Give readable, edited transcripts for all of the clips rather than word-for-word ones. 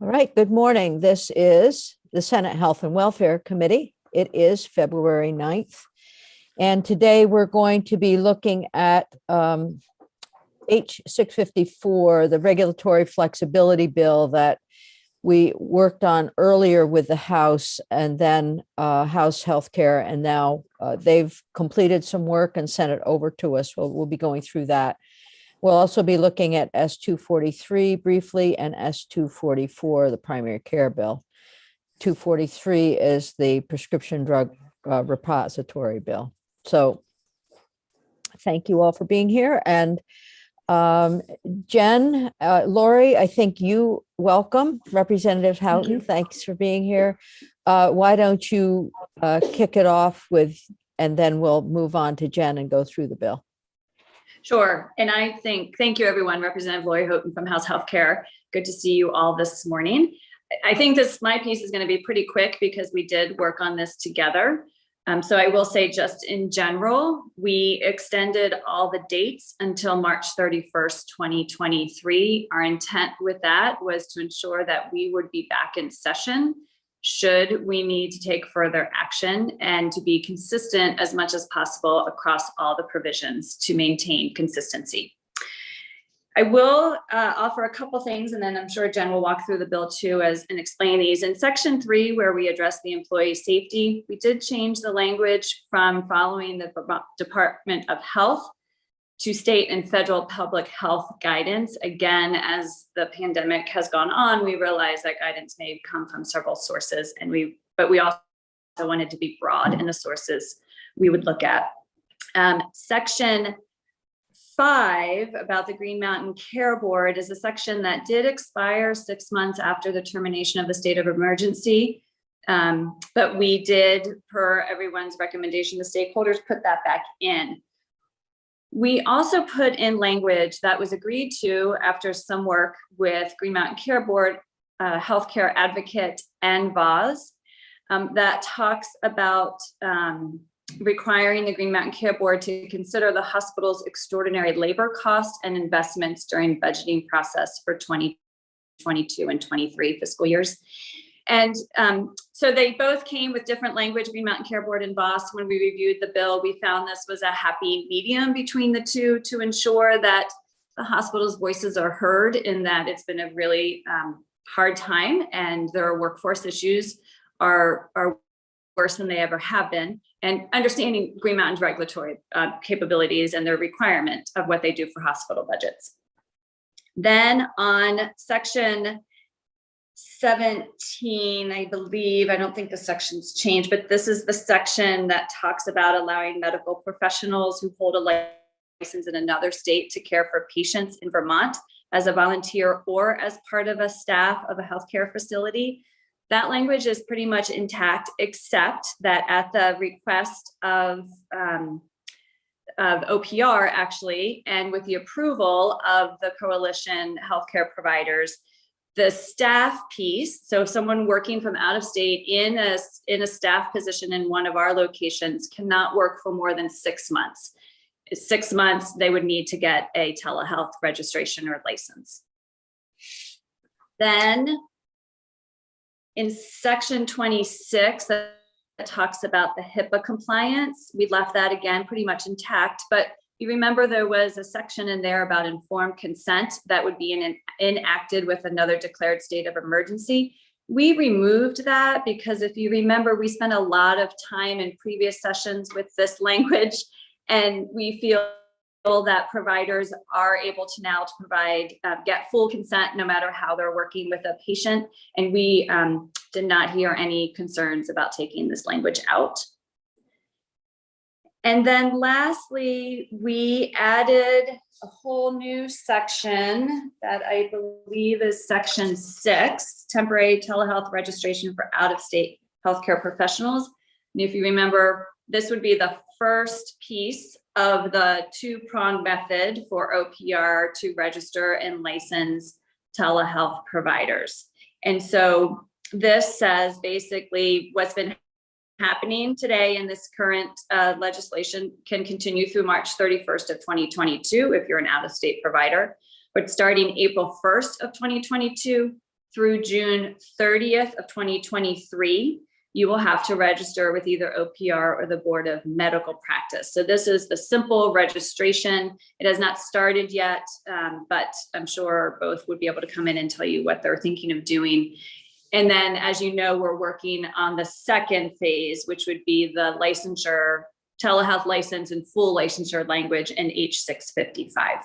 All right, good morning. This is the Senate Health and Welfare Committee. It is February 9th. And today we're going to be looking at H654, the regulatory flexibility bill that we worked on earlier with the House and then House Healthcare. And now they've completed some work and sent it over to us. We'll be going through that. We'll also be looking at S243 briefly and S244, the primary care bill. 243 is the prescription drug repository bill. So thank you all for being here. And Jen, Lori, I think you welcome Representative Houghton. Thanks for being here. Why don't you kick it off with, and then we'll move on to Jen and go through the bill. Sure. And thank you, everyone. Representative Lori Houghton from House Healthcare. Good to see you all this morning. I think my piece is going to be pretty quick because we did work on this together. So I will say just in general, we extended all the dates until March 31st, 2023. Our intent with that was to ensure that we would be back in session should we need to take further action, and to be consistent as much as possible across all the provisions to maintain consistency. I will offer a couple things, and then I'm sure Jen will walk through the bill too and explain these. In section 3, where we address the employee safety, we did change the language from following the Department of Health to state and federal public health guidance. Again, as the pandemic has gone on, we realize that guidance may come from several sources, but we also wanted to be broad in the sources we would look at. Section 5 about the Green Mountain Care Board is a section that did expire 6 months after the termination of the state of emergency. But we did, per everyone's recommendation, the stakeholders put that back in. We also put in language that was agreed to after some work with Green Mountain Care Board, Healthcare Advocate, and VAWS that talks about requiring the Green Mountain Care Board to consider the hospital's extraordinary labor costs and investments during budgeting process for 2022 and 23 fiscal years. And so they both came with different language, Green Mountain Care Board and VAWS. When we reviewed the bill, we found this was a happy medium between the two to ensure that the hospital's voices are heard, in that it's been a really hard time and their workforce issues are worse than they ever have been, and understanding Green Mountain's regulatory capabilities and their requirement of what they do for hospital budgets. Then on section 17, I believe, I don't think the section's changed, but this is the section that talks about allowing medical professionals who hold a license in another state to care for patients in Vermont as a volunteer or as part of a staff of a healthcare facility. That language is pretty much intact, except that at the request of OPR, actually, and with the approval of the coalition healthcare providers, the staff piece, so someone working from out of state in a staff position in one of our locations cannot work for more than 6 months. 6 months, they would need to get a telehealth registration or license. Then in section 26, that talks about the Hipaa compliance, we left that again pretty much intact, but you remember there was a section in there about informed consent that would be enacted with another declared state of emergency. We removed that because if you remember, we spent a lot of time in previous sessions with this language, and we feel that providers are able to now provide, get full consent no matter how they're working with a patient. And we did not hear any concerns about taking this language out. And then lastly, we added a whole new section that I believe is section 6, temporary telehealth registration for out-of-state healthcare professionals. And if you remember, this would be the first piece of the two-pronged method for OPR to register and license telehealth providers. And so this says basically what's been happening today in this current legislation can continue through March 31st of 2022 if you're an out-of-state provider. But starting April 1st of 2022, through June 30th of 2023, you will have to register with either OPR or the Board of Medical Practice. So this is the simple registration. It has not started yet, but I'm sure both would be able to come in and tell you what they're thinking of doing. And then, as you know, we're working on the second phase, which would be the licensure, telehealth license and full licensure language in H655.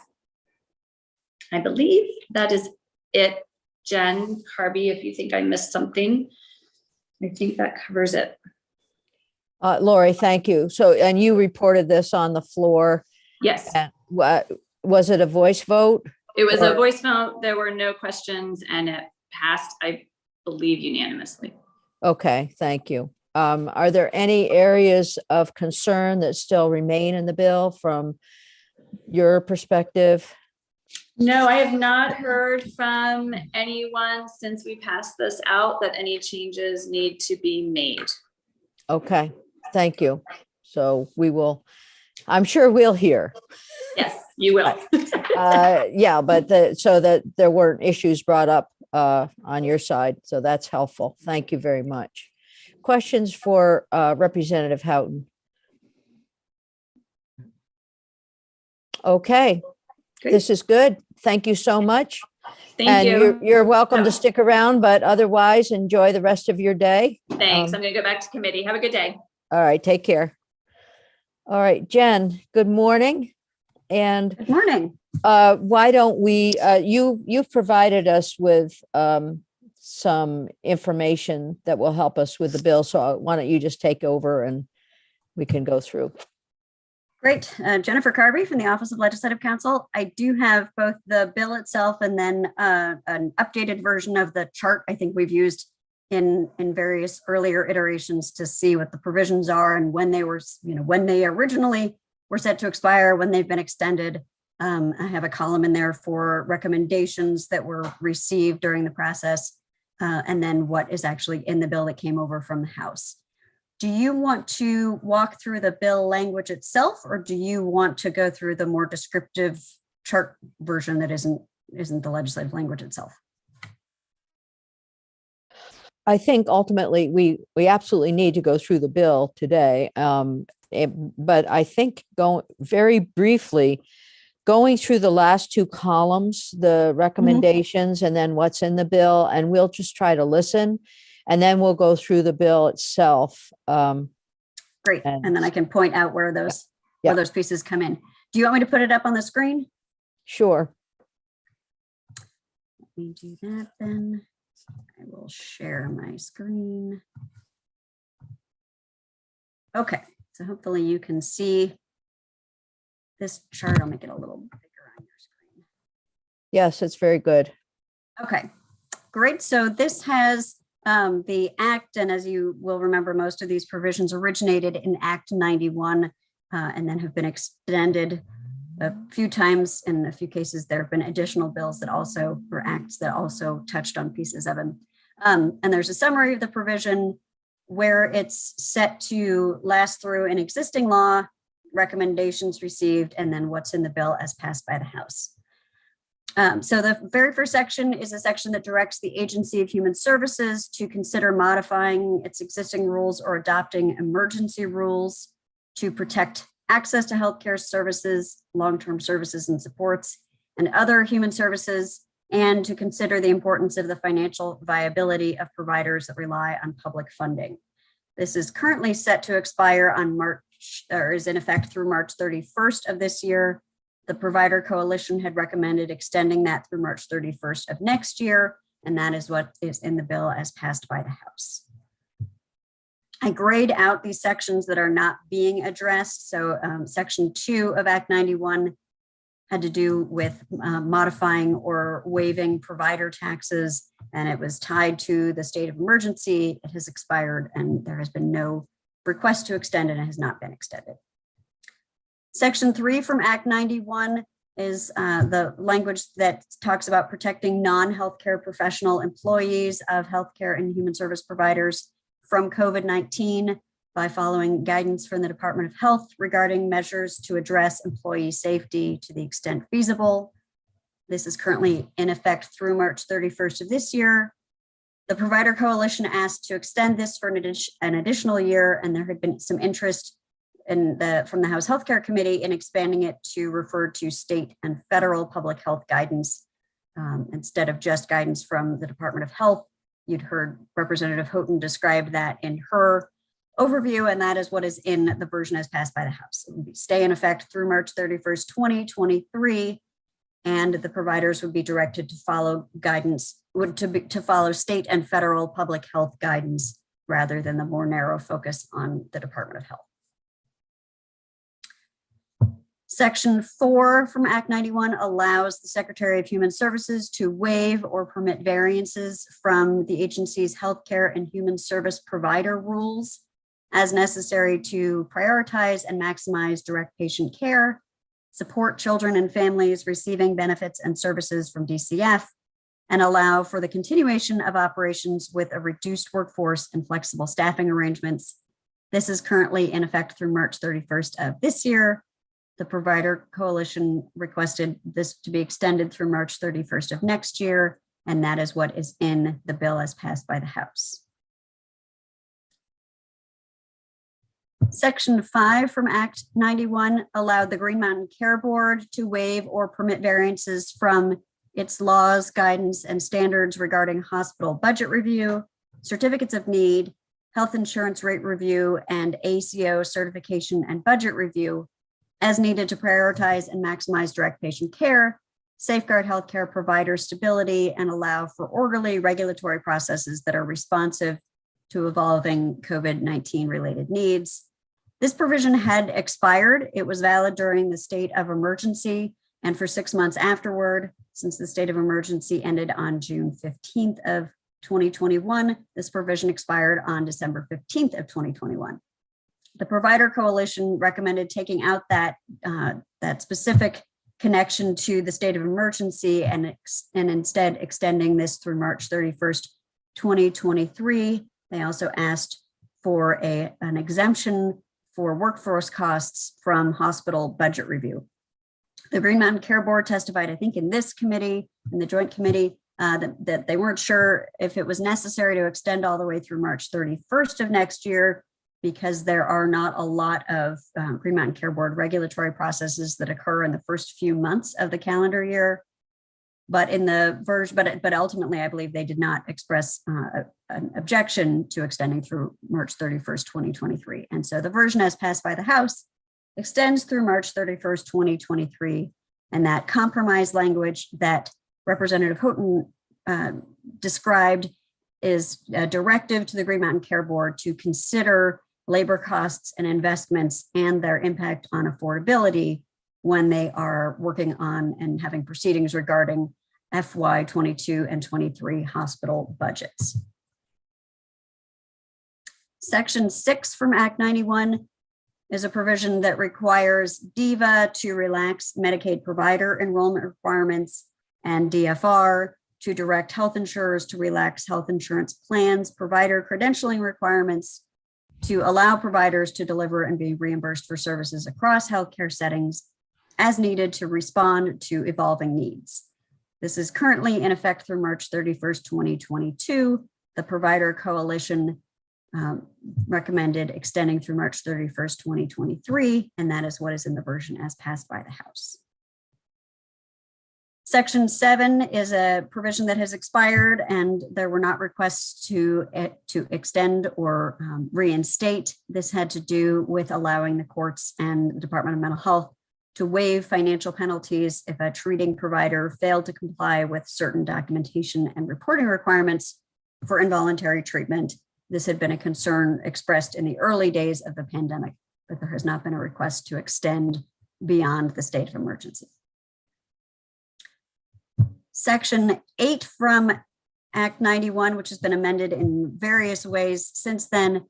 I believe that is it. Jen, Harvey, if you think I missed something, I think that covers it. Lori, thank you. So, and you reported this on the floor. Yes. What was it, a voice vote? It was a voice vote. There were no questions and it passed, I believe, unanimously. Okay, thank you. Are there any areas of concern that still remain in the bill from your perspective? No, I have not heard from anyone since we passed this out that any changes need to be made. Okay, thank you. So we will, I'm sure we'll hear. Yes, you will. Yeah, but so that there weren't issues brought up on your side. So that's helpful. Thank you very much. Questions for Representative Houghton? Okay, Great. this is good. Thank you so much. Thank you. You're welcome to stick around, but otherwise enjoy the rest of your day. Thanks. I'm going to go back to committee. Have a good day. All right, take care. All right, Jen, good morning. And Good morning. why don't we, you've provided us with some information that will help us with the bill. So why don't you just take over and we can go through. Great. Jennifer Carby from the Office of Legislative Counsel. I do have both the bill itself and then an updated version of the chart I think we've used in various earlier iterations to see what the provisions are and when they were, when they originally were set to expire, when they've been extended. I have a column in there for recommendations that were received during the process, and then what is actually in the bill that came over from the House. Do you want to walk through the bill language itself, or do you want to go through the more descriptive chart version that isn't the legislative language itself? I think ultimately we absolutely need to go through the bill today. But I think going very briefly, going through the last two columns, the recommendations and then what's in the bill, and we'll just try to listen. And then we'll go through the bill itself. Great. And then I can point out where those pieces come in. Do you want me to put it up on the screen? Sure. Let me do that then. I will share my screen. Okay, so hopefully you can see this chart. I'll make it a little bigger on your screen. Yes, it's very good. Okay, great. So this has the Act, and as you will remember, most of these provisions originated in Act 91 and then have been extended a few times. In a few cases, there have been additional bills that also, or acts that also touched on pieces of them. And there's a summary of the provision where it's set to last through an existing law, recommendations received, and then what's in the bill as passed by the House. So the very first section is a section that directs the Agency of Human Services to consider modifying its existing rules or adopting emergency rules to protect access to healthcare services, long-term services and supports, and other human services, and to consider the importance of the financial viability of providers that rely on public funding. This is currently set to expire on March, or is in effect through March 31st of this year. The Provider Coalition had recommended extending that through March 31st of next year, and that is what is in the bill as passed by the House. I grayed out these sections that are not being addressed. So Section 2 of Act 91 had to do with modifying or waiving provider taxes, and it was tied to the state of emergency. It has expired, and there has been no request to extend, and it has not been extended. Section 3 from Act 91 is the language that talks about protecting non-healthcare professional employees of healthcare and human service providers from COVID-19 by following guidance from the Department of Health regarding measures to address employee safety to the extent feasible. This is currently in effect through March 31st of this year, The Provider Coalition asked to extend this for an additional year, and there had been some interest from the House Healthcare Committee in expanding it to refer to state and federal public health guidance instead of just guidance from the Department of Health. You'd heard Representative Houghton describe that in her overview, and that is what is in the version as passed by the House. It would stay in effect through March 31st, 2023, and the providers would be directed to follow guidance, to follow state and federal public health guidance rather than the more narrow focus on the Department of Health. Section 4 from Act 91 allows the Secretary of Human Services to waive or permit variances from the agency's healthcare and human service provider rules as necessary to prioritize and maximize direct patient care, support children and families receiving benefits and services from DCF, and allow for the continuation of operations with a reduced workforce and flexible staffing arrangements. This is currently in effect through March 31st of this year. The Provider Coalition requested this to be extended through March 31st of next year, and that is what is in the bill as passed by the House. Section 5 from Act 91 allowed the Green Mountain Care Board to waive or permit variances from its laws, guidance, and standards regarding hospital budget review, certificates of need, health insurance rate review, and ACO certification and budget review as needed to prioritize and maximize direct patient care, safeguard healthcare provider stability, and allow for orderly regulatory processes that are responsive to evolving COVID-19 related needs. This provision had expired. It was valid during the state of emergency and for 6 months afterward. Since the state of emergency ended on June 15th of 2021, this provision expired on December 15th of 2021. The Provider Coalition recommended taking out that specific connection to the state of emergency and instead extending this through March 31st, 2023. They also asked for an exemption for workforce costs from hospital budget review. The Green Mountain Care Board testified, I think, in this committee, in the joint committee, that they weren't sure if it was necessary to extend all the way through March 31st of next year, because there are not a lot of Green Mountain Care Board regulatory processes that occur in the first few months of the calendar year. But in the version, but ultimately, I believe they did not express an objection to extending through March 31st, 2023. And so the version as passed by the House extends through March 31st, 2023. And that compromise language that Representative Houghton described is a directive to the Green Mountain Care Board to consider labor costs and investments and their impact on affordability when they are working on and having proceedings regarding FY 22 and 23 hospital budgets. Section 6 from Act 91 is a provision that requires DVA to relax Medicaid provider enrollment requirements and DFR to direct health insurers to relax health insurance plans, provider credentialing requirements, to allow providers to deliver and be reimbursed for services across healthcare settings as needed to respond to evolving needs. This is currently in effect through March 31st, 2022. The Provider Coalition recommended extending through March 31st, 2023, and that is what is in the version as passed by the House. Section 7 is a provision that has expired, and there were not requests to extend or reinstate. This had to do with allowing the courts and the Department of Mental Health to waive financial penalties if a treating provider failed to comply with certain documentation and reporting requirements for involuntary treatment. This had been a concern expressed in the early days of the pandemic, but there has not been a request to extend beyond the state of emergency. Section 8 from Act 91, which has been amended in various ways since then,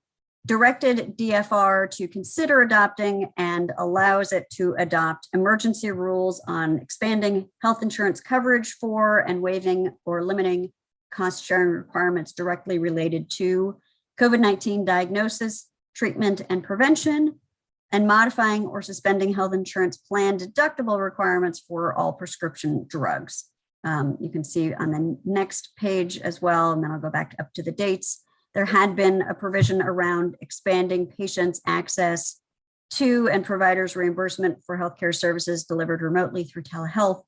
directed DFR to consider adopting and allows it to adopt emergency rules on expanding health insurance coverage for and waiving or limiting cost sharing requirements directly related to COVID-19 diagnosis, treatment, and prevention, and modifying or suspending health insurance plan deductible requirements for all prescription drugs. You can see on the next page as well, and then I'll go back up to the dates. There had been a provision around expanding patients' access to and providers' reimbursement for healthcare services delivered remotely through telehealth,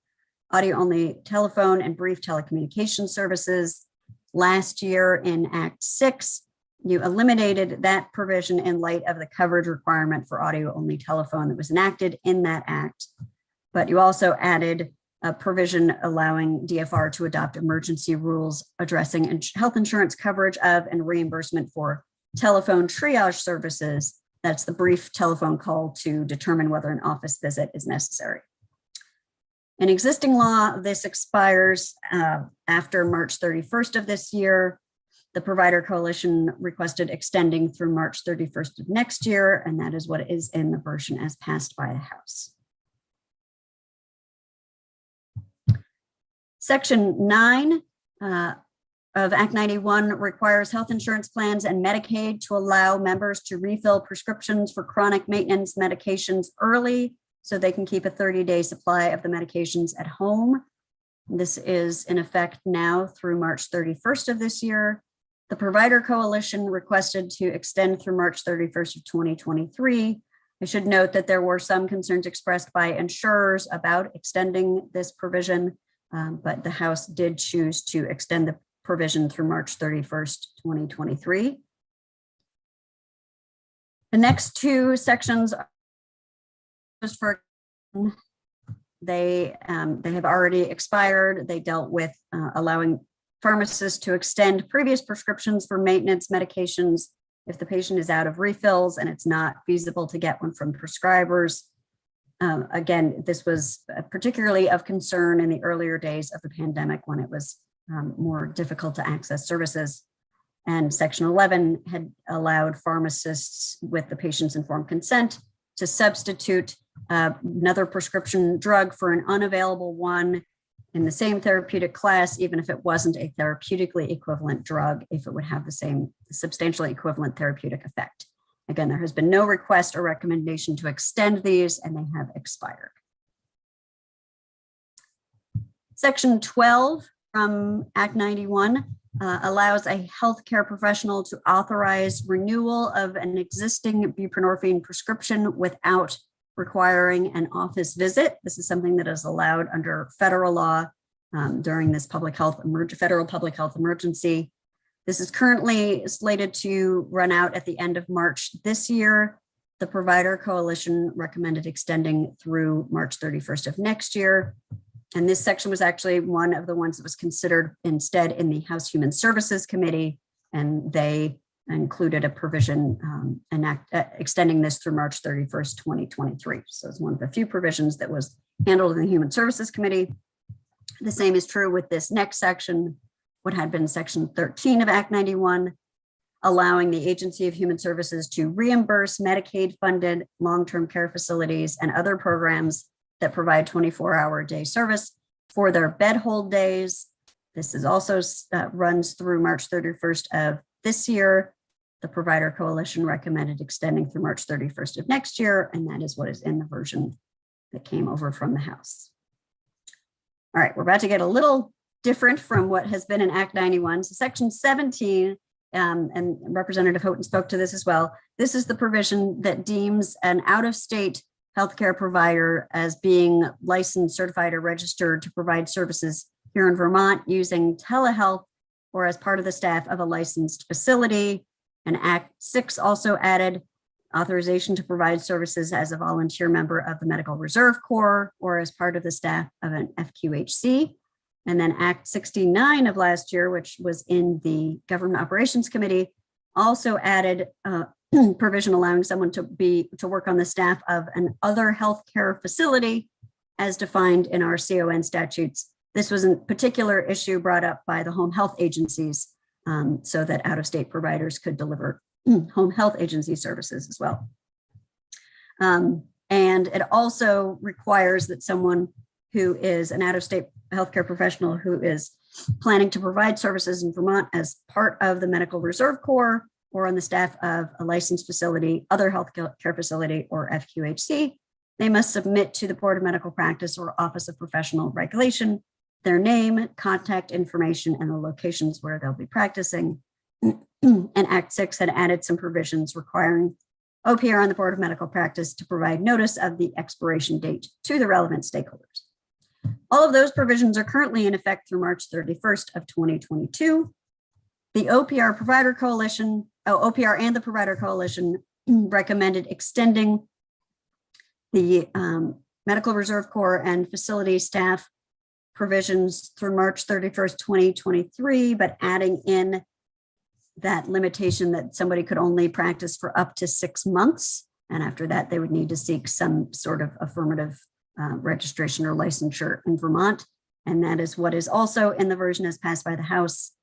audio-only telephone, and brief telecommunication services. Last year in Act 6, you eliminated that provision in light of the coverage requirement for audio-only telephone that was enacted in that act. But you also added a provision allowing DFR to adopt emergency rules addressing health insurance coverage of and reimbursement for telephone triage services. That's the brief telephone call to determine whether an office visit is necessary. In existing law, this expires after March 31st of this year. The Provider Coalition requested extending through March 31st of next year, and that is what is in the version as passed by the House. Section 9 of Act 91 requires health insurance plans and Medicaid to allow members to refill prescriptions for chronic maintenance medications early so they can keep a 30-day supply of the medications at home. This is in effect now through March 31st of this year. The Provider Coalition requested to extend through March 31st of 2023. I should note that there were some concerns expressed by insurers about extending this provision, but the House did choose to extend the provision through March 31st, 2023. The next two sections are just for they have already expired. They dealt with allowing pharmacists to extend previous prescriptions for maintenance medications if the patient is out of refills and it's not feasible to get one from prescribers. Again, this was particularly of concern in the earlier days of the pandemic when it was more difficult to access services. And Section 11 had allowed pharmacists with the patient's informed consent to substitute another prescription drug for an unavailable one in the same therapeutic class, even if it wasn't a therapeutically equivalent drug, if it would have the same substantially equivalent therapeutic effect. Again, there has been no request or recommendation to extend these, and they have expired. Section 12 from Act 91 allows a healthcare professional to authorize renewal of an existing buprenorphine prescription without requiring an office visit. This is something that is allowed under federal law during this federal public health emergency. This is currently slated to run out at the end of March this year. The Provider Coalition recommended extending through March 31st of next year. And this section was actually one of the ones that was considered instead in the House Human Services Committee, and they included a provision extending this through March 31st, 2023. So it's one of the few provisions that was handled in the Human Services Committee. The same is true with this next section, what had been Section 13 of Act 91, allowing the Agency of Human Services to reimburse Medicaid-funded long-term care facilities and other programs that provide 24-hour day service for their bed hold days. This is also runs through March 31st of this year. The Provider Coalition recommended extending through March 31st of next year, and that is what is in the version that came over from the House. All right, we're about to get a little different from what has been in Act 91. So Section 17, and Representative Houghton spoke to this as well. This is the provision that deems an out-of-state healthcare provider as being licensed, certified, or registered to provide services here in Vermont using telehealth or as part of the staff of a licensed facility. And Act 6 also added authorization to provide services as a volunteer member of the Medical Reserve Corps or as part of the staff of an FQHC. And then Act 69 of last year, which was in the Government Operations Committee, also added provision allowing someone to work on the staff of an other healthcare facility as defined in our CON statutes. This was a particular issue brought up by the home health agencies so that out-of-state providers could deliver home health agency services as well. And it also requires that someone who is an out-of-state healthcare professional who is planning to provide services in Vermont as part of the Medical Reserve Corps or on the staff of a licensed facility, other healthcare facility, or FQHC, they must submit to the Board of Medical Practice or Office of Professional Regulation their name, contact information, and the locations where they'll be practicing. And Act 6 had added some provisions requiring OPR and the Board of Medical Practice to provide notice of the expiration date to the relevant stakeholders. All of those provisions are currently in effect through March 31st of 2022. The OPR Provider Coalition, OPR and the Provider Coalition recommended extending the Medical Reserve Corps and facility staff provisions through March 31st, 2023, but adding in that limitation that somebody could only practice for up to 6 months. And after that, they would need to seek some sort of affirmative registration or licensure in Vermont. And that is what is also in the version as passed by the House.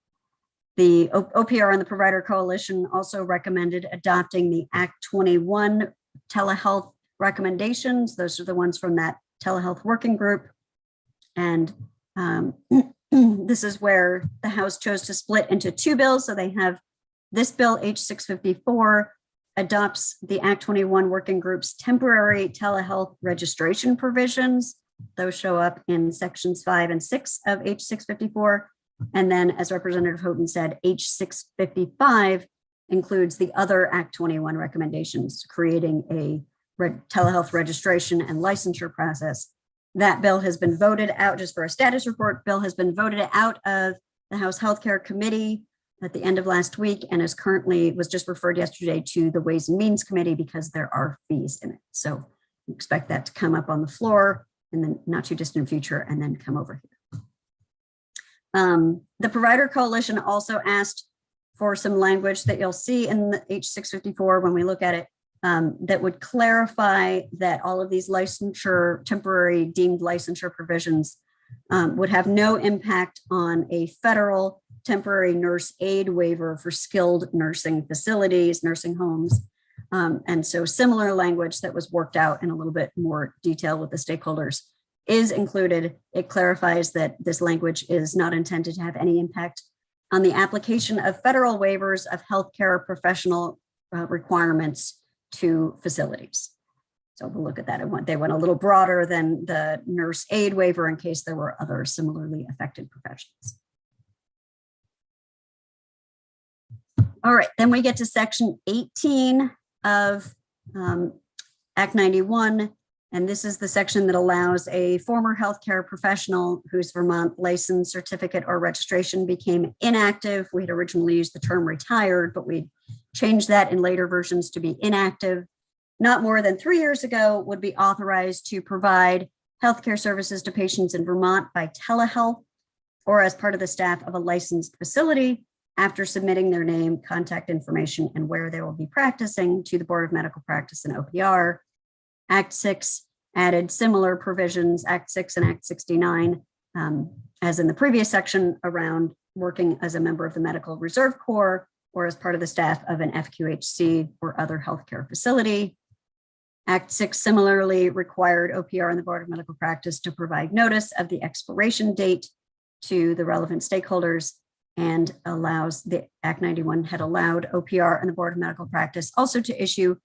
The OPR and the Provider Coalition also recommended adopting the Act 21 Telehealth Recommendations. Those are the ones from that telehealth working group. And this is where the House chose to split into 2 bills. So they have this bill, H654, adopts the Act 21 working group's temporary telehealth registration provisions. Those show up in sections 5 and 6 of H654. And then, as Representative Houghton said, H655 includes the other Act 21 recommendations, creating a telehealth registration and licensure process. That bill has been voted out, just for a status report, bill has been voted out of the House Healthcare Committee at the end of last week and is currently, was just referred yesterday to the Ways and Means Committee because there are fees in it. So we expect that to come up on the floor in the not too distant future and then come over here. The Provider Coalition also asked for some language that you'll see in the H654 when we look at it, that would clarify that all of these licensure, temporary deemed licensure provisions would have no impact on a federal temporary nurse aid waiver for skilled nursing facilities, nursing homes. And so similar language that was worked out in a little bit more detail with the stakeholders is included. It clarifies that this language is not intended to have any impact on the application of federal waivers of healthcare professional requirements to facilities. So we'll look at that. They went a little broader than the nurse aid waiver in case there were other similarly affected professions. All right, then we get to section 18 of Act 91. And this is the section that allows a former healthcare professional whose Vermont license, certificate, or registration became inactive. We had originally used the term retired, but we changed that in later versions to be inactive. Not more than 3 years ago, would be authorized to provide healthcare services to patients in Vermont by telehealth or as part of the staff of a licensed facility after submitting their name, contact information, and where they will be practicing to the Board of Medical Practice and OPR. Act 6 added similar provisions, Act 6 and Act 69, as in the previous section, around working as a member of the Medical Reserve Corps or as part of the staff of an FQHC or other healthcare facility. Act 6 similarly required OPR and the Board of Medical Practice to provide notice of the expiration date to the relevant stakeholders, and allows, the Act 91 had allowed OPR and the Board of Medical Practice also to issue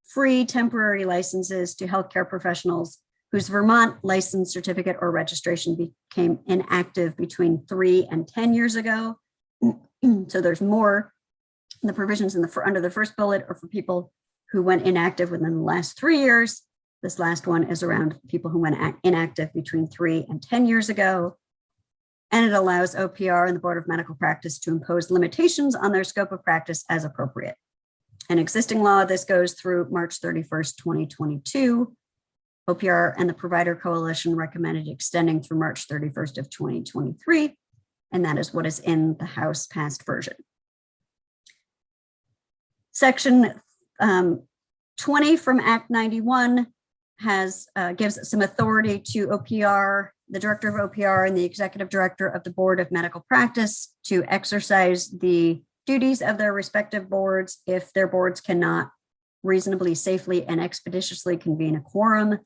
free temporary licenses to healthcare professionals whose Vermont license, certificate, or registration became inactive between 3 and 10 years ago. So there's more. The provisions under the first bullet are for people who went inactive within the last 3 years. This last one is around people who went inactive between 3 and 10 years ago. And it allows OPR and the Board of Medical Practice to impose limitations on their scope of practice as appropriate. An existing law, this goes through March 31st, 2022. OPR and the Provider Coalition recommended extending through March 31st of 2023. And that is what is in the House passed version. Section 20 from Act 91 gives some authority to OPR, the Director of OPR, and the Executive Director of the Board of Medical Practice to exercise the duties of their respective boards if their boards cannot reasonably, safely, and expeditiously convene a quorum.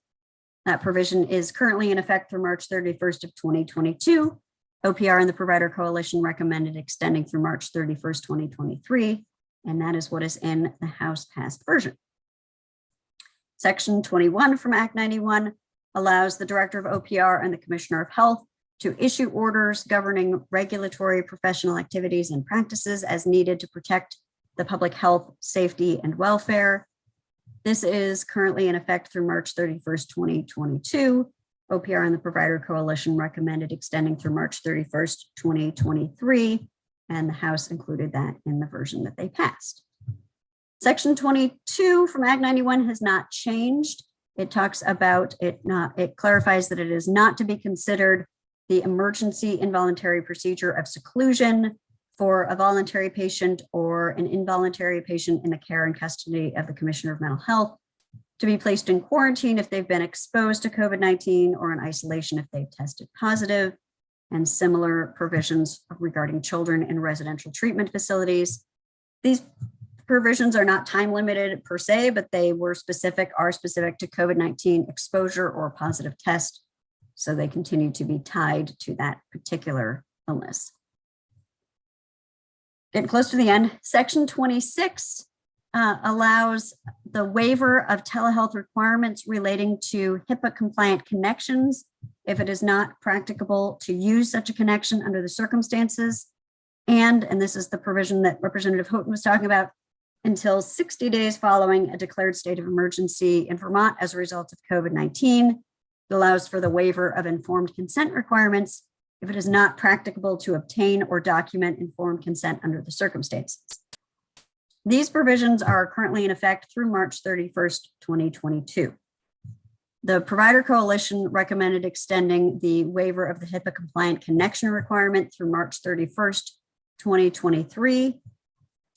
That provision is currently in effect through March 31st of 2022. OPR and the Provider Coalition recommended extending through March 31st, 2023, and that is what is in the House passed version. Section 21 from Act 91 allows the Director of OPR and the Commissioner of Health to issue orders governing regulatory professional activities and practices as needed to protect the public health, safety, and welfare. This is currently in effect through March 31st, 2022. OPR and the Provider Coalition recommended extending through March 31st, 2023, and the House included that in the version that they passed. Section 22 from Act 91 has not changed. It talks about it clarifies that it is not to be considered the emergency involuntary procedure of seclusion for a voluntary patient or an involuntary patient in the care and custody of the Commissioner of Mental Health to be placed in quarantine if they've been exposed to COVID-19 or in isolation if they've tested positive, and similar provisions regarding children in residential treatment facilities. These provisions are not time limited per se, but they are specific to COVID-19 exposure or positive test. So they continue to be tied to that particular illness. Getting close to the end, Section 26 allows the waiver of telehealth requirements relating to HIPAA compliant connections if it is not practicable to use such a connection under the circumstances. And this is the provision that Representative Houghton was talking about, until 60 days following a declared state of emergency in Vermont as a result of COVID-19. It allows for the waiver of informed consent requirements if it is not practicable to obtain or document informed consent under the circumstances. These provisions are currently in effect through March 31st, 2022. The Provider Coalition recommended extending the waiver of the HIPAA compliant connection requirement through March 31st, 2023.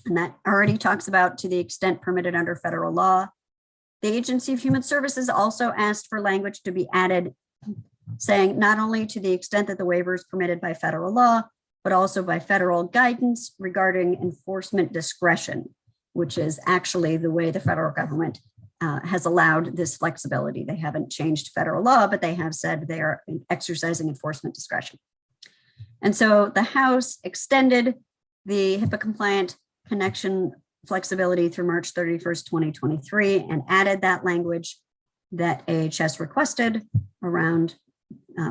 And that already talks about to the extent permitted under federal law. The Agency of Human Services also asked for language to be added saying not only to the extent that the waiver is permitted by federal law, but also by federal guidance regarding enforcement discretion, which is actually the way the federal government has allowed this flexibility. They haven't changed federal law, but they have said they are exercising enforcement discretion. And so the House extended the HIPAA compliant connection flexibility through March 31st, 2023, and added that language that AHS requested around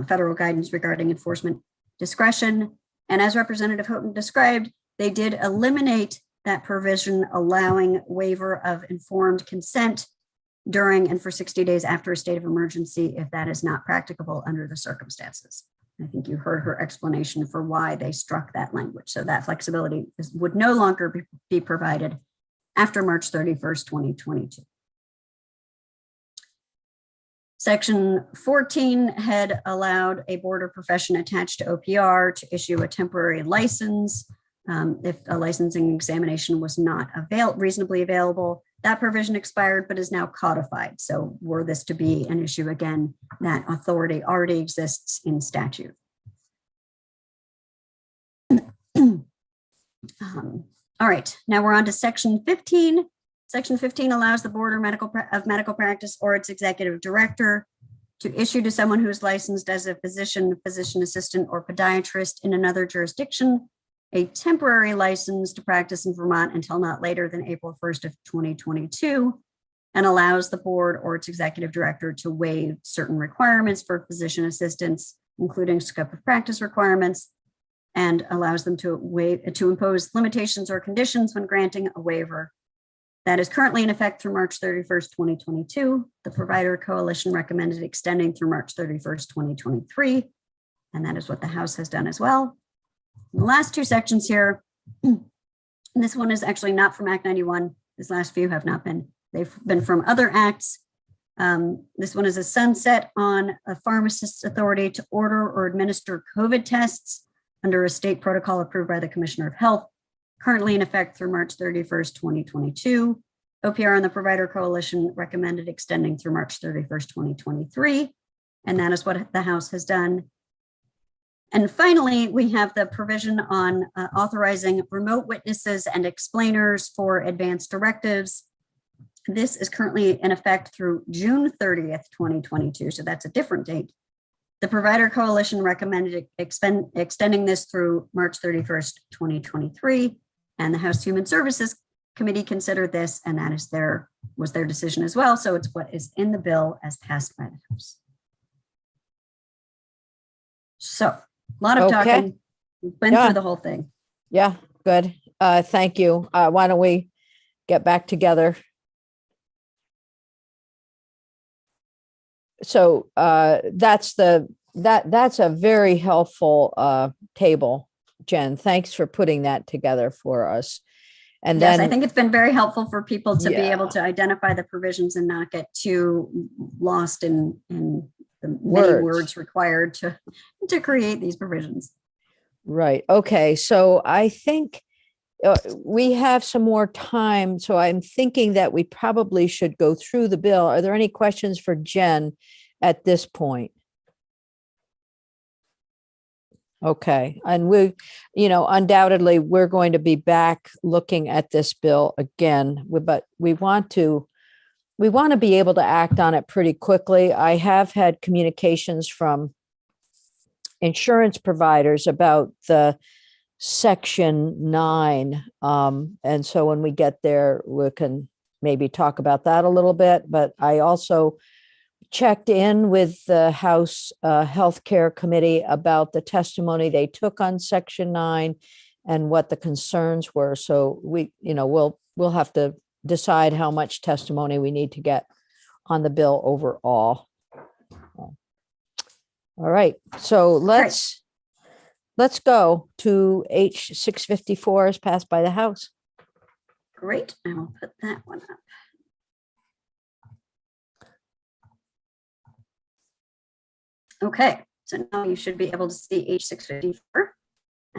federal guidance regarding enforcement discretion. And as Representative Houghton described, they did eliminate that provision allowing waiver of informed consent during and for 60 days after a state of emergency if that is not practicable under the circumstances. I think you heard her explanation for why they struck that language. So that flexibility would no longer be provided after March 31st, 2022. Section 14 had allowed a board or profession attached to OPR to issue a temporary license if a licensing examination was not reasonably available. That provision expired, but is now codified. So were this to be an issue again, that authority already exists in statute. All right, now we're on to Section 15. Section 15 allows the board of medical practice or its executive director to issue to someone who is licensed as a physician, physician assistant, or podiatrist in another jurisdiction a temporary license to practice in Vermont until not later than April 1st of 2022, and allows the board or its executive director to waive certain requirements for physician assistants, including scope of practice requirements, and allows them to impose limitations or conditions when granting a waiver. That is currently in effect through March 31st, 2022. The Provider Coalition recommended extending through March 31st, 2023, and that is what the House has done as well. The last two sections here, this one is actually not from Act 91. These last few have not been. They've been from other acts. This one is a sunset on a pharmacist's authority to order or administer COVID tests under a state protocol approved by the Commissioner of Health, currently in effect through March 31st, 2022. OPR and the Provider Coalition recommended extending through March 31st, 2023, and that is what the House has done. And finally, we have the provision on authorizing remote witnesses and explainers for advanced directives. This is currently in effect through June 30th, 2022, so that's a different date. The Provider Coalition recommended extending this through March 31st, 2023, and the House Human Services Committee considered this, and that was their decision as well. So it's what is in the bill as passed by the House. So a lot of Okay. talking. We've been Yeah. through the whole thing. Yeah, good. Thank you. Why don't we get back together? So that's a very helpful table, Jen. Thanks for putting that together for us. And Yes, then I think it's been very helpful for people to be Yeah. able to identify the provisions and not get too lost in the many Words. words required to create these provisions. Right. Okay. So I think we have some more time. So I'm thinking that we probably should go through the bill. Are there any questions for Jen at this point? Okay. And undoubtedly, we're going to be back looking at this bill again, but we want to be able to act on it pretty quickly. I have had communications from insurance providers about the Section 9. And so when we get there, we can maybe talk about that a little bit. But I also checked in with the House Healthcare Committee about the testimony they took on Section 9 and what the concerns were. So we'll have to decide how much testimony we need to get on the bill overall. All right, so let's go to H 654 as passed by the House. Great, I will put that one up. Okay, so now you should be able to see H 654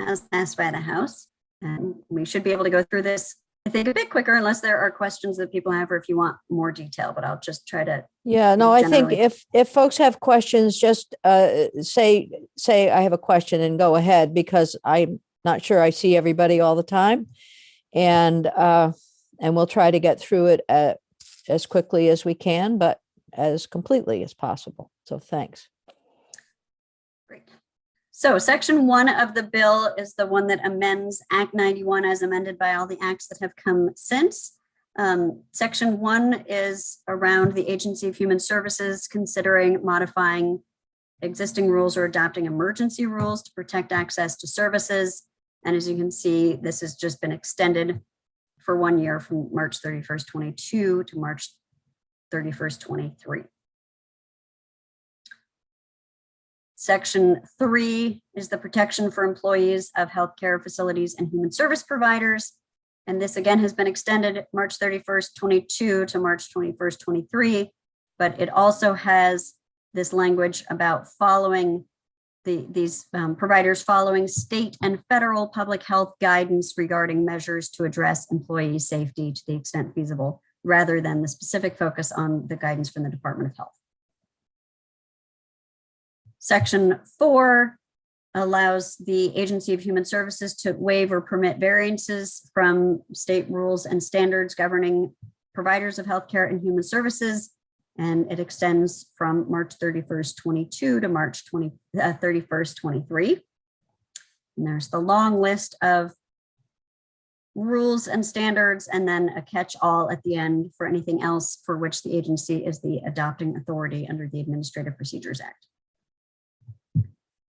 as passed by the House. And we should be able to go through this, I think, a bit quicker unless there are questions that people have or if you want more detail, but I'll just try to. Yeah, no, I think generally- if folks have questions, just say I have a question and go ahead, because I'm not sure I see everybody all the time. And we'll try to get through it as quickly as we can, but as completely as possible. So thanks. Great. So Section 1 of the bill is the one that amends Act 91 as amended by all the acts that have come since. Section 1 is around the Agency of Human Services considering modifying existing rules or adopting emergency rules to protect access to services. And as you can see, this has just been extended for 1 year from March 31st, 22 to March 31st, 23. Section 3 is the protection for employees of healthcare facilities and human service providers. And this again has been extended March 31st, 22 to March 21st, 23. But it also has this language about following these providers following state and federal public health guidance regarding measures to address employee safety to the extent feasible, rather than the specific focus on the guidance from the Department of Health. Section 4 allows the Agency of Human Services to waive or permit variances from state rules and standards governing providers of healthcare and human services. And it extends from March 31st, 22 to March 31st, 23. And there's the long list of rules and standards, and then a catch-all at the end for anything else for which the agency is the adopting authority under the Administrative Procedures Act.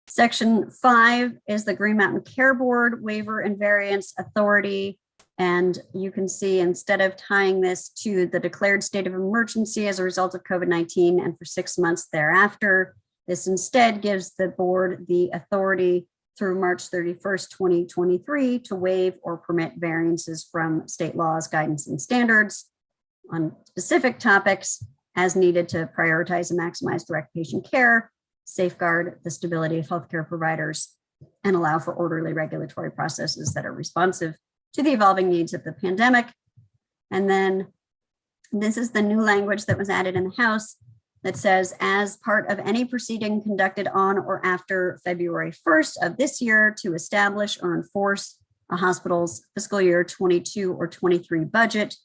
Section 5 is the Green Mountain Care Board waiver and variance authority. And you can see, instead of tying this to the declared state of emergency as a result of COVID-19 and for 6 months thereafter, this instead gives the board the authority through March 31st, 2023 to waive or permit variances from state laws, guidance, and standards on specific topics as needed to prioritize and maximize direct patient care, safeguard the stability of healthcare providers, and allow for orderly regulatory processes that are responsive to the evolving needs of the pandemic. And then this is the new language that was added in the House that says, as part of any proceeding conducted on or after February 1st of this year to establish or enforce a hospital's fiscal year 22 or 23 budget,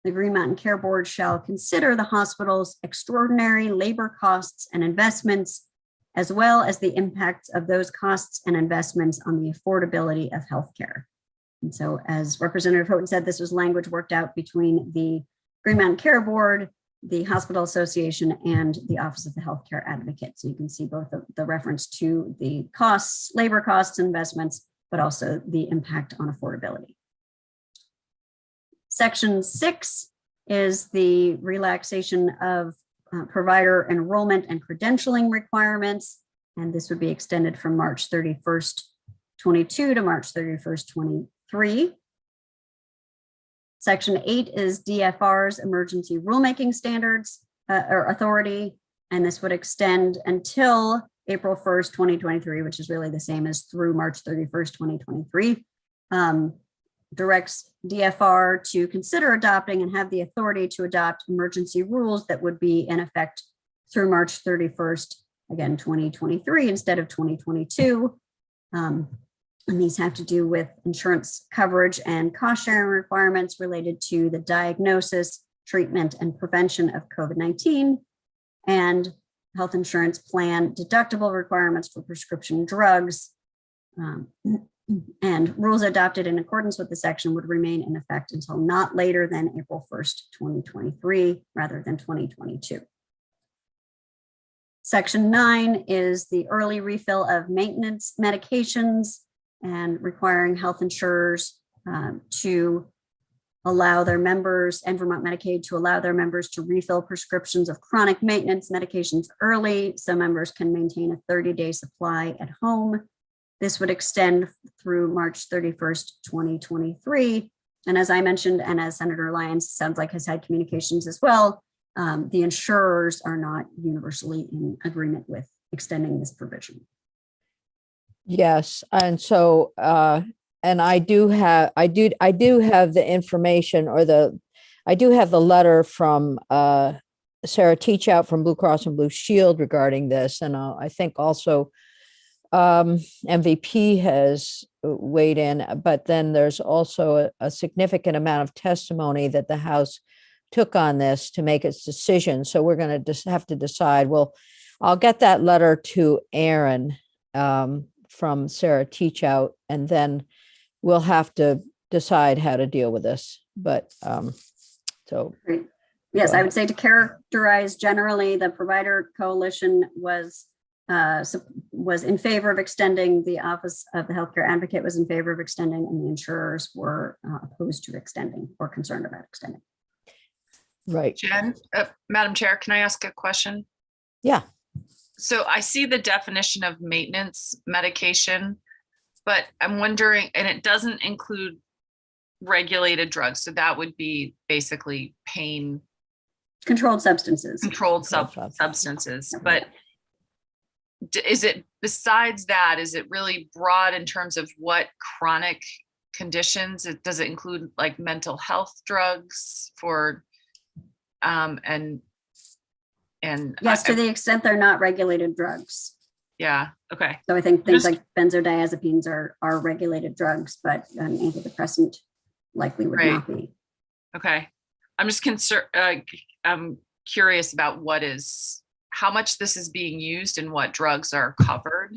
the Green Mountain Care Board shall consider the hospital's extraordinary labor costs and investments, as well as the impacts of those costs and investments on the affordability of healthcare. And so, as Representative Houghton said, this was language worked out between the Green Mountain Care Board, the Hospital Association and the Office of the Healthcare Advocate. So you can see both the reference to the costs, labor costs, investments, but also the impact on affordability. Section 6 is the relaxation of provider enrollment and credentialing requirements. And this would be extended from March 31st, 22 to March 31st, 23. Section 8 is DFR's emergency rulemaking standards or authority, and this would extend until April 1st, 2023, which is really the same as through March 31st, 2023. Directs DFR to consider adopting and have the authority to adopt emergency rules that would be in effect through March 31st, again, 2023 instead of 2022. And these have to do with insurance coverage and cost sharing requirements related to the diagnosis, treatment, and prevention of COVID-19, and health insurance plan deductible requirements for prescription drugs. And rules adopted in accordance with the section would remain in effect until not later than April 1st, 2023, rather than 2022. Section 9 is the early refill of maintenance medications and requiring health insurers to allow their members, and Vermont Medicaid to allow their members to refill prescriptions of chronic maintenance medications early so members can maintain a 30-day supply at home. This would extend through March 31st, 2023. And as I mentioned, and as Senator Lyons sounds like has had communications as well, the insurers are not universally in agreement with extending this provision. Yes, and so and I do have the information, or I do have the letter from Sarah Teachout from Blue Cross and Blue Shield regarding this, and I think also MVP has weighed in, but then there's also a significant amount of testimony that the House took on this to make its decision. So we're going to just have to decide. Well, I'll get that letter to Aaron from Sarah Teachout, and then we'll have to decide how to deal with this. But so. Great. Yes, I would say to characterize generally, the provider coalition was in favor of extending, the Office of the Healthcare Advocate was in favor of extending, and the insurers were opposed to extending or concerned about extending. Right. Jen, Madam Chair, can I ask a question? Yeah. So I see the definition of maintenance medication, but I'm wondering, and it doesn't include regulated drugs. So that would be basically pain. Controlled substances. Substances. But is it, besides that, is it really broad in terms of what chronic conditions? Does it include like mental health drugs for, yes, to the extent they're not regulated drugs. Yeah. Okay. So I think things like benzodiazepines are regulated drugs, but antidepressant likely would not be. Okay. I'm just concerned. I'm curious about how much this is being used and what drugs are covered.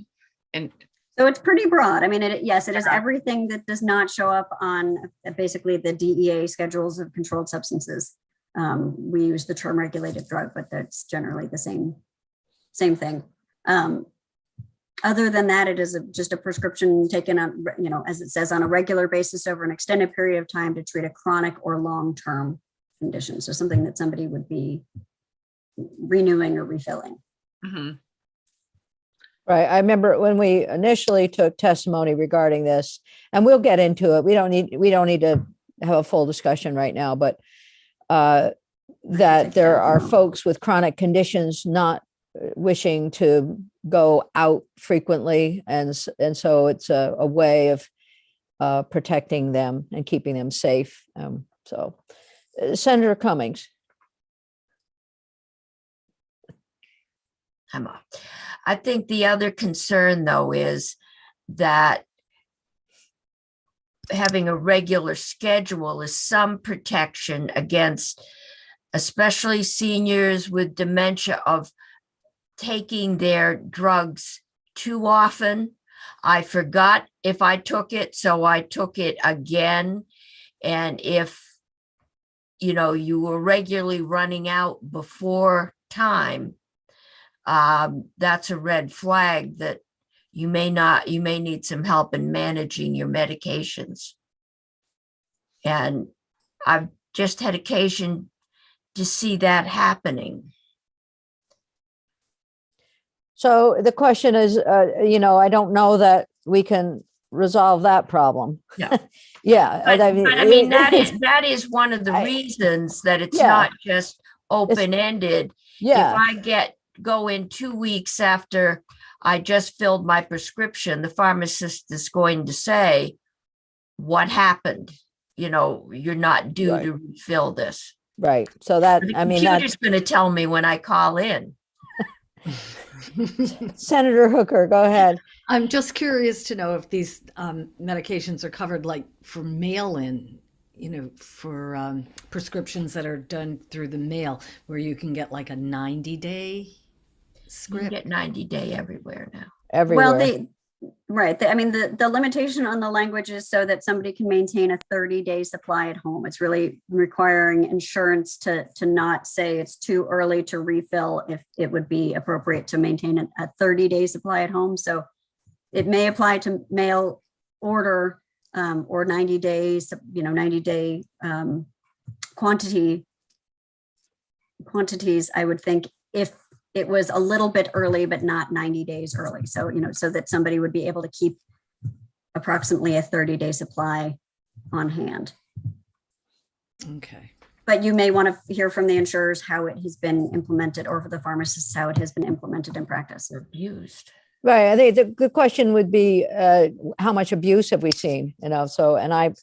And so it's pretty broad. I mean, it is everything that does not show up on basically the DEA schedules of controlled substances. We use the term regulated drug, but that's generally the same thing. Other than that, it is just a prescription taken on, as it says, on a regular basis over an extended period of time to treat a chronic or long-term condition. So something that somebody would be renewing or refilling. Mm-hmm. Right. I remember when we initially took testimony regarding this, and we'll get into it. We don't need to have a full discussion right now, but that there are folks with chronic conditions not wishing to go out frequently, and so it's a way of protecting them and keeping them safe. So, Senator Cummings. I think the other concern, though, is that having a regular schedule is some protection against, especially seniors with dementia, of taking their drugs too often. I forgot if I took it, so I took it again. And if you were regularly running out before time, that's a red flag that you may need some help in managing your medications. And I've just had occasion to see that happening. So the question is, I don't know that we can resolve that problem. Yeah. Yeah. But I mean, that is one of the I- reasons that it's Yeah. not just open-ended. Yeah. If I go in 2 weeks after I just filled my prescription, the pharmacist is going to say, what happened? You're not due Right. to refill this. Right. So that, The I mean, computer's that's going to tell me when I call in. Senator Hooker, go ahead. I'm just curious to know if these medications are covered like for mail-in, for prescriptions that are done through the mail, where you can get like a 90-day You can script. get 90-day everywhere now. Everywhere. Well, I mean, the limitation on the language is so that somebody can maintain a 30-day supply at home. It's really requiring insurance to not say it's too early to refill if it would be appropriate to maintain a 30-day supply at home. So it may apply to mail order or 90 days, 90-day quantities, I would think, if it was a little bit early, but not 90 days early. So, so that somebody would be able to keep approximately a 30-day supply on hand. Okay. But you may want to hear from the insurers how it has been implemented, or for the pharmacists, how it has been implemented in practice. Abused. Right. I think the good question would be, how much abuse have we seen? So, and I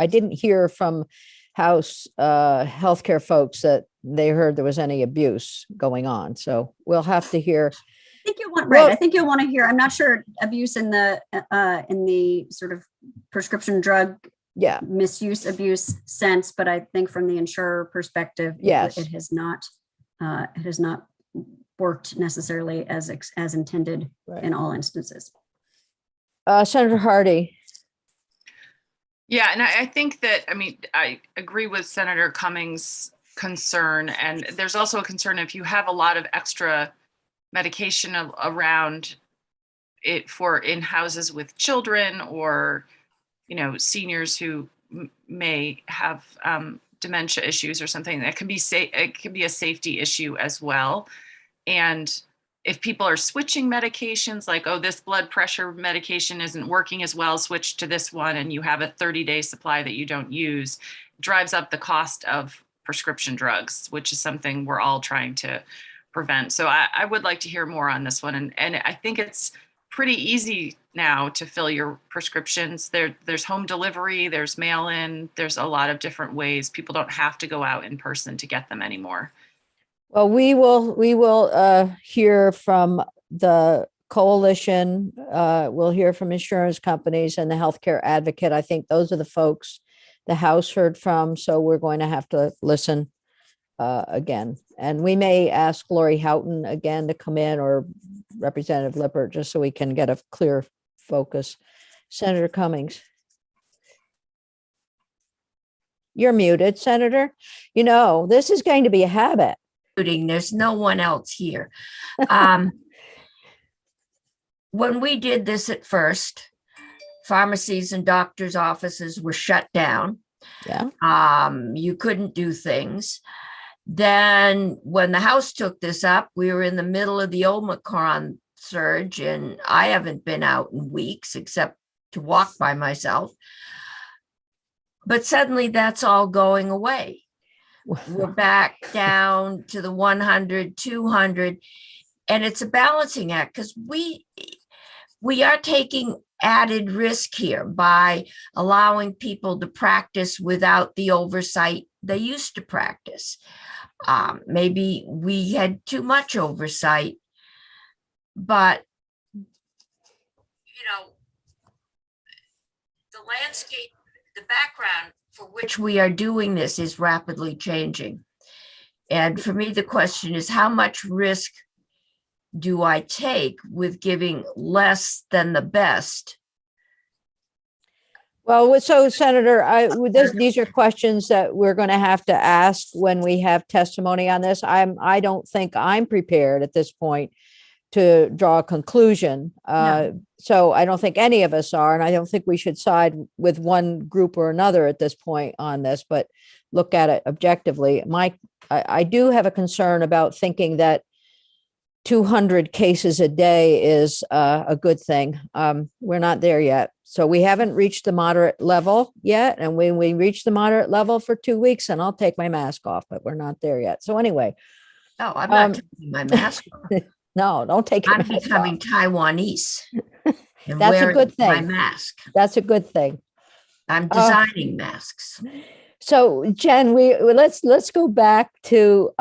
didn't hear from House healthcare folks that they heard there was any abuse going on. So we'll have to hear. I think you'll want, right. I think you'll want to hear, I'm not sure abuse in the sort of prescription drug misuse abuse sense, but I think from the insurer perspective, yes, it has not worked necessarily as intended in all instances. Senator Hardy. Yeah, and I think that, I agree with Senator Cummings' concern. And there's also a concern if you have a lot of extra medication around it in houses with children, or, seniors who may have dementia issues or something, that can be it can be a safety issue as well. And if people are switching medications, like, oh, this blood pressure medication isn't working as well, switch to this one, and you have a 30-day supply that you don't use, drives up the cost of prescription drugs, which is something we're all trying to prevent. So I would like to hear more on this one. And I think it's pretty easy now to fill your prescriptions. There's home delivery, there's mail-in, there's a lot of different ways. People don't have to go out in person to get them anymore. Well, we will hear from the coalition. We'll hear from insurance companies and the healthcare advocate. I think those are the folks the House heard from. So we're going to have to listen again. And we may ask Lori Houghton again to come in, or Representative Lippert, just so we can get a clear focus. Senator Cummings. You're muted, Senator. This is going to be a habit. There's no one else here. When we did this at first, pharmacies and doctors' offices were shut down. Yeah. You couldn't do things. Then when the House took this up, we were in the middle of the Omicron surge, and I haven't been out in weeks except to walk by myself. But suddenly that's all going away. We're back down to the 100, 200, and it's a balancing act, because we are taking added risk here by allowing people to practice without the oversight they used to practice. Maybe we had too much oversight, but the landscape, the background for which we are doing this is rapidly changing. And for me, the question is, how much risk do I take with giving less than the best Well, so Senator, these are questions that we're going to have to ask when we have testimony on this. I don't think I'm prepared at this point to draw a conclusion. So I don't think any of us are, and I don't think we should side with one group or another at this point on this, but look at it objectively. I do have a concern about thinking that 200 cases a day is a good thing. We're not there yet. So we haven't reached the moderate level yet. And when we reach the moderate level for 2 weeks, and I'll take my mask off, but we're not there yet. So anyway. Oh, I'm not taking my mask off. No, don't take your I'm mask becoming off. Taiwanese. And That's a wearing good my thing. mask. That's a good thing. I'm designing masks. So Jen, let's go back to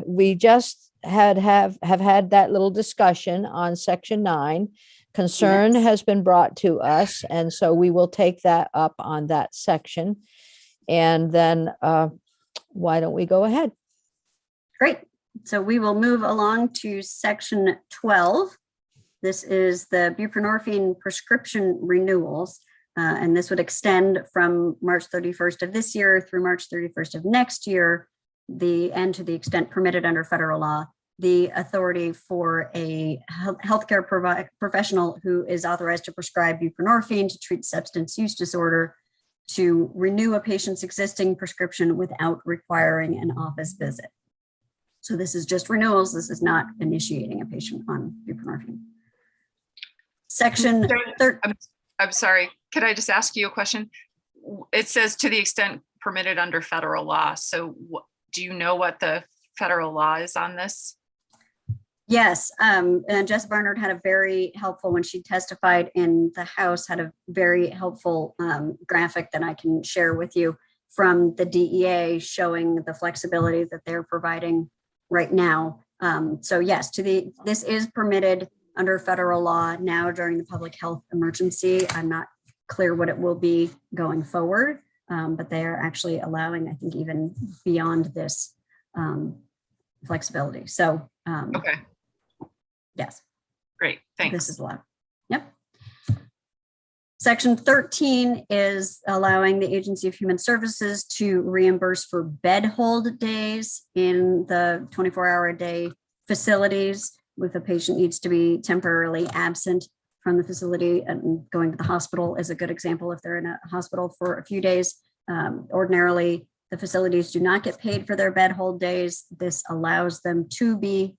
we just have had that little discussion on section 9. Concern Yes. has been brought to us, and so we will take that up on that section. And then why don't we go ahead? Great. So we will move along to section 12. This is the buprenorphine prescription renewals. And this would extend from March 31st of this year through March 31st of next year, and to the extent permitted under federal law, the authority for a healthcare professional who is authorized to prescribe buprenorphine to treat substance use disorder to renew a patient's existing prescription without requiring an office visit. So this is just renewals. This is not initiating a patient on buprenorphine. Section 13. I'm sorry. Could I just ask you a question? It says to the extent permitted under federal law. So do you know what the federal law is on this? Yes, and Jess Barnard had a very helpful, when she testified in the House, had a very helpful graphic that I can share with you from the DEA showing the flexibility that they're providing right now. So yes, this is permitted under federal law now during the public health emergency. I'm not clear what it will be going forward, but they are actually allowing, I think, even beyond this flexibility. So Okay. Yes. Great, thanks. This is allowed. Yep. Section 13 is allowing the Agency of Human Services to reimburse for bed hold days in the 24-hour-a-day facilities if a patient needs to be temporarily absent from the facility, and going to the hospital is a good example if they're in a hospital for a few days. Ordinarily, the facilities do not get paid for their bed hold days. This allows them to be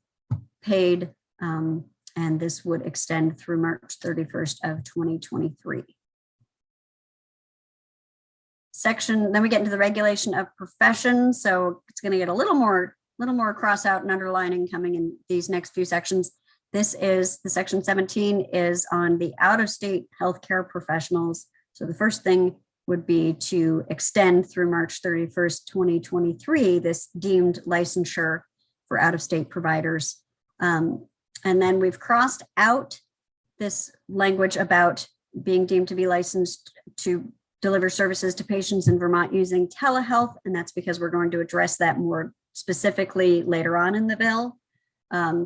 paid. And this would extend through March 31st of 2023. Then we get into the regulation of professions. So it's going to get a little more cross out and underlining coming in these next few sections. This is the section 17 is on the out-of-state healthcare professionals. So the first thing would be to extend through March 31st, 2023, this deemed licensure for out-of-state providers. And then we've crossed out this language about being deemed to be licensed to deliver services to patients in Vermont using telehealth. And that's because we're going to address that more specifically later on in the bill.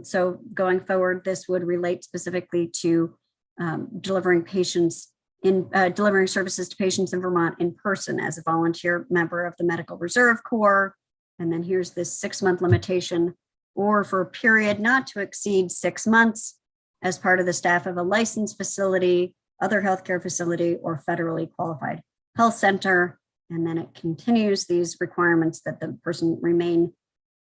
So going forward, this would relate specifically to delivering services to patients in Vermont in person as a volunteer member of the Medical Reserve Corps. And then here's this 6-month limitation, or for a period not to exceed 6 months as part of the staff of a licensed facility, other healthcare facility, or federally qualified health center. And then it continues these requirements that the person remain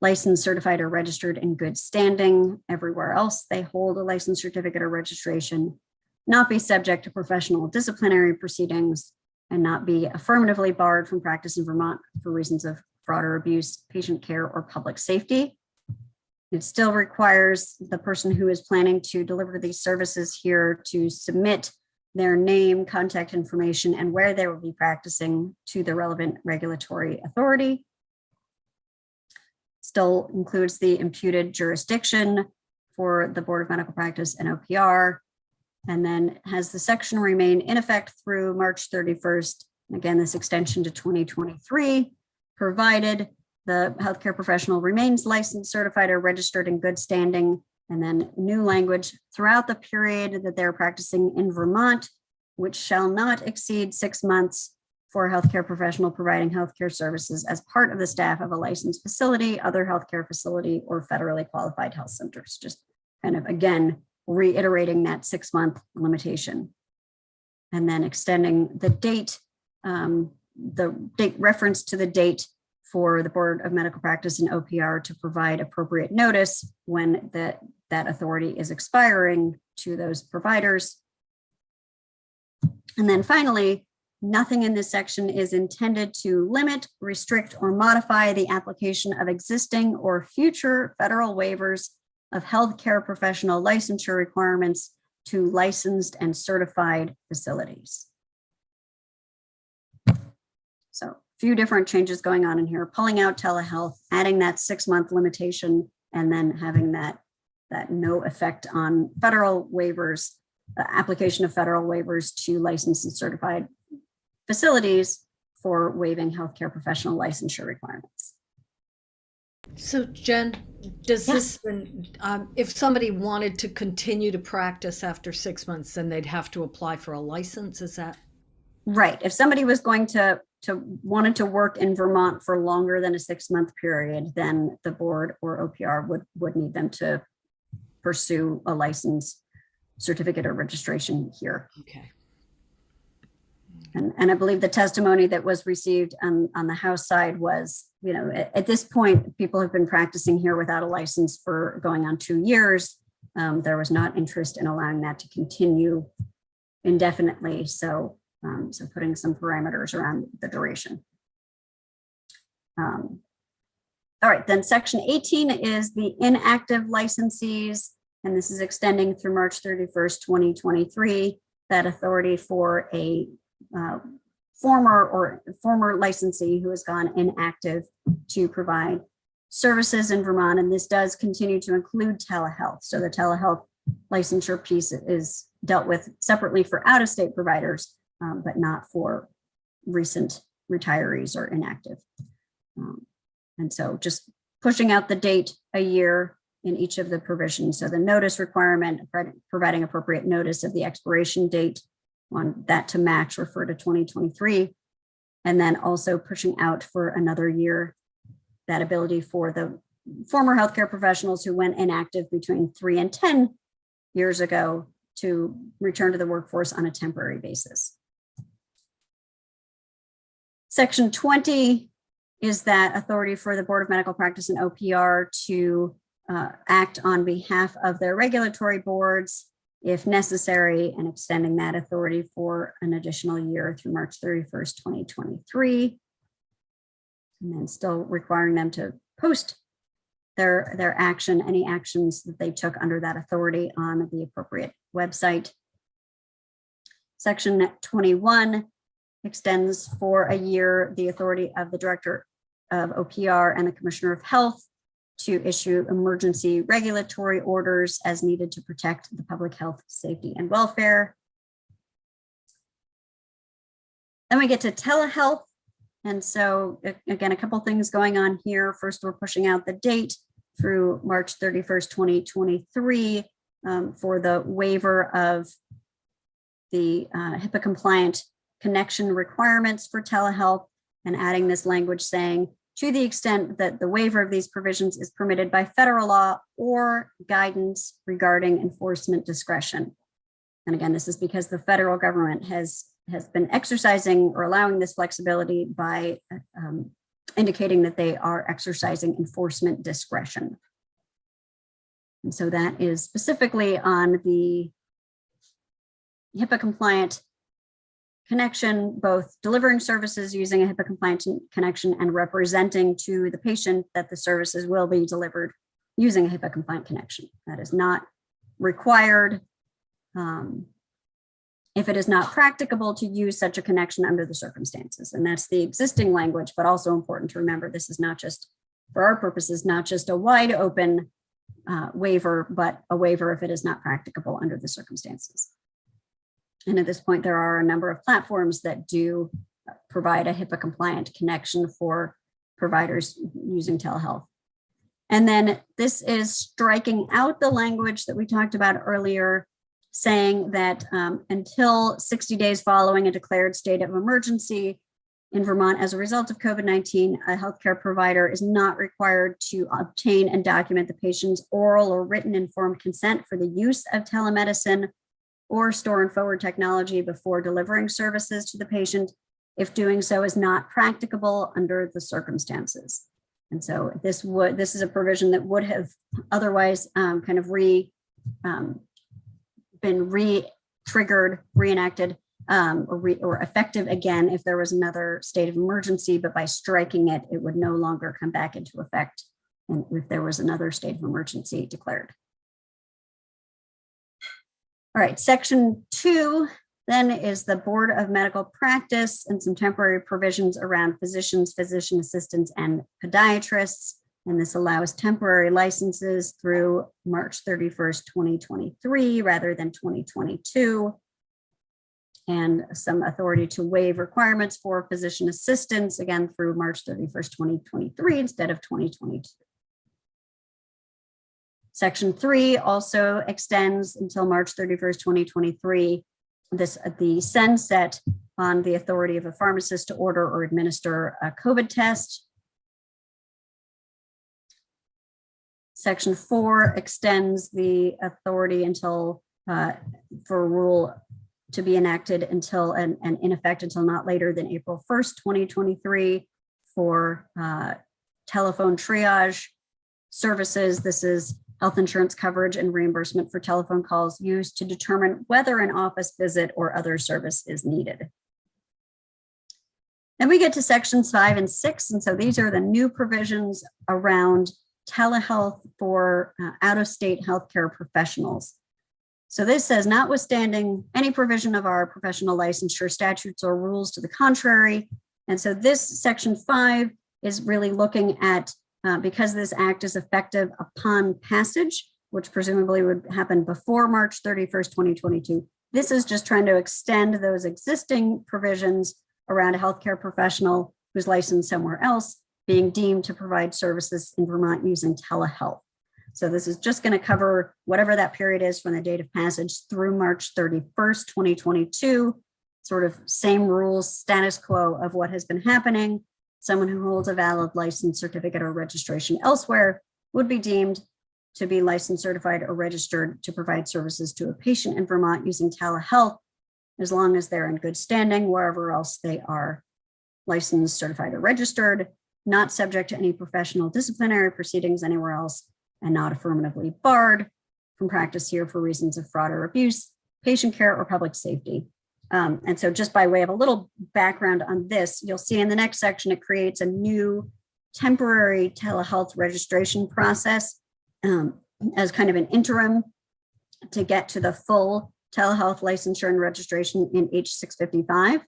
licensed, certified, or registered in good standing everywhere else they hold a license certificate or registration, not be subject to professional disciplinary proceedings, and not be affirmatively barred from practice in Vermont for reasons of fraud or abuse, patient care, or public safety. It still requires the person who is planning to deliver these services here to submit their name, contact information, and where they will be practicing to the relevant regulatory authority. Still includes the imputed jurisdiction for the Board of Medical Practice and OPR, and then has the section remain in effect through March 31st. Again, this extension to 2023, provided the healthcare professional remains licensed, certified, or registered in good standing. And then new language throughout the period that they're practicing in Vermont, which shall not exceed 6 months for a healthcare professional providing healthcare services as part of the staff of a licensed facility, other healthcare facility, or federally qualified health centers. Just kind of, again, reiterating that 6-month limitation. And then extending the date reference to the date for the Board of Medical Practice and OPR to provide appropriate notice when that authority is expiring to those providers. And then finally, nothing in this section is intended to limit, restrict, or modify the application of existing or future federal waivers of healthcare professional licensure requirements to licensed and certified facilities. So a few different changes going on in here, pulling out telehealth, adding that 6-month limitation, and then having that no effect on federal waivers, application of federal waivers to licensed and certified facilities for waiving healthcare professional licensure requirements. So Jen, does this, if somebody wanted to continue to practice after 6 months, then they'd have to apply for a license, is that? Right. If somebody was going to wanted to work in Vermont for longer than a 6-month period, then the board or OPR would need them to pursue a license, certificate, or registration here. Okay. And I believe the testimony that was received on the House side was, at this point, people have been practicing here without a license for going on 2 years. There was not interest in allowing that to continue indefinitely. So putting some parameters around the duration. All right, then section 18 is the inactive licensees, and this is extending through March 31st, 2023, that authority for a former licensee who has gone inactive to provide services in Vermont. And this does continue to include telehealth. So the telehealth licensure piece is dealt with separately for out-of-state providers, but not for recent retirees or inactive. And so just pushing out the date a year in each of the provisions. So the notice requirement, providing appropriate notice of the expiration date, on that to match, refer to 2023, and then also pushing out for another year that ability for the former healthcare professionals who went inactive between 3 and 10 years ago to return to the workforce on a temporary basis. Section 20 is that authority for the Board of Medical Practice and OPR to act on behalf of their regulatory boards if necessary, and extending that authority for an additional year through March 31st, 2023. And then still requiring them to post their action, any actions that they took under that authority on the appropriate website. Section 21 extends for a year the authority of the Director of OPR and the Commissioner of Health to issue emergency regulatory orders as needed to protect the public health, safety, and welfare. Then we get to telehealth. And so again, a couple things going on here. First, we're pushing out the date through March 31st, 2023 for the waiver of the HIPAA compliant connection requirements for telehealth, and adding this language saying, to the extent that the waiver of these provisions is permitted by federal law or guidance regarding enforcement discretion. And again, this is because the federal government has been exercising or allowing this flexibility by indicating that they are exercising enforcement discretion. And so that is specifically on the HIPAA compliant connection, both delivering services using a HIPAA compliant connection and representing to the patient that the services will be delivered using a HIPAA compliant connection. That is not required if it is not practicable to use such a connection under the circumstances. And that's the existing language, but also important to remember, this is not just, for our purposes, not just a wide open waiver, but a waiver if it is not practicable under the circumstances. And at this point, there are a number of platforms that do provide a HIPAA compliant connection for providers using telehealth. And then this is striking out the language that we talked about earlier, saying that until 60 days following a declared state of emergency in Vermont as a result of COVID-19, a healthcare provider is not required to obtain and document the patient's oral or written informed consent for the use of telemedicine or store and forward technology before delivering services to the patient, if doing so is not practicable under the circumstances. And so this is a provision that would have otherwise kind of been re-triggered, reenacted, or effective again if there was another state of emergency, but by striking it, it would no longer come back into effect and if there was another state of emergency declared. All right, section 2 then is the Board of Medical Practice and some temporary provisions around physicians, physician assistants, and podiatrists. And this allows temporary licenses through March 31st, 2023, rather than 2022. And some authority to waive requirements for physician assistants, again, through March 31st, 2023, instead of 2022. Section 3 also extends until March 31st, 2023, the sunset on the authority of a pharmacist to order or administer a COVID test. Section 4 extends the authority until for a rule to be enacted until and in effect until not later than April 1st, 2023 for telephone triage services. This is health insurance coverage and reimbursement for telephone calls used to determine whether an office visit or other service is needed. Then we get to sections 5 and 6. And so these are the new provisions around telehealth for out-of-state healthcare professionals. So this says, notwithstanding any provision of our professional licensure statutes or rules to the contrary. And so this section 5 is really looking at, because this act is effective upon passage, which presumably would happen before March 31st, 2022. This is just trying to extend those existing provisions around a healthcare professional who's licensed somewhere else being deemed to provide services in Vermont using telehealth. So this is just going to cover whatever that period is from the date of passage through March 31st, 2022, sort of same rules, status quo of what has been happening. Someone who holds a valid license, certificate, or registration elsewhere would be deemed to be licensed, certified, or registered to provide services to a patient in Vermont using telehealth, as long as they're in good standing wherever else they are licensed, certified, or registered, not subject to any professional disciplinary proceedings anywhere else, and not affirmatively barred from practice here for reasons of fraud or abuse, patient care, or public safety. And so just by way of a little background on this, you'll see in the next section, it creates a new temporary telehealth registration process as kind of an interim to get to the full telehealth licensure and registration in H655.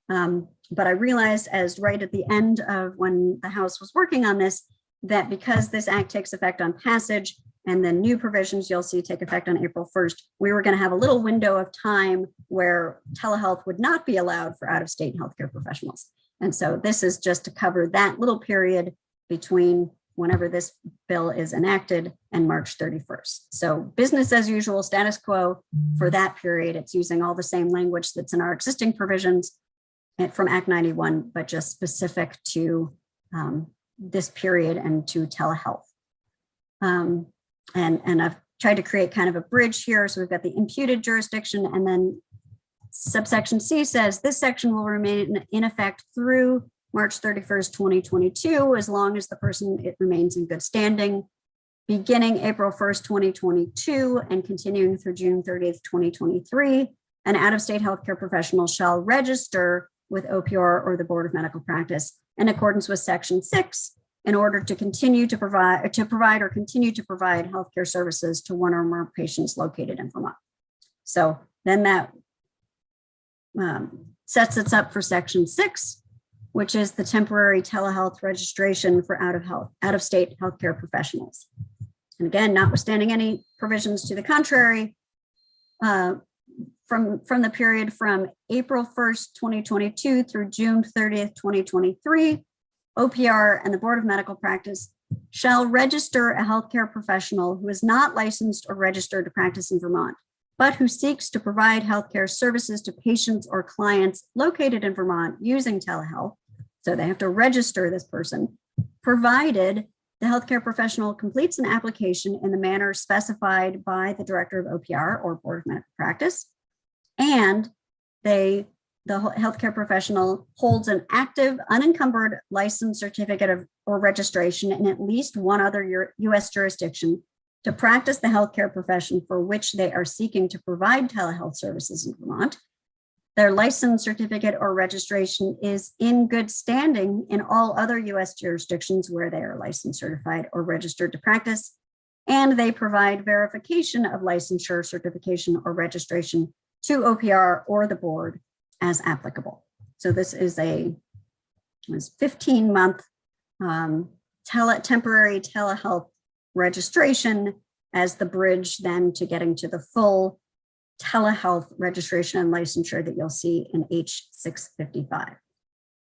But I realized as right at the end of when the House was working on this, that because this act takes effect on passage and the new provisions you'll see take effect on April 1st, we were going to have a little window of time where telehealth would not be allowed for out-of-state healthcare professionals. And so this is just to cover that little period between whenever this bill is enacted and March 31st. So business as usual, status quo for that period. It's using all the same language that's in our existing provisions from Act 91, but just specific to this period and to telehealth. And I've tried to create kind of a bridge here. So we've got the imputed jurisdiction, and then subsection C says this section will remain in effect through March 31st, 2022, as long as the person remains in good standing, beginning April 1st, 2022, and continuing through June 30th, 2023. An out-of-state healthcare professional shall register with OPR or the Board of Medical Practice in accordance with Section 6 in order to continue to provide or continue to provide healthcare services to one or more patients located in Vermont. So then that sets us up for Section 6, which is the temporary telehealth registration for out-of-state healthcare professionals. And again, notwithstanding any provisions to the contrary, from the period from April 1st, 2022 through June 30th, 2023, OPR and the Board of Medical Practice shall register a healthcare professional who is not licensed or registered to practice in Vermont but who seeks to provide healthcare services to patients or clients located in Vermont using telehealth. So they have to register this person, provided the healthcare professional completes an application in the manner specified by the director of OPR or Board of Medical Practice, and the healthcare professional holds an active, unencumbered license certificate or registration in at least one other U.S. jurisdiction to practice the healthcare profession for which they are seeking to provide telehealth services in Vermont. Their license certificate or registration is in good standing in all other U.S. jurisdictions where they are licensed, certified, or registered to practice, and they provide verification of licensure, certification, or registration to OPR or the board as applicable. So this is a 15-month temporary telehealth registration as the bridge then to getting to the full telehealth registration and licensure that you'll see in H655.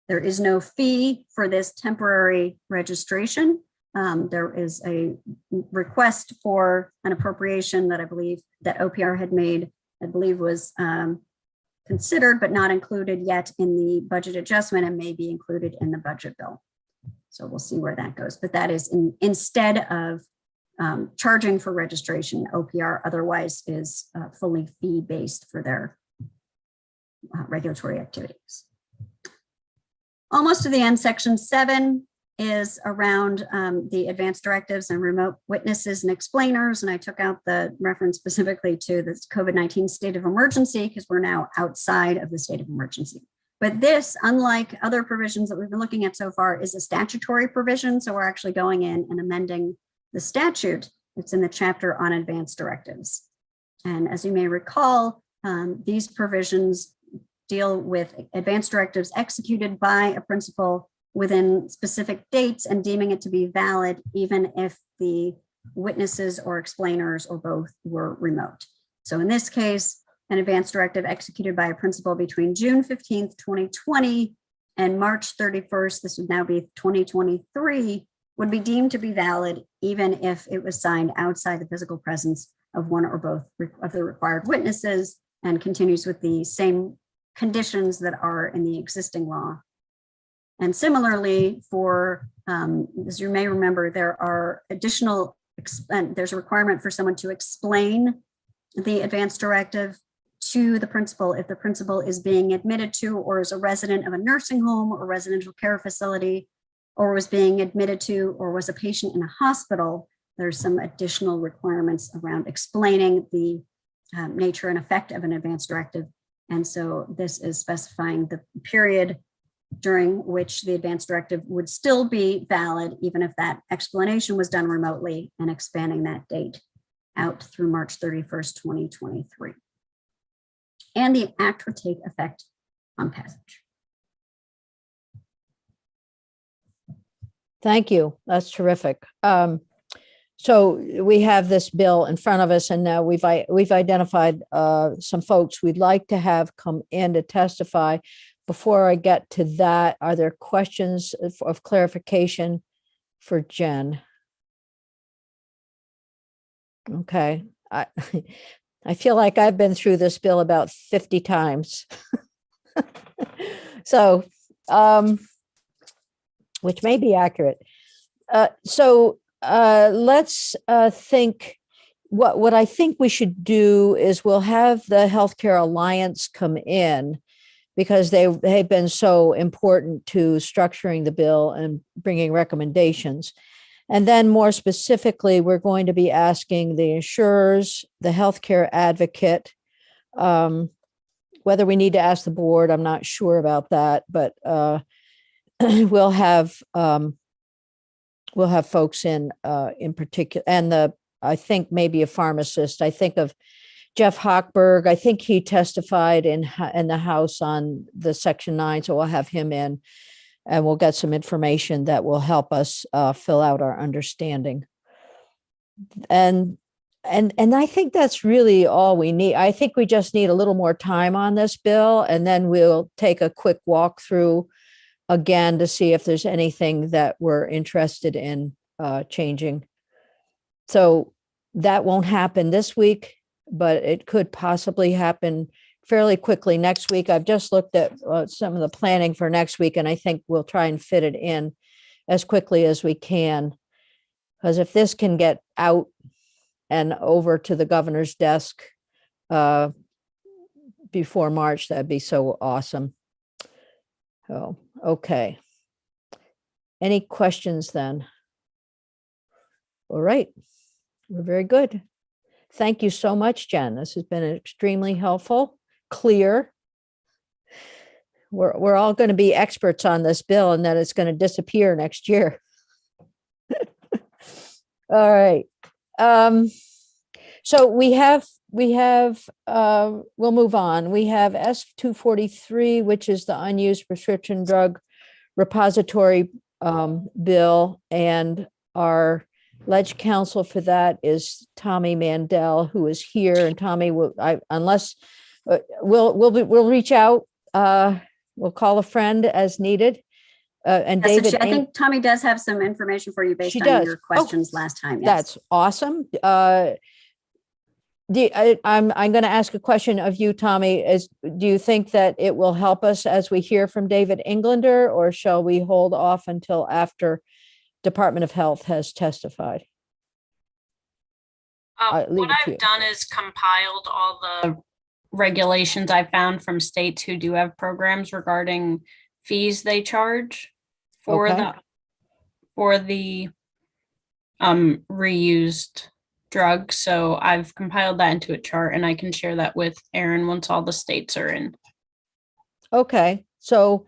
There is no fee for this temporary registration. There is a request for an appropriation that I believe that OPR had made, I believe was considered but not included yet in the budget adjustment and may be included in the budget bill. So we'll see where that goes. But that is instead of charging for registration. OPR otherwise is fully fee-based for their regulatory activities. Almost to the end, section 7 is around the advanced directives and remote witnesses and explainers. And I took out the reference specifically to the COVID-19 state of emergency because we're now outside of the state of emergency. But this, unlike other provisions that we've been looking at so far, is a statutory provision. So we're actually going in and amending the statute. It's in the chapter on advanced directives. And as you may recall, these provisions deal with advanced directives executed by a principal within specific dates and deeming it to be valid, even if the witnesses or explainers or both were remote. So in this case, an advanced directive executed by a principal between June 15th, 2020 and March 31st, this would now be 2023, would be deemed to be valid even if it was signed outside the physical presence of one or both of the required witnesses and continues with the same conditions that are in the existing law. And similarly for, as you may remember, there are additional, there's a requirement for someone to explain the advanced directive to the principal if the principal is being admitted to or is a resident of a nursing home or residential care facility or was being admitted to or was a patient in a hospital. There's some additional requirements around explaining the nature and effect of an advanced directive. And so this is specifying the period during which the advanced directive would still be valid, even if that explanation was done remotely, and expanding that date out through March 31st, 2023. And the act would take effect on passage. Thank you. That's terrific. So we have this bill in front of us, and now we've identified some folks we'd like to have come in to testify. Before I get to that, are there questions of clarification for Jen? Okay. I feel like I've been through this bill about 50 times. So, which may be accurate. Let's think, what I think we should do is we'll have the Healthcare Alliance come in because they've been so important to structuring the bill and bringing recommendations. And then more specifically, we're going to be asking the insurers, the healthcare advocate, whether we need to ask the board, I'm not sure about that, but we'll have folks in particular, and I think maybe a pharmacist. I think of Jeff Hochberg. I think he testified in the House on the Section 9, so we'll have him in, and we'll get some information that will help us fill out our understanding. And I think that's really all we need. I think we just need a little more time on this bill, and then we'll take a quick walk through again to see if there's anything that we're interested in changing. So that won't happen this week. but it could possibly happen fairly quickly next week. I've just looked at some of the planning for next week, and I think we'll try and fit it in as quickly as we can. Because if this can get out and over to the governor's desk before March, that'd be so awesome. Oh, okay. Any questions then? All right, we're very good. Thank you so much, Jen. This has been extremely helpful, clear. We're all going to be experts on this bill, and then it's going to disappear next year. All right. So we'll move on. We have S-243, which is the unused prescription drug repository bill, and our ledge counsel for that is Tommy Mandel, who is here. And Tommy, we'll reach out. We'll call a friend as needed. And Yes, so David, I think Tommy does have some information for you based She on does. your questions last time. Yes. that's awesome. I'm going to ask a question of you, Tommy. Do you think that it will help us as we hear from David Englander, or shall we hold off until after Department of Health has testified? What I've done is compiled all the regulations I found from states who do have programs regarding fees they charge for Okay. the reused drug. So I've compiled that into a chart, and I can share that with Aaron once all the states are in. Okay, so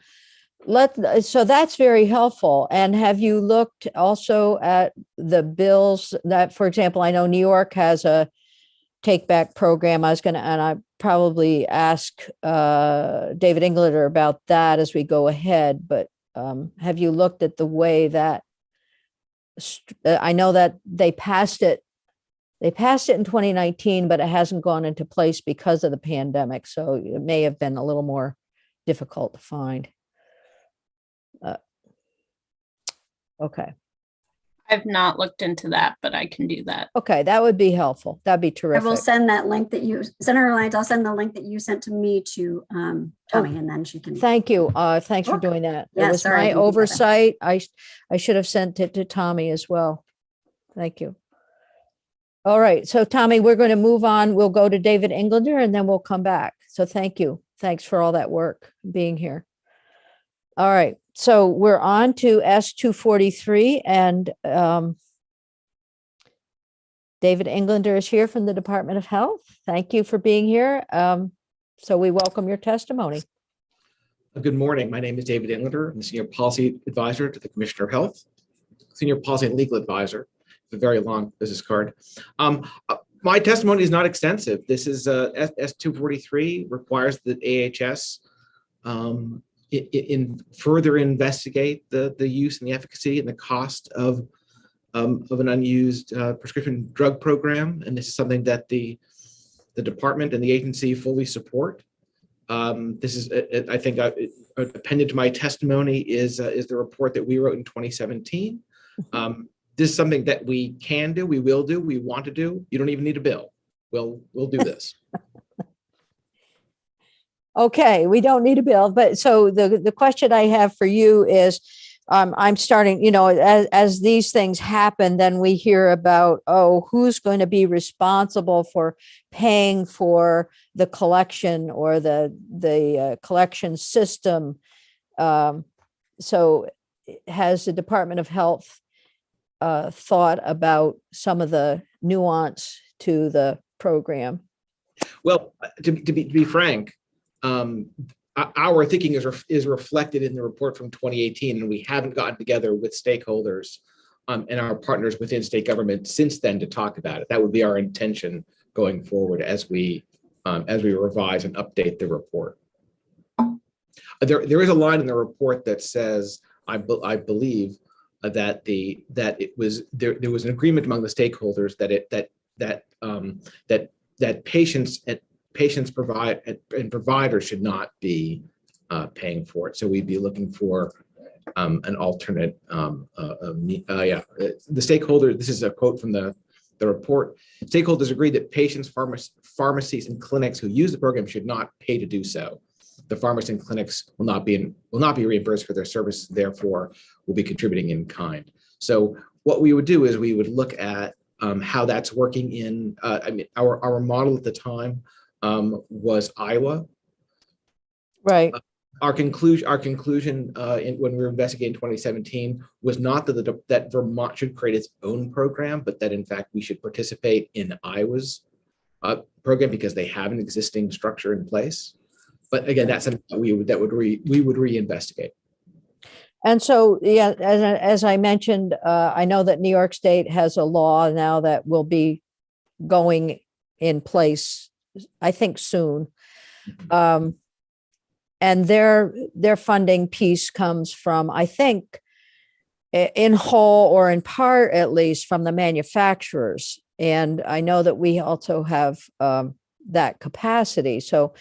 that's very helpful. And have you looked also at the bills that, for example, I know New York has a take back program. And I probably ask David Englander about that as we go ahead, but have you looked at the way that I know that they passed it in 2019, but it hasn't gone into place because of the pandemic. So it may have been a little more difficult to find. Okay. I've not looked into that, but I can do that. Okay, that would be helpful. That'd be I terrific. will send that link that you, Senator Lyons, I'll send the link that you sent to me to Tommy, and then she can. Thank you. Thanks for Look. doing that. It Yeah, was sorry, I my didn't do that. oversight. I should have sent it to Tommy as well. Thank you. All right. So Tommy, we're going to move on. We'll go to David Englander and then we'll come back. So thank you. Thanks for all that work being here. All right. So we're on to S-243, and David Englander is here from the Department of Health. Thank you for being here. So we welcome your testimony. Good morning. My name is David Englander. I'm the Senior Policy Advisor to the Commissioner of Health, Senior Policy and Legal Advisor. It's a very long business card. My testimony is not extensive. This is S-243 requires that AHS further investigate the use and the efficacy and the cost of an unused prescription drug program, and this is something that the department and the agency fully support. This is, I think, appended to my testimony is the report that we wrote in 2017. This is something that we can do, we will do, we want to do. You don't even need a bill. We'll do this. Okay, we don't need a bill, but so the question I have for you is, I'm starting, as these things happen, then we hear about, who's going to be responsible for paying for the collection or the collection system. So has the Department of Health thought about some of the nuance to the program? Well, to be frank, our thinking is reflected in the report from 2018, and we haven't gotten together with stakeholders and our partners within state government since then to talk about it. That would be our intention going forward as we revise and update the report. There is a line in the report that says, I believe that there was an agreement among the stakeholders that patients and providers should not be paying for it. So we'd be looking for an alternate. The stakeholder. This is a quote from the the report, stakeholders agree that patients, pharmacies, and clinics who use the program should not pay to do so. The pharmacies and clinics will not be reimbursed for their services, therefore will be contributing in kind. So what we would do is we would look at how that's working in, our model at the time was Iowa. Right. Our conclusion when we were investigating 2017 was not that Vermont should create its own program, but that in fact we should participate in Iowa's program because they have an existing structure in place. But again, that's something that we would reinvestigate. And so, yeah, as I mentioned, I know that New York State has a law now that will be going in place, I think soon. And their funding piece comes from, I think, in whole or in part, at least, from the manufacturers. And I know that we also have that capacity. So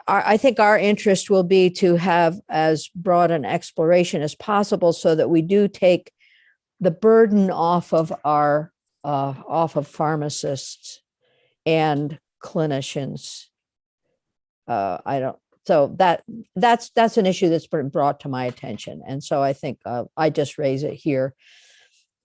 I think our interest will be to have as broad an exploration as possible so that we do take the burden off of pharmacists and clinicians. So that's an issue that's been brought to my attention. And so I think I just raise it here.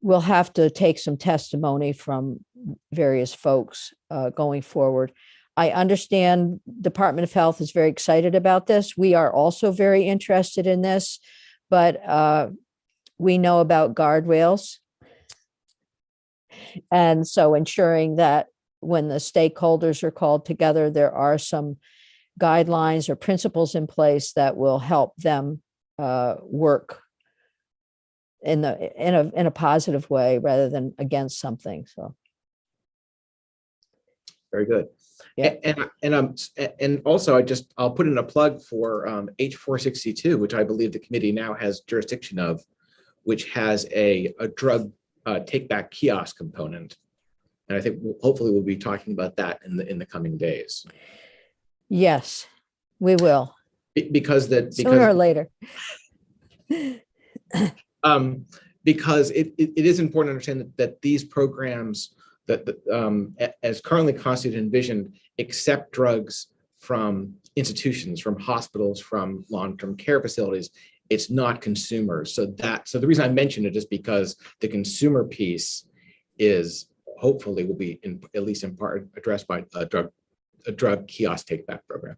We'll have to take some testimony from various folks going forward. I understand Department of Health is very excited about this. We are also very interested in this, but we know about guardrails. And so ensuring that when the stakeholders are called together, there are some guidelines or principles in place that will help them work in a positive way rather than against something. So very good. Yeah. And also I'll put in a plug for H462, which I believe the committee now has jurisdiction of, which has a drug take back kiosk component. And I think hopefully we'll be talking about that in the coming days. Yes, we will. Sooner or later. Because it is important to understand that these programs that as currently constituted and envisioned accept drugs from institutions, from hospitals, from long-term care facilities. It's not consumers. So the reason I mention it is because the consumer piece is hopefully will be at least in part addressed by a drug kiosk take back program.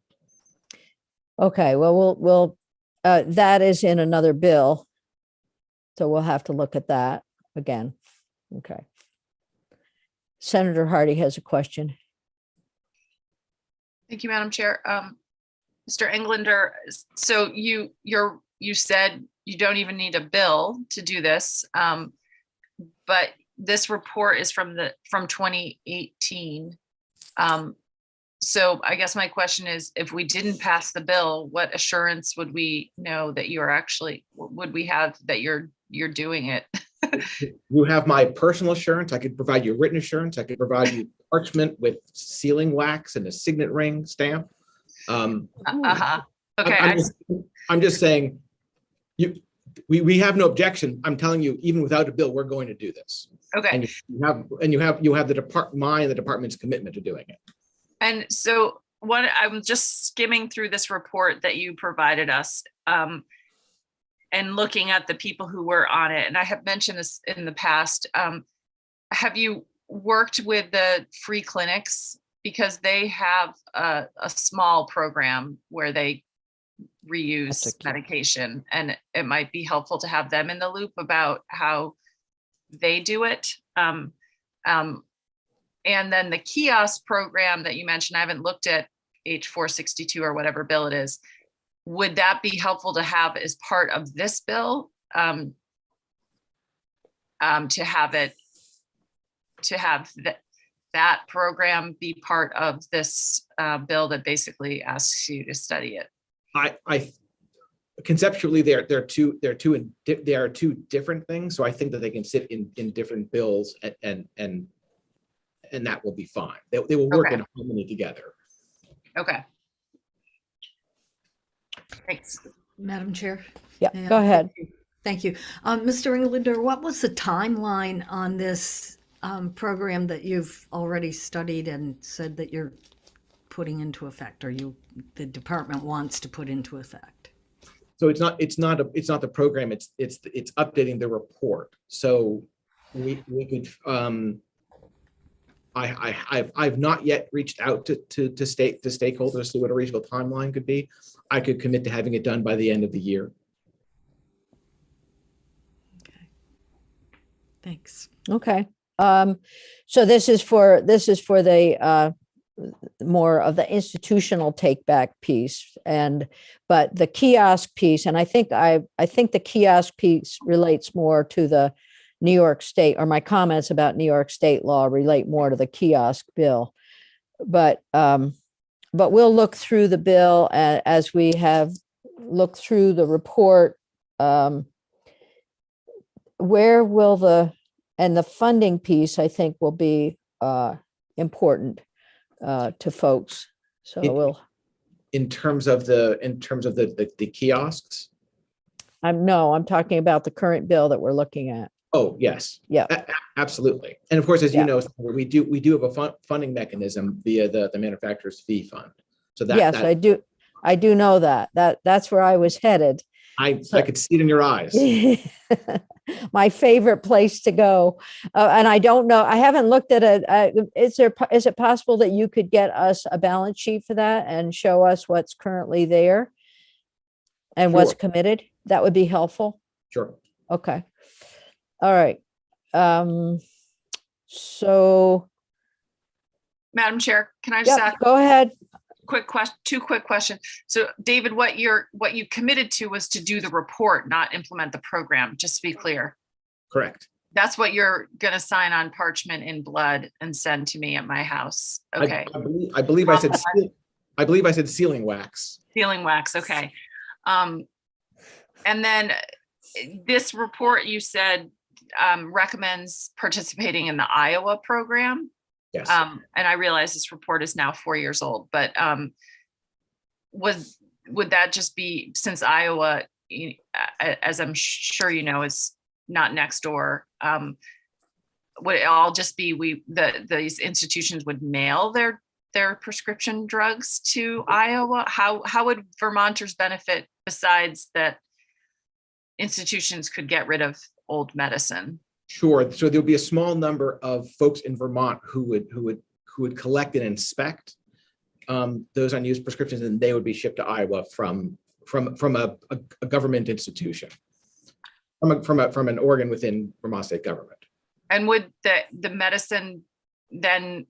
Okay, well, we'll that is in another bill. So we'll have to look at that again. Okay. Senator Hardy has a question. Thank you, Madam Chair. Mr. Englander, so you said you don't even need a bill to do this, but this report is from 2018. So I guess my question is, if we didn't pass the bill, what assurance would we know that would we have that you're doing it? You have my personal assurance. I could provide you written assurance. I could provide you parchment with sealing wax and a signet ring stamp. Okay. I'm just saying, we have no objection. I'm telling you, even without a bill, we're going to do this. Okay. And you have the department's commitment to doing it. And so I'm just skimming through this report that you provided us, and looking at the people who were on it. And I have mentioned this in the past. Have you worked with the free clinics? Because they have a small program where they reuse medication, and it might be helpful to have them in the loop about how they do it. And then the kiosk program that you mentioned, I haven't looked at H462 or whatever bill it is. Would that be helpful to have as part of this bill? To have that program be part of this bill that basically asks you to study it? I conceptually they are two different things. So I think that they can sit in different bills and that will be fine. They will work in harmony together. Okay. Thanks. Madam Chair? Yeah, go ahead. Thank you. Mr. Englander, what was the timeline on this program that you've already studied and said that you're putting into effect, or the department wants to put into effect? So it's not the program, it's updating the report. So we could, I've not yet reached out to stakeholders to see what a reasonable timeline could be. I could commit to having it done by the end of the year. Okay. Thanks. Okay. So this is for the more of the institutional take back piece, but the kiosk piece, and I think the kiosk piece relates more to the New York State, or my comments about New York State law relate more to the kiosk bill. But we'll look through the bill as we have looked through the report. Where will the funding piece, I think, will be important to folks. So we'll. In terms of the kiosks. I'm talking about the current bill that we're looking at. Oh, yes. Yeah. Absolutely. And of course, as Yeah. you know, we do have a funding mechanism via the manufacturer's fee fund. So Yes, I do know that's where I was headed. I could see it in your eyes. My favorite place to go. And I don't know, I haven't looked at it. Is it possible that you could get us a balance sheet for that and show us what's currently there and what's Sure. committed? That would be helpful. Sure. Okay. All right. So Madam Chair, can I just yeah, ask go ahead. two quick questions? So David, what you committed to was to do the report, not implement the program, just to be clear. Correct. That's what you're gonna sign on parchment in blood and send to me at my house. Okay. I believe I said sealing wax. Sealing wax, okay. And then this report, you said, recommends participating in the Iowa program. Yes. And I realize this report is now 4 years old, but would that just be, since Iowa, as I'm sure you know, is not next door, would it all just be these institutions would mail their prescription drugs to Iowa? How would Vermonters benefit besides that institutions could get rid of old medicine? Sure. So there'll be a small number of folks in Vermont who would collect and inspect those unused prescriptions, and they would be shipped to Iowa from a government institution, from an organ within Vermont state government. And would the medicine then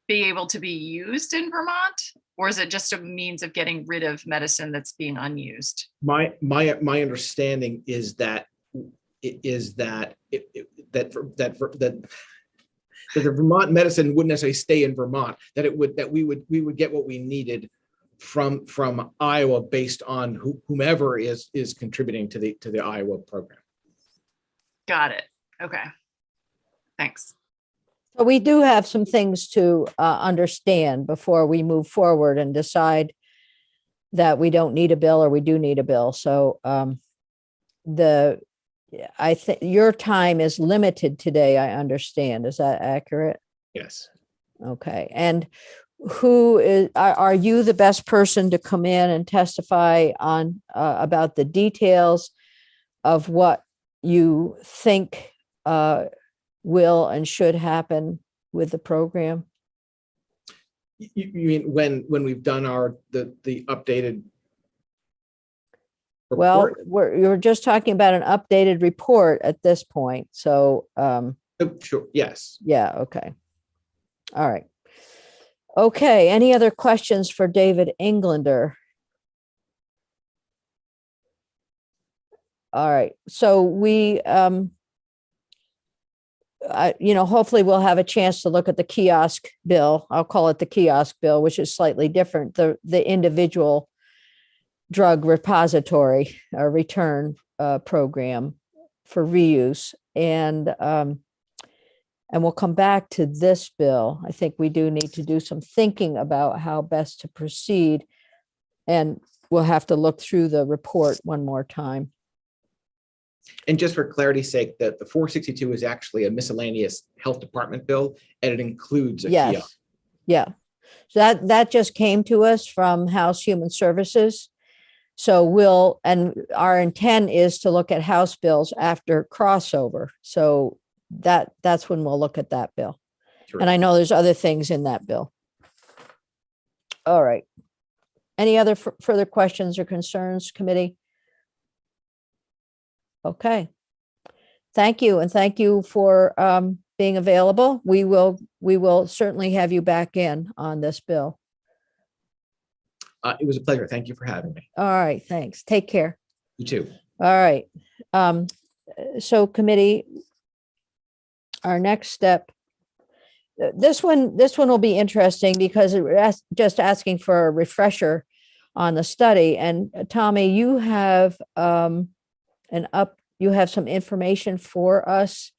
be able to be used in Vermont, or is it just a means of getting rid of medicine that's being unused? My understanding is that the Vermont medicine wouldn't necessarily stay in Vermont, that we would get what we needed from Iowa based on whomever is contributing to the Iowa program. Got it. Okay. Thanks. So we do have some things to understand before we move forward and decide that we don't need a bill or we do need a bill. So I think your time is limited today, I understand. Is that accurate? Yes. Okay. And are you the best person to come in and testify on about the details of what you think will and should happen with the program? You mean when we've done the updated report? Well, you're just talking about an updated report at this point. So Sure. Yes. yeah, okay. All right. Okay, any other questions for David Englander? All right, so we hopefully we'll have a chance to look at the kiosk bill. I'll call it the kiosk bill, which is slightly different. The individual drug repository return program for reuse, and we'll come back to this bill. I think we do need to do some thinking about how best to proceed, and we'll have to look through the report one more time. And just for clarity's sake, that the 462 is actually a miscellaneous health department bill, and it includes a kiosk. Yes, yeah. So that just came to us from House Human Services. So and our intent is to look at House bills after crossover. So that's when we'll look at that bill. And I know there's other things in that bill. All right. Any other further questions or concerns, committee? Okay. Thank you. And thank you for being available. We will certainly have you back in on this bill. It was a pleasure. Thank you for having me. All right. Thanks. Take care. You too. All right. So committee, our next step, this one will be interesting because we're just asking for a refresher on the study. And Tommy, you have you have some information for us.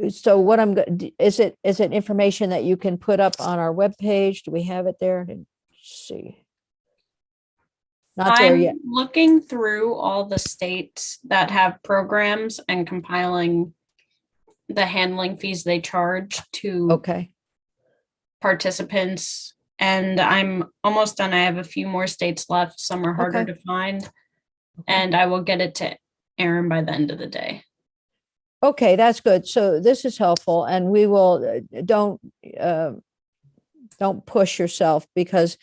So what is it information that you can put up on our webpage? Do we have it there? Let's see. Not there yet. I'm looking through all the states that have programs and compiling the handling fees they charge to Okay. participants. And I'm almost done. I have a few more states left. Some are harder Okay. to find. And I will get it to Aaron by the end of the day. Okay, that's good. So this is helpful, and we will, don't push yourself, because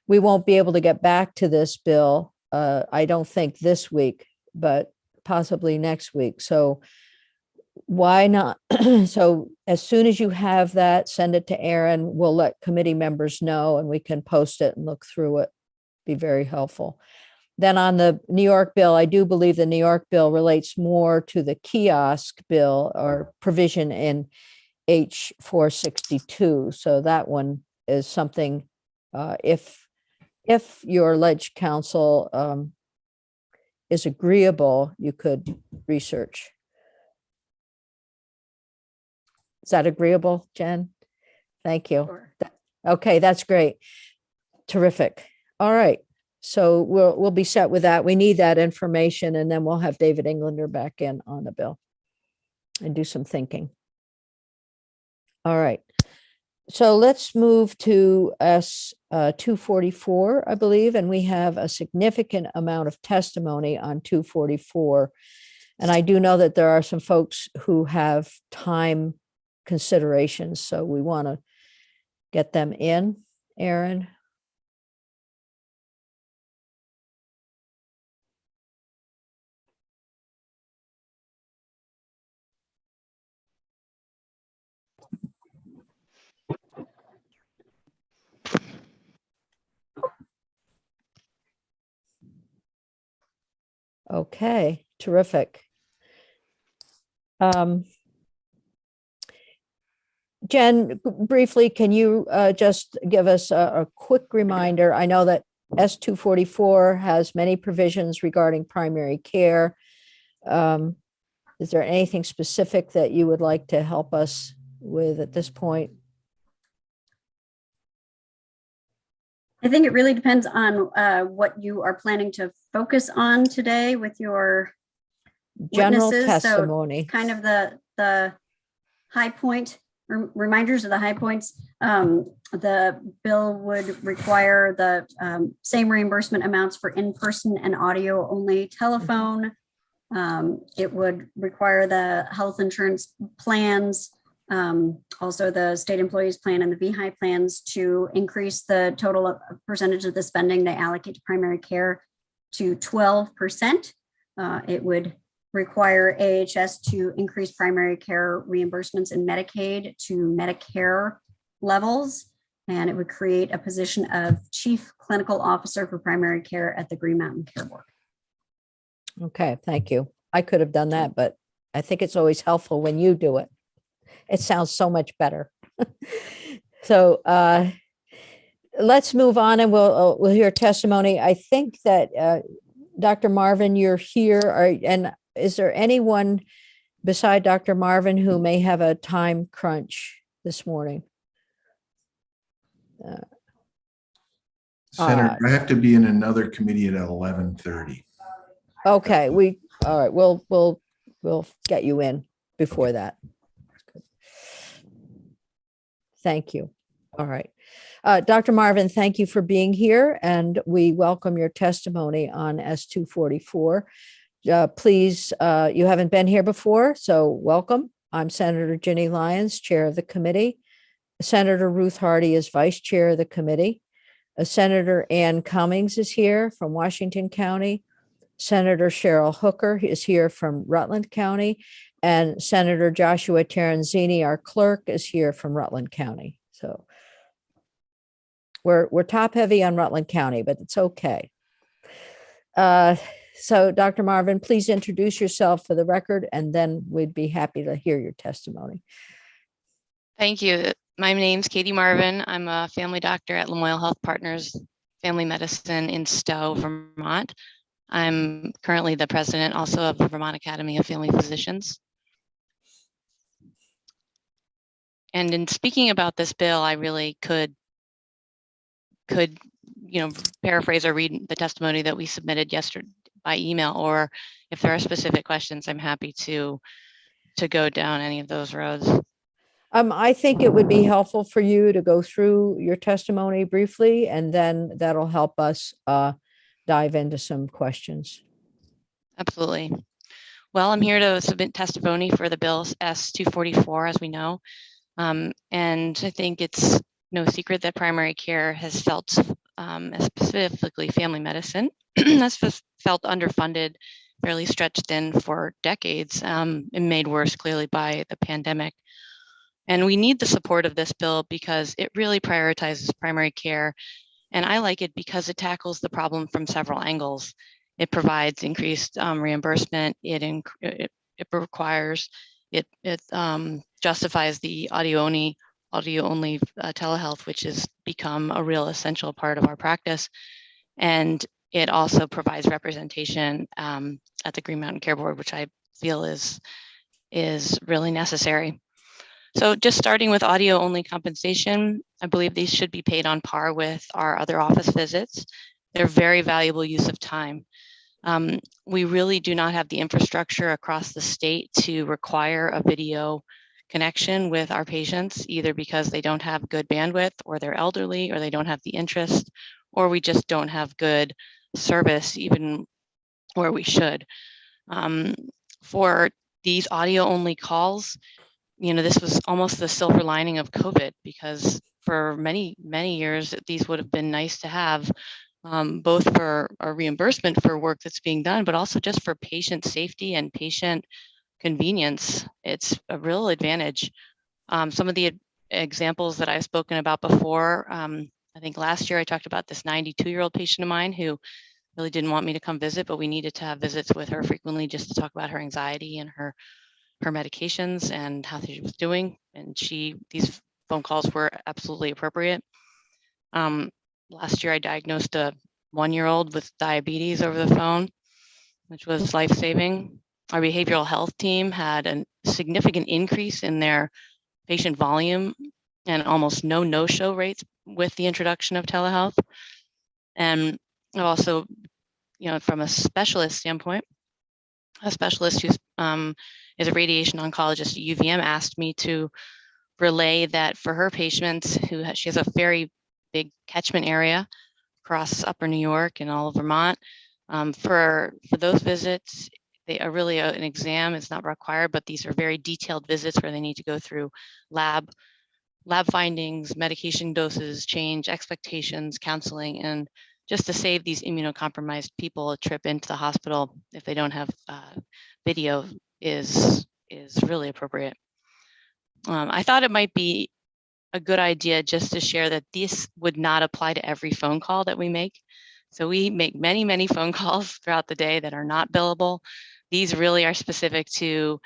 we won't be able to get back to this bill. I don't think this week, but possibly next week. So why not? So as soon as you have that, send it to Aaron. We'll let committee members know, and we can post it and look through it. Be very helpful. Then on the New York bill, I do believe the New York bill relates more to the kiosk bill or provision in H 462. So that one is something, if your ledge council is agreeable, you could research. Is that agreeable, Jen? Thank you. Sure. Okay, that's great. Terrific. All right. So we'll be set with that. We need that information, and then we'll have David Englander back in on the bill and do some thinking. All right. So let's move to S 244, I believe, and we have a significant amount of testimony on 244. And I do know that there are some folks who have time considerations, so we want to get them in. Aaron? Okay, terrific. Jen, briefly, can you just give us a quick reminder? I know that S 244 has many provisions regarding primary care. Is there anything specific that you would like to help us with at this point? I think it really depends on what you are planning to focus on today with your General witnesses. So testimony. kind of the high point, reminders of the high points. The bill would require the same reimbursement amounts for in-person and audio only telephone. It would require the health insurance plans, also the state employees plan and the VHI plans to increase the total percentage of the spending they allocate to primary care to 12%. It would require AHS to increase primary care reimbursements in Medicaid to Medicare levels, and it would create a position of Chief Clinical Officer for Primary Care at the Green Mountain Care Board. Okay, thank you. I could have done that, but I think it's always helpful when you do it. It sounds so much better. So let's move on, and we'll hear testimony. I think that Dr. Marvin, you're here, and is there anyone beside Dr. Marvin who may have a time crunch this morning? Senator, I have to be in another committee at 11:30. Okay, all right, we'll get you in before that. Thank you. All right. Dr. Marvin, thank you for being here, and we welcome your testimony on S-244. Please, you haven't been here before, so welcome. I'm Senator Ginny Lyons, Chair of the committee. Senator Ruth Hardy is Vice Chair of the committee. Senator Ann Cummings is here from Washington County. Senator Cheryl Hooker is here from Rutland County, and Senator Joshua Terenzini, our clerk, is here from Rutland County. So we're top heavy on Rutland County, but it's okay. So Dr. Marvin, please introduce yourself for the record, and then we'd be happy to hear your testimony. Thank you. My name's Katie Marvin. I'm a family doctor at Lamoille Health Partners Family Medicine in Stowe, Vermont. I'm currently the president also of the Vermont Academy of Family Physicians. And in speaking about this bill, I really could paraphrase or read the testimony that we submitted yesterday by email, or if there are specific questions, I'm happy to go down any of those roads. I think it would be helpful for you to go through your testimony briefly, and then that'll help us dive into some questions. Absolutely. Well, I'm here to submit testimony for the bill S-244, as we know. And I think it's no secret that primary care has felt, specifically family medicine, has felt underfunded, fairly stretched thin for decades, and made worse clearly by the pandemic. And we need the support of this bill because it really prioritizes primary care. And I like it because it tackles the problem from several angles. It provides increased reimbursement. It requires, it justifies the audio only telehealth, which has become a real essential part of our practice. And it also provides representation at the Green Mountain Care Board, which I feel is really necessary. So just starting with audio only compensation, I believe these should be paid on par with our other office visits. They're very valuable use of time. We really do not have the infrastructure across the state to require a video connection with our patients, either because they don't have good bandwidth, or they're elderly, or they don't have the interest, or we just don't have good service even where we should. For these audio only calls, this was almost the silver lining of COVID, because for many, many years, these would have been nice to have, both for a reimbursement for work that's being done, but also just for patient safety and patient convenience. It's a real advantage. Some of the examples that I've spoken about before, I think last year I talked about this 92-year-old patient of mine who really didn't want me to come visit, but we needed to have visits with her frequently just to talk about her anxiety and her medications and how she was doing. And these phone calls were absolutely appropriate. Last year I diagnosed a 1-year-old with diabetes over the phone, which was life-saving. Our behavioral health team had a significant increase in their patient volume and almost no-show rates with the introduction of telehealth. And also, from a specialist standpoint, a specialist who's is a radiation oncologist at UVM asked me to relay that for her patients she has a very big catchment area across upper New York and all of Vermont. For those visits, they are really an exam is not required, but these are very detailed visits where they need to go through lab findings, medication doses, change expectations, counseling, and just to save these immunocompromised people a trip into the hospital if they don't have video is really appropriate. I thought it might be a good idea just to share that this would not apply to every phone call that we make. So we make many, many phone calls throughout the day that are not billable. These really are specific to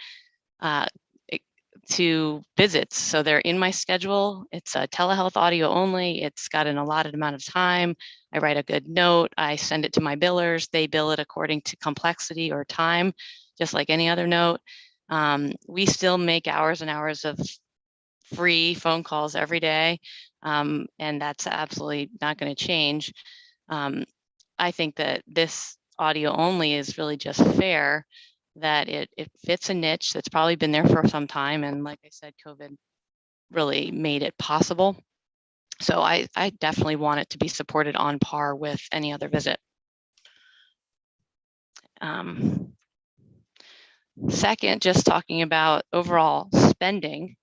visits. So they're in my schedule. It's a telehealth audio only. It's got an allotted amount of time. I write a good note. I send it to my billers. They bill it according to complexity or time, just like any other note. We still make hours and hours of free phone calls every day. And that's absolutely not going to change. I think that this audio only is really just fair, that it fits a niche that's probably been there for some time. And like I said, COVID really made it possible. So I definitely want it to be supported on par with any other visit. Second, just talking about overall spending,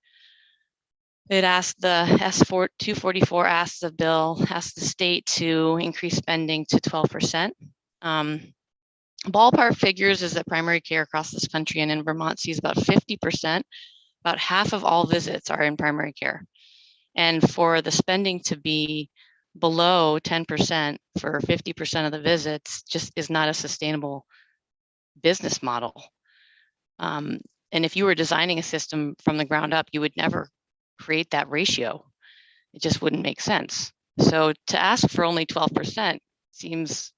it asked the S244 asks the bill, asked the state to increase spending to 12%. Ballpark figures is that primary care across this country and in Vermont sees about 50%, about half of all visits are in primary care. And for the spending to be below 10% for 50% of the visits just is not a sustainable business model. And if you were designing a system from the ground up, you would never create that ratio. It just wouldn't make sense. So to ask for only 12% seems,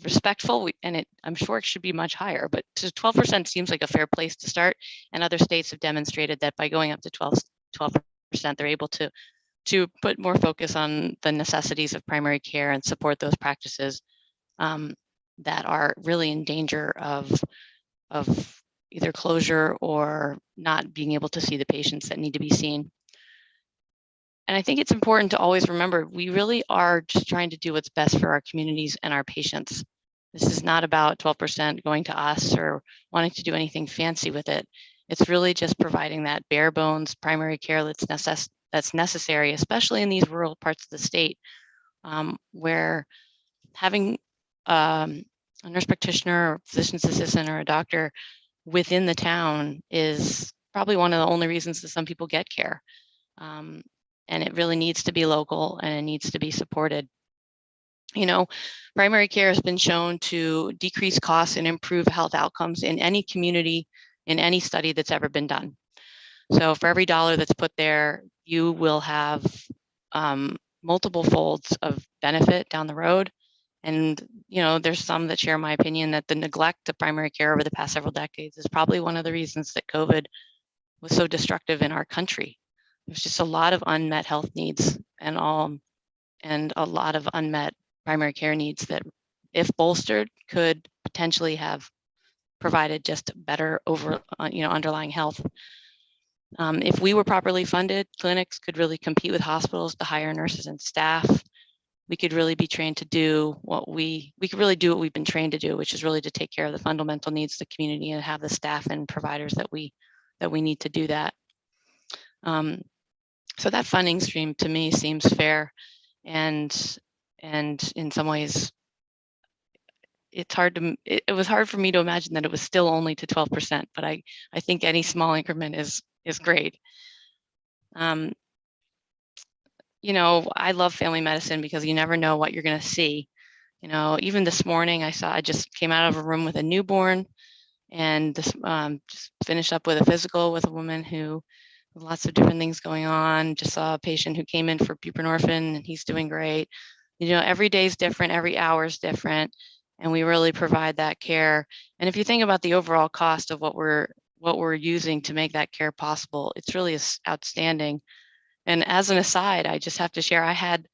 respectful, and I'm sure it should be much higher, but 12% seems like a fair place to start. And other states have demonstrated that by going up to 12%, they're able to put more focus on the necessities of primary care and support those practices that are really in danger of either closure or not being able to see the patients that need to be seen. And I think it's important to always remember, we really are just trying to do what's best for our communities and our patients. This is not about 12% going to us or wanting to do anything fancy with it. It's really just providing that bare bones primary care that's necessary, especially in these rural parts of the state, where having a nurse practitioner or physician's assistant or a doctor within the town is probably one of the only reasons that some people get care. And it really needs to be local and it needs to be supported. Primary care has been shown to decrease costs and improve health outcomes in any community, in any study that's ever been done. So for every dollar that's put there, you will have multiple folds of benefit down the road. And, there's some that share my opinion that the neglect of primary care over the past several decades is probably one of the reasons that COVID was so destructive in our country. There's just a lot of unmet health needs and a lot of unmet primary care needs that, if bolstered, could potentially have provided just better underlying health. If we were properly funded, clinics could really compete with hospitals to hire nurses and staff. We could really be trained to do we could really do what we've been trained to do, which is really to take care of the fundamental needs of the community and have the staff and providers that we need to do that. So that funding stream to me seems fair, and in some ways, it was hard for me to imagine that it was still only to 12%, but I think any small increment is great. I love family medicine because you never know what you're going to see. Even this morning, I just came out of a room with a newborn, and this just finished up with a physical with a woman who has lots of different things going on. Just saw a patient who came in for buprenorphine, and he's doing great. Every day is different, every hour is different, and we really provide that care. And if you think about the overall cost of what we're using to make that care possible, it's really outstanding. And as an aside, I just have to share, I had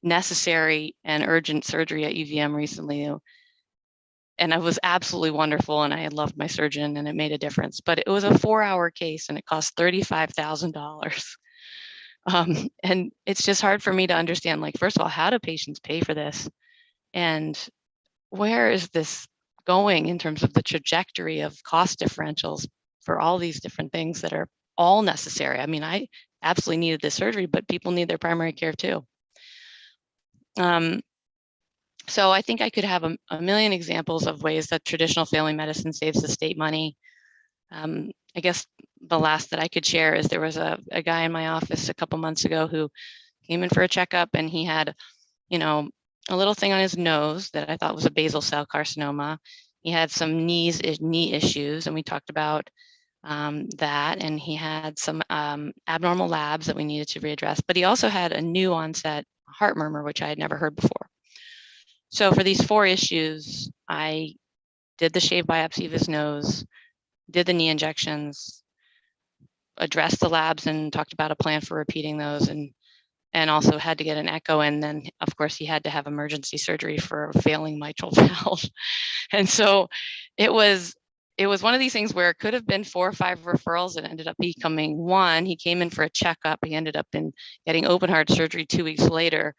necessary and urgent surgery at UVM recently, and it was absolutely wonderful, and I loved my surgeon, and it made a difference. But it was a 4-hour case, and it cost $35,000. And it's just hard for me to understand, like, first of all, how do patients pay for this? And where is this going in terms of the trajectory of cost differentials for all these different things that are all necessary? I mean, I absolutely needed this surgery, but people need their primary care too. So I think I could have a million examples of ways that traditional family medicine saves the state money. I guess the last that I could share is there was a guy in my office a couple months ago who came in for a checkup, and he had, a little thing on his nose that I thought was a basal cell carcinoma. He had some knee issues, and we talked about that, and he had some abnormal labs that we needed to readdress, but he also had a new onset heart murmur, which I had never heard before. So for these 4 issues, I did the shave biopsy of his nose, did the knee injections, addressed the labs and talked about a plan for repeating those, and also had to get an echo. And then of course he had to have emergency surgery for a failing mitral valve. And so it was one of these things where it could have been 4 or 5 referrals. It ended up becoming 1. He came in for a checkup. He ended up getting open heart surgery 2 weeks later.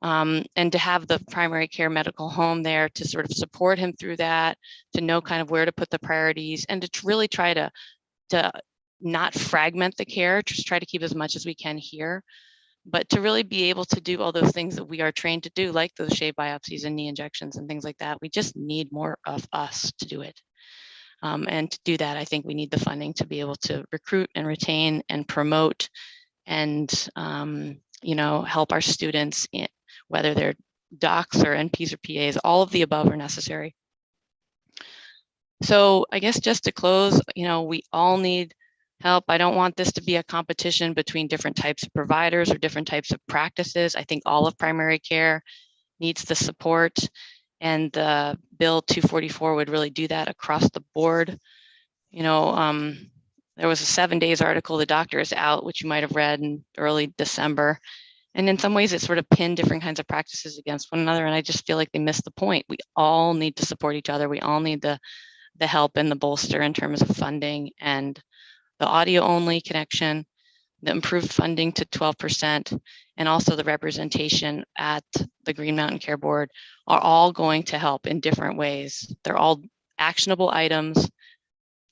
And to have the primary care medical home there to sort of support him through that, to know kind of where to put the priorities, and to really try to not fragment the care, just try to keep as much as we can here, but to really be able to do all those things that we are trained to do, like those shave biopsies and knee injections and things like that. We just need more of us to do it. And to do that, I think we need the funding to be able to recruit and retain and promote and, help our students, whether they're docs or NPs or PAs, all of the above are necessary. So I guess just to close, we all need help. I don't want this to be a competition between different types of providers or different types of practices. I think all of primary care needs the support, and the Bill 244 would really do that across the board. There was a 7 days article, The Doctor is Out, which you might have read in early December. And in some ways it sort of pinned different kinds of practices against one another. And I just feel like they missed the point. We all need to support each other. We all need the help and the bolster in terms of funding, and the audio only connection, the improved funding to 12%, and also the representation at the Green Mountain Care Board are all going to help in different ways. They're all actionable items.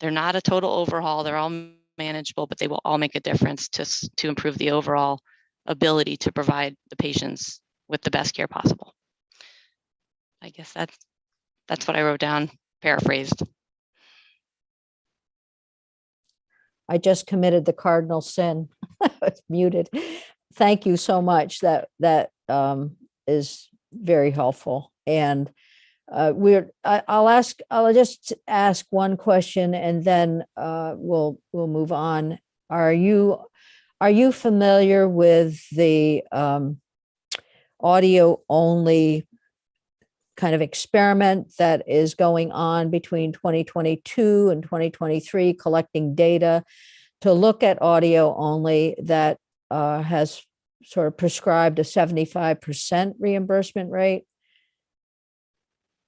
They're not a total overhaul. They're all manageable, but they will all make a difference to improve the overall ability to provide the patients with the best care possible. I guess that's what I wrote down, paraphrased. I just committed the cardinal sin. It's muted. Thank you so much. That is very helpful. And I'll just ask one question, and then we'll move on. Are you familiar with the audio only kind of experiment that is going on between 2022 and 2023, collecting data to look at audio only, that has sort of prescribed a 75% reimbursement rate?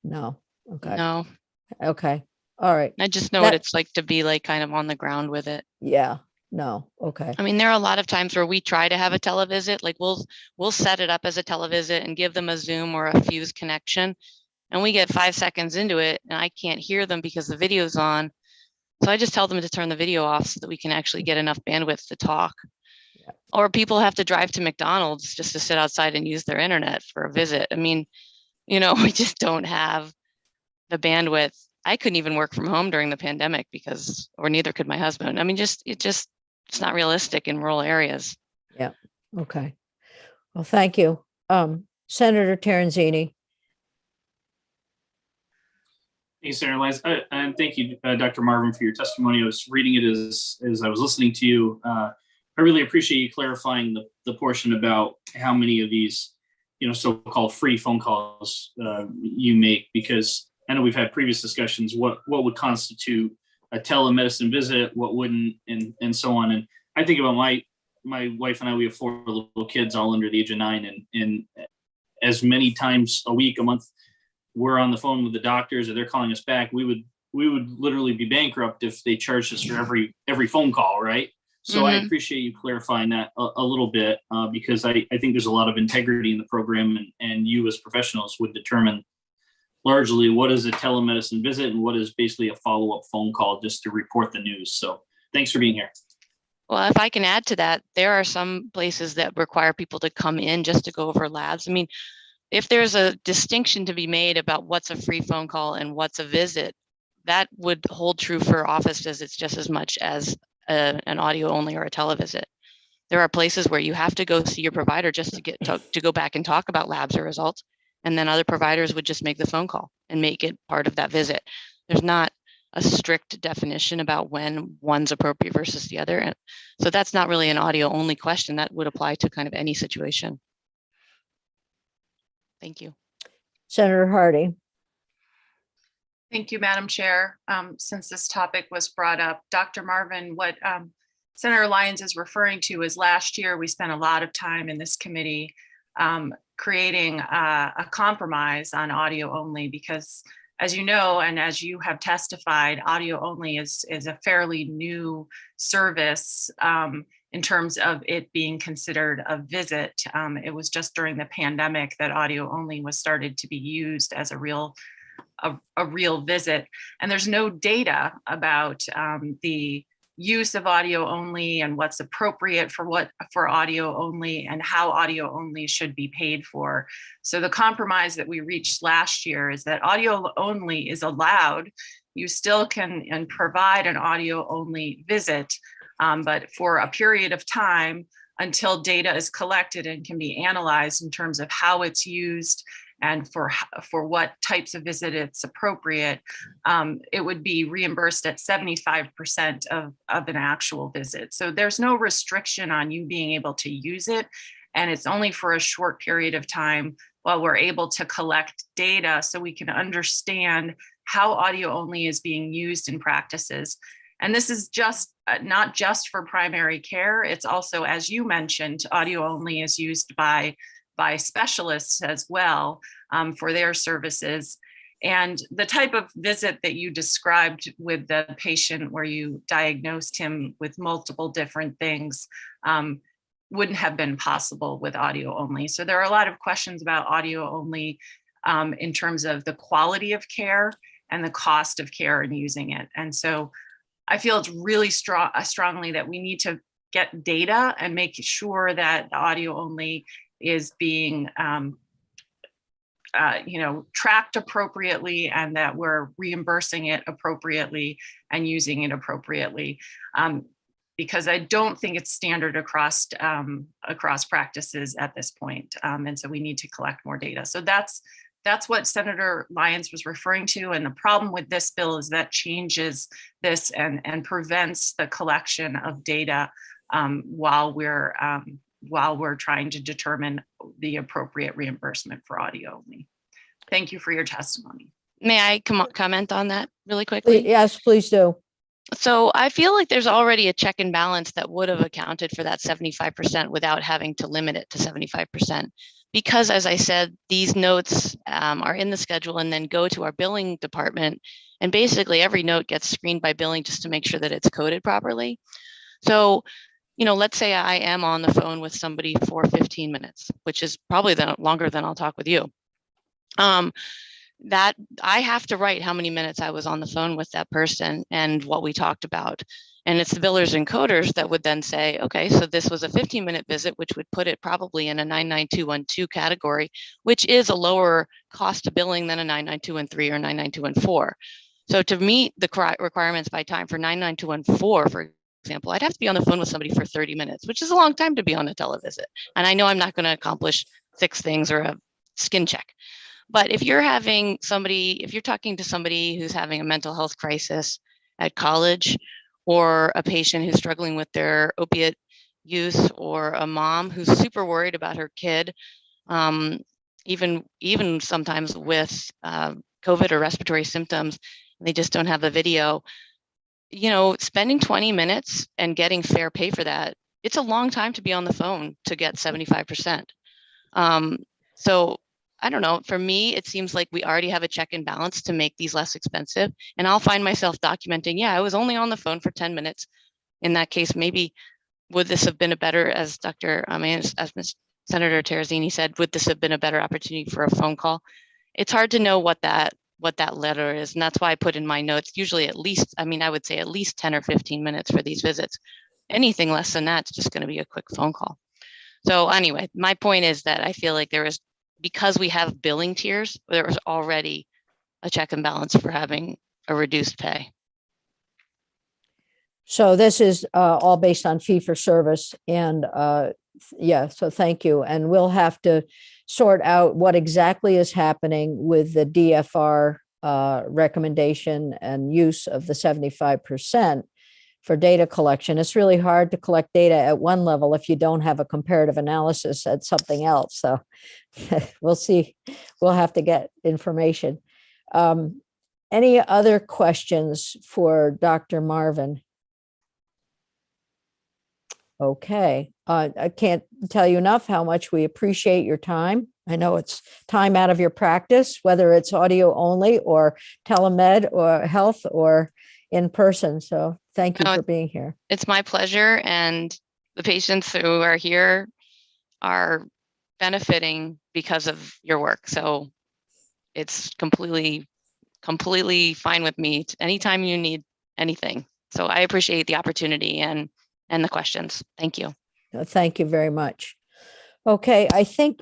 No. Okay. No, Okay. All right. I just know what it's like to be like kind of on the ground with it. Yeah. No. Okay. I mean, there are a lot of times where we try to have a televisit, like we'll set it up as a televisit and give them a Zoom or a Fuse connection. And we get 5 seconds into it and I can't hear them because the video's on. So I just tell them to turn the video off so that we can actually get enough bandwidth to talk. Yeah. Or people have to drive to McDonald's just to sit outside and use their internet for a visit. I mean, we just don't have the bandwidth. I couldn't even work from home during the pandemic or neither could my husband. I mean, it's not realistic in rural areas. Yeah. Okay. Well, thank you. Senator Terenzini. Thank you, Senator Lyons. And thank you, Dr. Marvin, for your testimony. I was reading it as I was listening to you. I really appreciate you clarifying the portion about how many of these, so-called free phone calls you make, because I know we've had previous discussions, what would constitute a telemedicine visit, what wouldn't, and so on. And I think about my wife and I, we have 4 little kids all under the age of 9, and as many times a week, a month, we're on the phone with the doctors or they're calling us back. We would literally be bankrupt if they charged us for every phone call, right? So Mm-hmm. I appreciate you clarifying that a little bit, because I think there's a lot of integrity in the program, and you as professionals would determine largely what is a telemedicine visit and what is basically a follow-up phone call just to report the news. So thanks for being here. Well, if I can add to that, there are some places that require people to come in just to go over labs. I mean, if there's a distinction to be made about what's a free phone call and what's a visit, that would hold true for office visits just as much as an audio only or a televisit. There are places where you have to go see your provider just to go back and talk about labs or results. And then other providers would just make the phone call and make it part of that visit. There's not a strict definition about when one's appropriate versus the other. And so that's not really an audio only question. That would apply to kind of any situation. Thank you. Senator Hardy. Thank you, Madam Chair. Since this topic was brought up, Dr. Marvin, what Senator Lyons is referring to is last year, we spent a lot of time in this committee creating a compromise on audio only, because as you know, and as you have testified, audio only is a fairly new service in terms of it being considered a visit. It was just during the pandemic that audio only was started to be used as a real visit. And there's no data about the use of audio only and what's appropriate for audio only and how audio only should be paid for. So the compromise that we reached last year is that audio only is allowed. You still can provide an audio only visit, but for a period of time until data is collected and can be analyzed in terms of how it's used and for what types of visit it's appropriate, it would be reimbursed at 75% of an actual visit. So there's no restriction on you being able to use it. And it's only for a short period of time while we're able to collect data so we can understand how audio only is being used in practices. And this is just not just for primary care. It's also, as you mentioned, audio only is used by specialists as well for their services. And the type of visit that you described with the patient where you diagnosed him with multiple different things wouldn't have been possible with audio only. So there are a lot of questions about audio only in terms of the quality of care and the cost of care and using it. And so I feel it's really strongly that we need to get data and make sure that the audio only is being tracked appropriately and that we're reimbursing it appropriately and using it appropriately. Because I don't think it's standard across practices at this point. And so we need to collect more data. So that's what Senator Lyons was referring to. And the problem with this bill is that changes this and prevents the collection of data while we're trying to determine the appropriate reimbursement for audio only. Thank you for your testimony. May I comment on that really quickly? Yes, please do. So I feel like there's already a check and balance that would have accounted for that 75% without having to limit it to 75%. Because as I said, these notes are in the schedule and then go to our billing department. And basically every note gets screened by billing just to make sure that it's coded properly. So, let's say I am on the phone with somebody for 15 minutes, which is probably longer than I'll talk with you. That I have to write how many minutes I was on the phone with that person and what we talked about. And it's the billers and coders that would then say, okay, so this was a 15-minute visit, which would put it probably in a 99212 category, which is a lower cost of billing than a 99213 or 99214. So to meet the requirements by time for 99214, for example, I'd have to be on the phone with somebody for 30 minutes, which is a long time to be on a televisit. And I know I'm not going to accomplish 6 things or a skin check. But if you're talking to somebody who's having a mental health crisis at college, or a patient who's struggling with their opiate use, or a mom who's super worried about her kid, even sometimes with COVID or respiratory symptoms, and they just don't have a video, spending 20 minutes and getting fair pay for that, it's a long time to be on the phone to get 75%. So I don't know, for me, it seems like we already have a check and balance to make these less expensive. And I'll find myself documenting, I was only on the phone for 10 minutes. In that case, maybe would this have been a better, as Senator Terrazini said, would this have been a better opportunity for a phone call? It's hard to know what that letter is. And that's why I put in my notes, usually at least, I would say at least 10 or 15 minutes for these visits. Anything less than that, it's just going to be a quick phone call. So anyway, my point is that I feel like because we have billing tiers, there was already a check and balance for having a reduced pay. So this is all based on fee for service. And so thank you. And we'll have to sort out what exactly is happening with the DFR recommendation and use of the 75% for data collection. It's really hard to collect data at one level if you don't have a comparative analysis at something else. So we'll see. We'll have to get information. Any other questions for Dr. Marvin? Okay, I can't tell you enough how much we appreciate your time. I know it's time out of your practice, whether it's audio only or telemed or health or in person. So thank you No, for being here. It's my pleasure, and the patients who are here are benefiting because of your work. So it's completely fine with me anytime you need anything. So I appreciate the opportunity and the questions. Thank you. Thank you very much. Okay, I think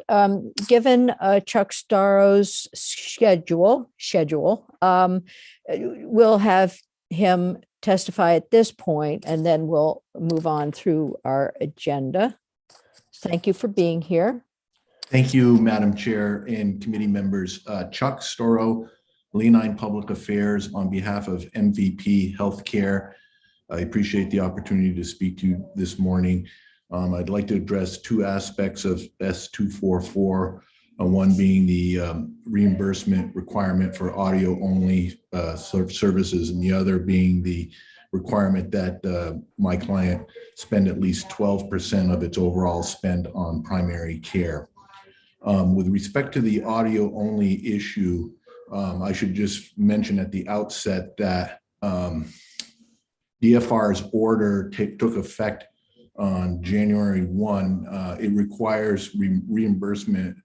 given Chuck Starrow's schedule, we'll have him testify at this point, and then we'll move on through our agenda. Thank you for being here. Thank you, Madam Chair and committee members. Chuck Storrow, Leonine Public Affairs, on behalf of MVP Healthcare. I appreciate the opportunity to speak to you this morning. I'd like to address two aspects of S244, one being the reimbursement requirement for audio only services, and the other being the requirement that my client spend at least 12% of its overall spend on primary care. With respect to the audio only issue, I should just mention at the outset that DFR's order took effect on January 1. It requires reimbursement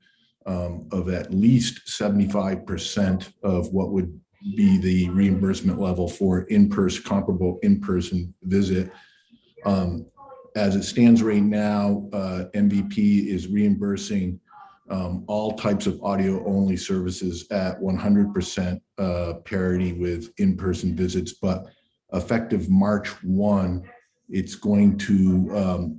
of at least 75% of what would be the reimbursement level for comparable in-person visit. As it stands right now, MVP is reimbursing all types of audio only services at 100% parity with in-person visits, but effective March 1, it's going to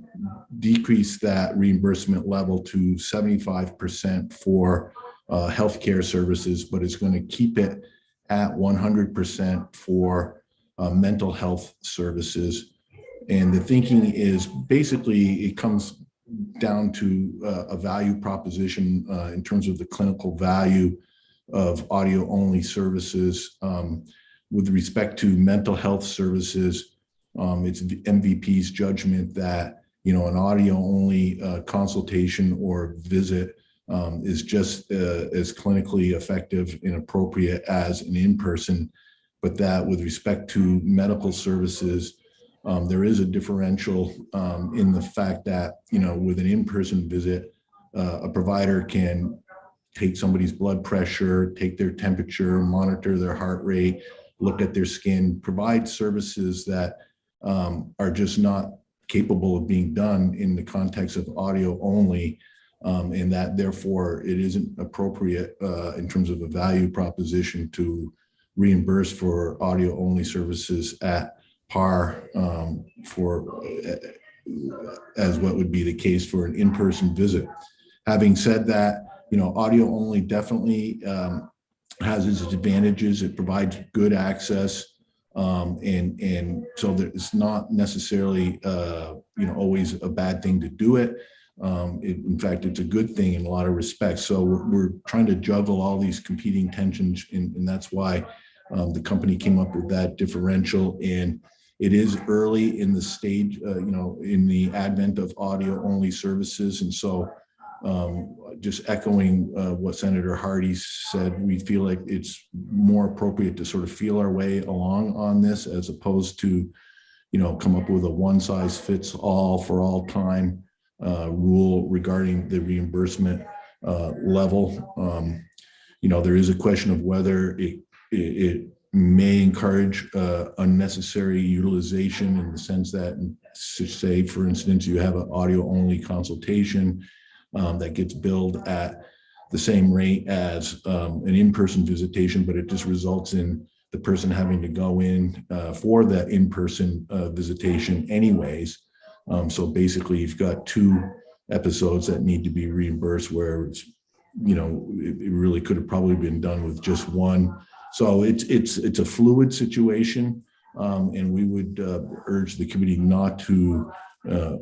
decrease that reimbursement level to 75% for healthcare services, but it's going to keep it at 100% for mental health services. And the thinking is basically it comes down to a value proposition in terms of the clinical value of audio only services. With respect to mental health services, it's MVP's judgment that, an audio only consultation or visit is just as clinically effective and appropriate as an in-person, but that with respect to medical services, there is a differential in the fact that, with an in-person visit, a provider can take somebody's blood pressure, take their temperature, monitor their heart rate, look at their skin, provide services that are just not capable of being done in the context of audio only, and that therefore it isn't appropriate in terms of a value proposition to reimburse for audio only services at par as what would be the case for an in-person visit. Having said that, audio only definitely has its advantages. It provides good access, and so that it's not necessarily always a bad thing to do it. In fact, it's a good thing in a lot of respects. So we're trying to juggle all these competing tensions, and that's why the company came up with that differential. And it is early in the stage, in the advent of audio only services. And so just echoing what Senator Hardy said, we feel like it's more appropriate to sort of feel our way along on this as opposed to, come up with a one size fits all for all time rule regarding the reimbursement level. There is a question of whether it may encourage unnecessary utilization in the sense that, say, for instance, you have an audio only consultation that gets billed at the same rate as an in-person visitation, but it just results in the person having to go in for that in-person visitation anyways. So basically you've got two episodes that need to be reimbursed where it's, it really could have probably been done with just one. So it's a fluid situation, and we would urge the committee not to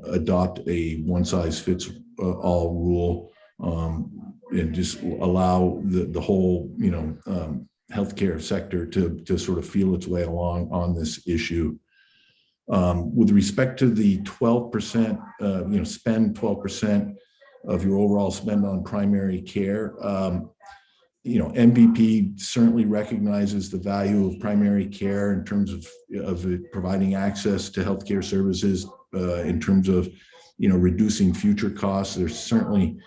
adopt a one size fits all rule, and just allow the whole healthcare sector to sort of feel its way along on this issue. With respect to the 12%, spend 12% of your overall spend on primary care, MVP certainly recognizes the value of primary care in terms of it providing access to healthcare services, in terms of, reducing future costs. There's certainly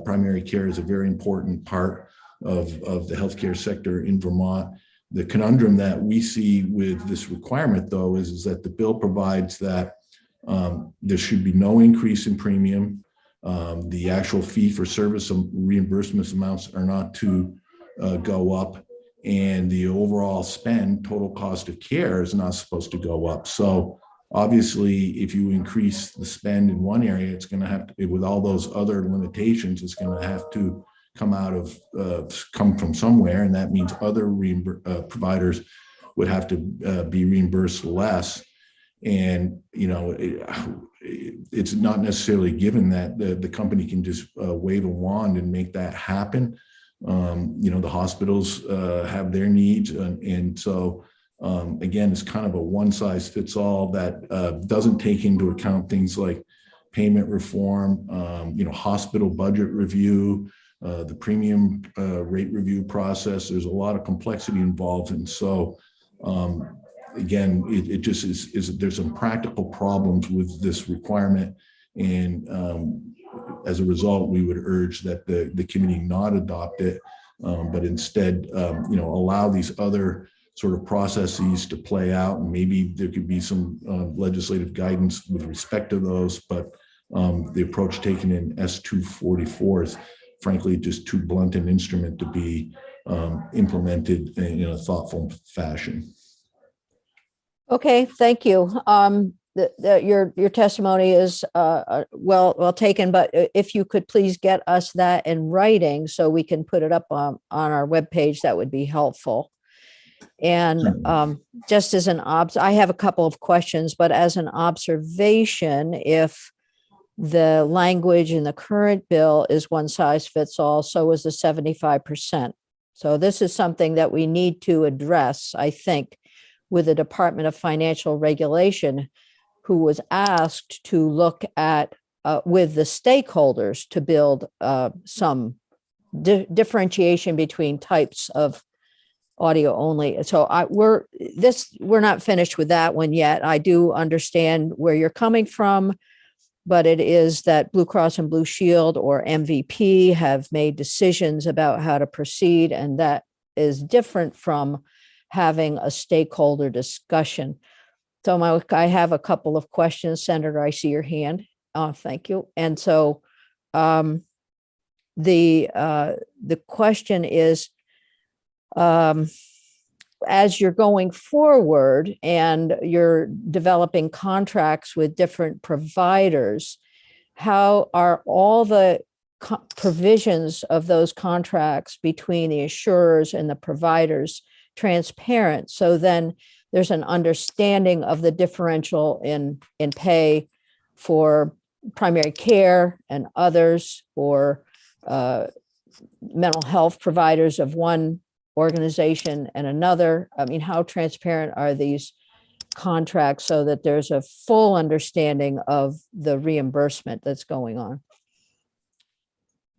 primary care is a very important part of the healthcare sector in Vermont. The conundrum that we see with this requirement, though, is that the bill provides that there should be no increase in premium. The actual fee for service reimbursement amounts are not to go up, and the overall spend, total cost of care, is not supposed to go up. So obviously, if you increase the spend in one area, it's going to have to, with all those other limitations, it's going to have to come from somewhere, and that means other providers would have to be reimbursed less. And it's not necessarily given that the company can just wave a wand and make that happen. The hospitals have their needs, and so again, it's kind of a one-size-fits-all that doesn't take into account things like payment reform, hospital budget review, the premium rate review process. There's a lot of complexity involved, and so again, it just is there's some practical problems with this requirement, and as a result, we would urge that the committee not adopt it, but instead, allow these other sort of processes to play out, and maybe there could be some legislative guidance with respect to those. But the approach taken in S244 is, frankly, just too blunt an instrument to be implemented in a thoughtful fashion. Okay, thank you. Your testimony is well taken, but if you could please get us that in writing so we can put it up on our webpage, that would be helpful. And just as I have a couple of questions, but as an observation, if the language in the current bill is one size fits all, so is the 75%. So this is something that we need to address, I think, with the Department of Financial Regulation, who was asked to look at with the stakeholders to build some differentiation between types of audio only. So we're not finished with that one yet. I do understand where you're coming from, but it is that Blue Cross and Blue Shield, or MVP, have made decisions about how to proceed, and that is different from having a stakeholder discussion. So I have a couple of questions. Senator, I see your hand. Thank you. And so the question is, as you're going forward and you're developing contracts with different providers, how are all the provisions of those contracts between the insurers and the providers transparent? So then there's an understanding of the differential in pay for primary care and others, or mental health providers of one organization and another. I mean, how transparent are these contracts so that there's a full understanding of the reimbursement that's going on?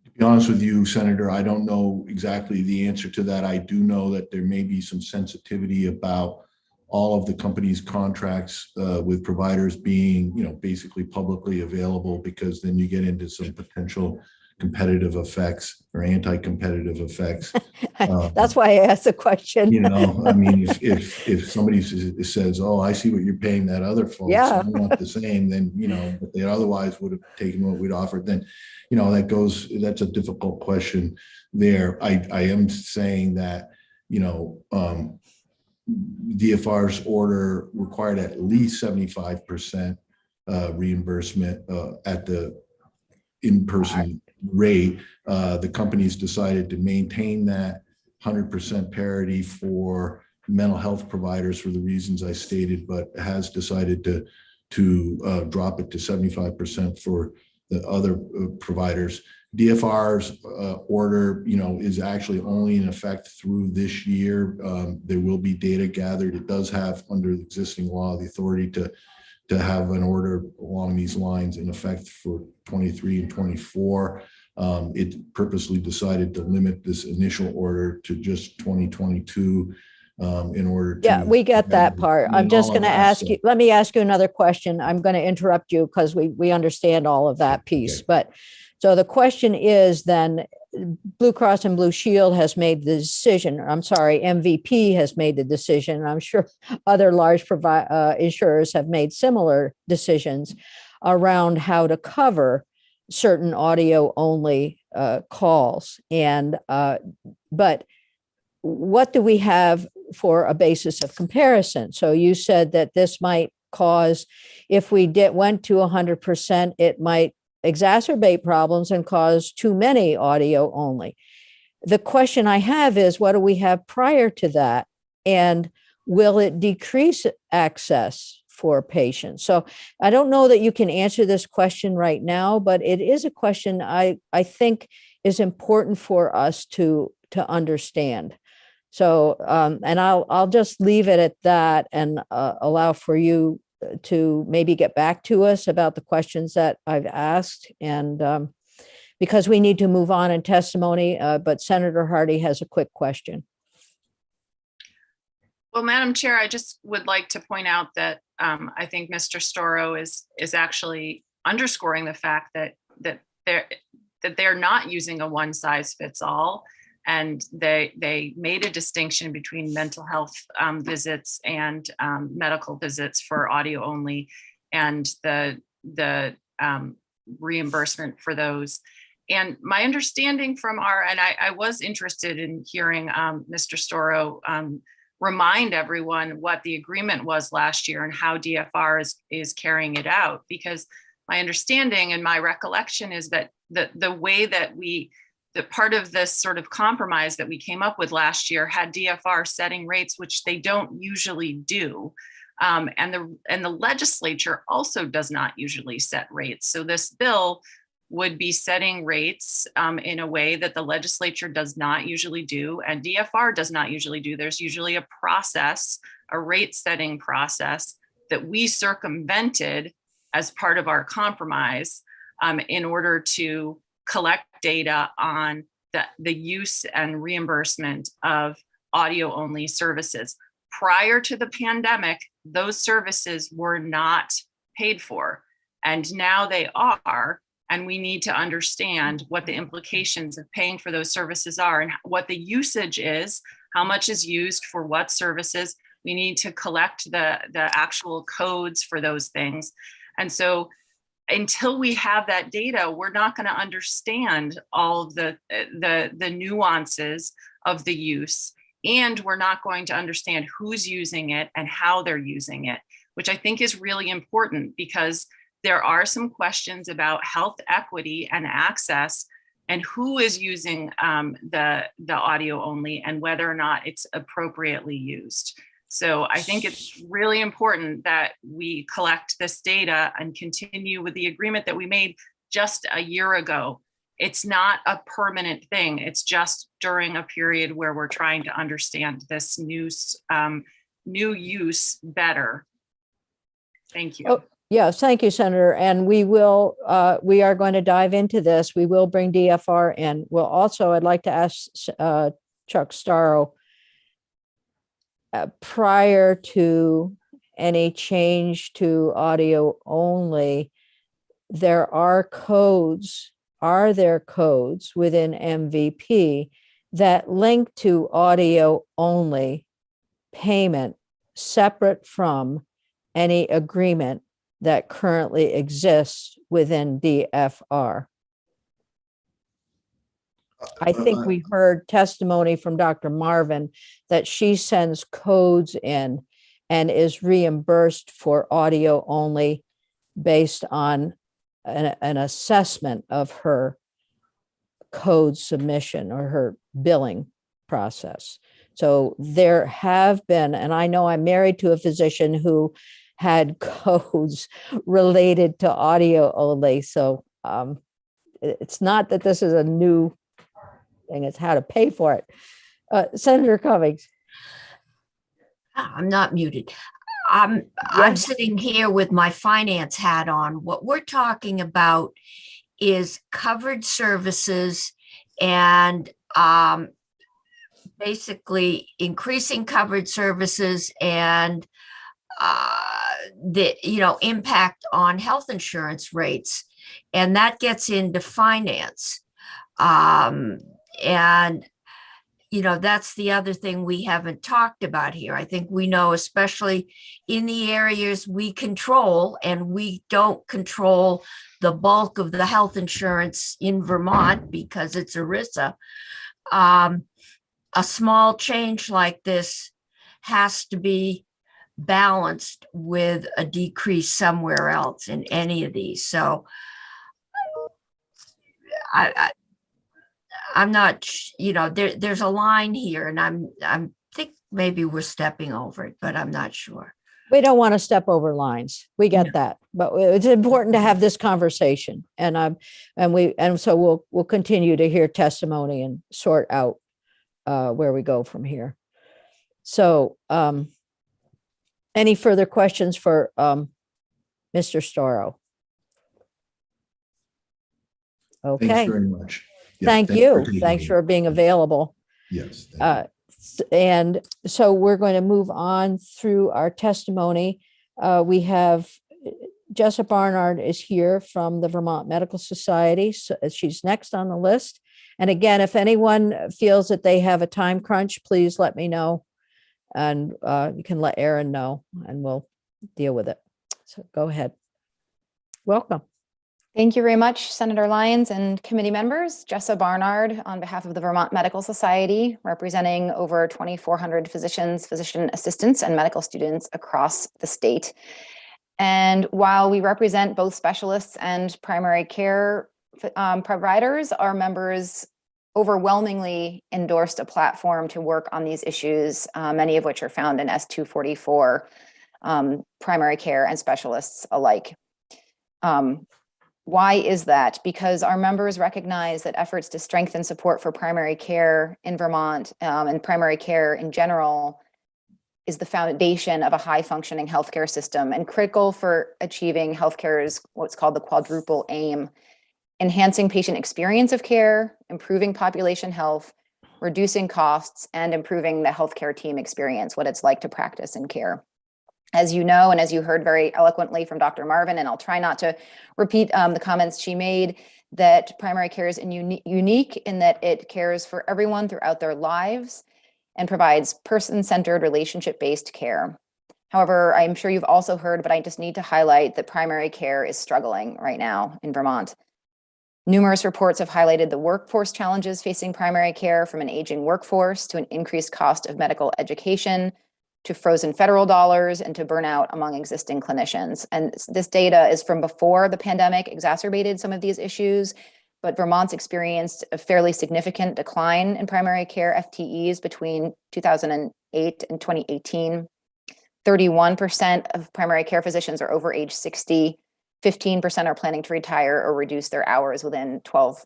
To be honest with you, Senator, I don't know exactly the answer to that. I do know that there may be some sensitivity about all of the company's contracts with providers being, basically publicly available, because then you get into some potential competitive effects or anti-competitive effects. That's why I asked the question. I mean, if somebody says, "Oh, I see what you're paying that other folks, Yeah. I want the same," then but they otherwise would have taken what we'd offered. Then, that's a difficult question there. I am saying that DFR's order required at least 75% reimbursement at the in-person rate. The company's decided to maintain that 100% parity for mental health providers for the reasons I stated, but has decided to drop it to 75% for the other providers. DFR's order, is actually only in effect through this year. There will be data gathered. It does have, under the existing law, the authority to have an order along these lines in effect for 23 and 24. It purposely decided to limit this initial order to just 2022 in order to. Yeah, we get that part. I'm just going to ask so- you, let me ask you another question. I'm going to interrupt you because we understand all of that piece. Okay. But so the question is then, Blue Cross and Blue Shield has made the decision. I'm sorry, MVP has made the decision. And I'm sure other large insurers have made similar decisions around how to cover certain audio only calls. And but what do we have for a basis of comparison? So you said that this might cause, if we went to 100%, it might exacerbate problems and cause too many audio only. The question I have is, what do we have prior to that? And will it decrease access for patients? So I don't know that you can answer this question right now, but it is a question I think is important for us to understand. So, and I'll just leave it at that and allow for you to maybe get back to us about the questions that I've asked. And because we need to move on in testimony, but Senator Hardy has a quick question. Well, Madam Chair, I just would like to point out that I think Mr. Storrow is actually underscoring the fact that they're not using a one size fits all. And they made a distinction between mental health visits and medical visits for audio only, and the reimbursement for those. And my understanding from and I was interested in hearing Mr. Storrow remind everyone what the agreement was last year and how DFR is carrying it out, because my understanding and my recollection is that the way that that part of this sort of compromise that we came up with last year had DFR setting rates, which they don't usually do. And the legislature also does not usually set rates. So this bill would be setting rates in a way that the legislature does not usually do, and DFR does not usually do. There's usually a process, a rate setting process that we circumvented as part of our compromise in order to collect data on the use and reimbursement of audio only services. Prior to the pandemic, those services were not paid for, and now they are. And we need to understand what the implications of paying for those services are and what the usage is, how much is used for what services. We need to collect the actual codes for those things. And so until we have that data, we're not going to understand all of the nuances of the use, and we're not going to understand who's using it and how they're using it, which I think is really important, because there are some questions about health equity and access and who is using the audio only and whether or not it's appropriately used. So I think it's really important that we collect this data and continue with the agreement that we made just a year ago. It's not a permanent thing. It's just during a period where we're trying to understand this new use better. Thank you. Oh, yes, thank you, Senator. And we are going to dive into this. We will bring DFR in. Well, also, I'd like to ask Chuck Storrow, prior to any change to audio only, there are codes. Are there codes within MVP that link to audio only payment separate from any agreement that currently exists within DFR? I think we heard testimony from Dr. Marvin that she sends codes in and is reimbursed for audio only based on an assessment of her code submission or her billing process. So there have been, and I know I'm married to a physician who had codes related to audio only. So It's not that this is a new thing, it's how to pay for it. Senator Cummings. I'm not muted. I'm Yes. sitting here with my finance hat on. What we're talking about is covered services and basically increasing covered services and the impact on health insurance rates, and that gets into finance. And that's the other thing we haven't talked about here. I think we know, especially in the areas we control, and we don't control the bulk of the health insurance in Vermont because it's ERISA. A small change like this has to be balanced with a decrease somewhere else in any of these. So I'm not, there's a line here, and I'm think maybe we're stepping over it, but I'm not sure. We don't want to step over lines. We get that, but it's important to have this conversation. And so we'll continue to hear testimony and sort out where we go from here. So, any further questions for Mr. Storrow? Okay. Thanks very much. Yeah, Thank thanks you. taking Thanks it. for being available. Yes. Thank you. And so we're going to move on through our testimony. We have Jessa Barnard is here from the Vermont Medical Society. So she's next on the list. And again, if anyone feels that they have a time crunch, please let me know. And you can let Erin know and we'll deal with it. So go ahead. Welcome. Thank you very much, Senator Lyons and committee members. Jessa Barnard on behalf of the Vermont Medical Society, representing over 2,400 physicians, physician assistants, and medical students across the state. And while we represent both specialists and primary care providers, our members overwhelmingly endorsed a platform to work on these issues, many of which are found in S244, primary care and specialists alike. Why is that? Because our members recognize that efforts to strengthen support for primary care in Vermont and primary care in general is the foundation of a high functioning healthcare system and critical for achieving healthcare's what's called the quadruple aim: enhancing patient experience of care, improving population health, reducing costs, and improving the healthcare team experience, what it's like to practice in care. As you know, and as you heard very eloquently from Dr. Marvin, and I'll try not to repeat the comments she made, that primary care is unique in that it cares for everyone throughout their lives and provides person-centered, relationship-based care. However, I'm sure you've also heard, but I just need to highlight that primary care is struggling right now in Vermont. Numerous reports have highlighted the workforce challenges facing primary care, from an aging workforce to an increased cost of medical education, to frozen federal dollars, and to burnout among existing clinicians. And this data is from before the pandemic exacerbated some of these issues, but Vermont's experienced a fairly significant decline in primary care FTEs between 2008 and 2018. 31% of primary care physicians are over age 60. 15% are planning to retire or reduce their hours within 12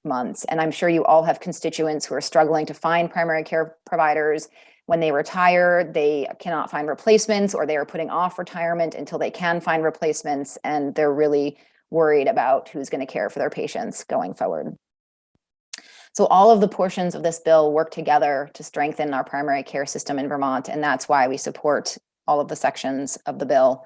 months. And I'm sure you all have constituents who are struggling to find primary care providers. When they retire, they cannot find replacements, or they are putting off retirement until they can find replacements, and they're really worried about who's going to care for their patients going forward. So all of the portions of this bill work together to strengthen our primary care system in Vermont, and that's why we support all of the sections of the bill.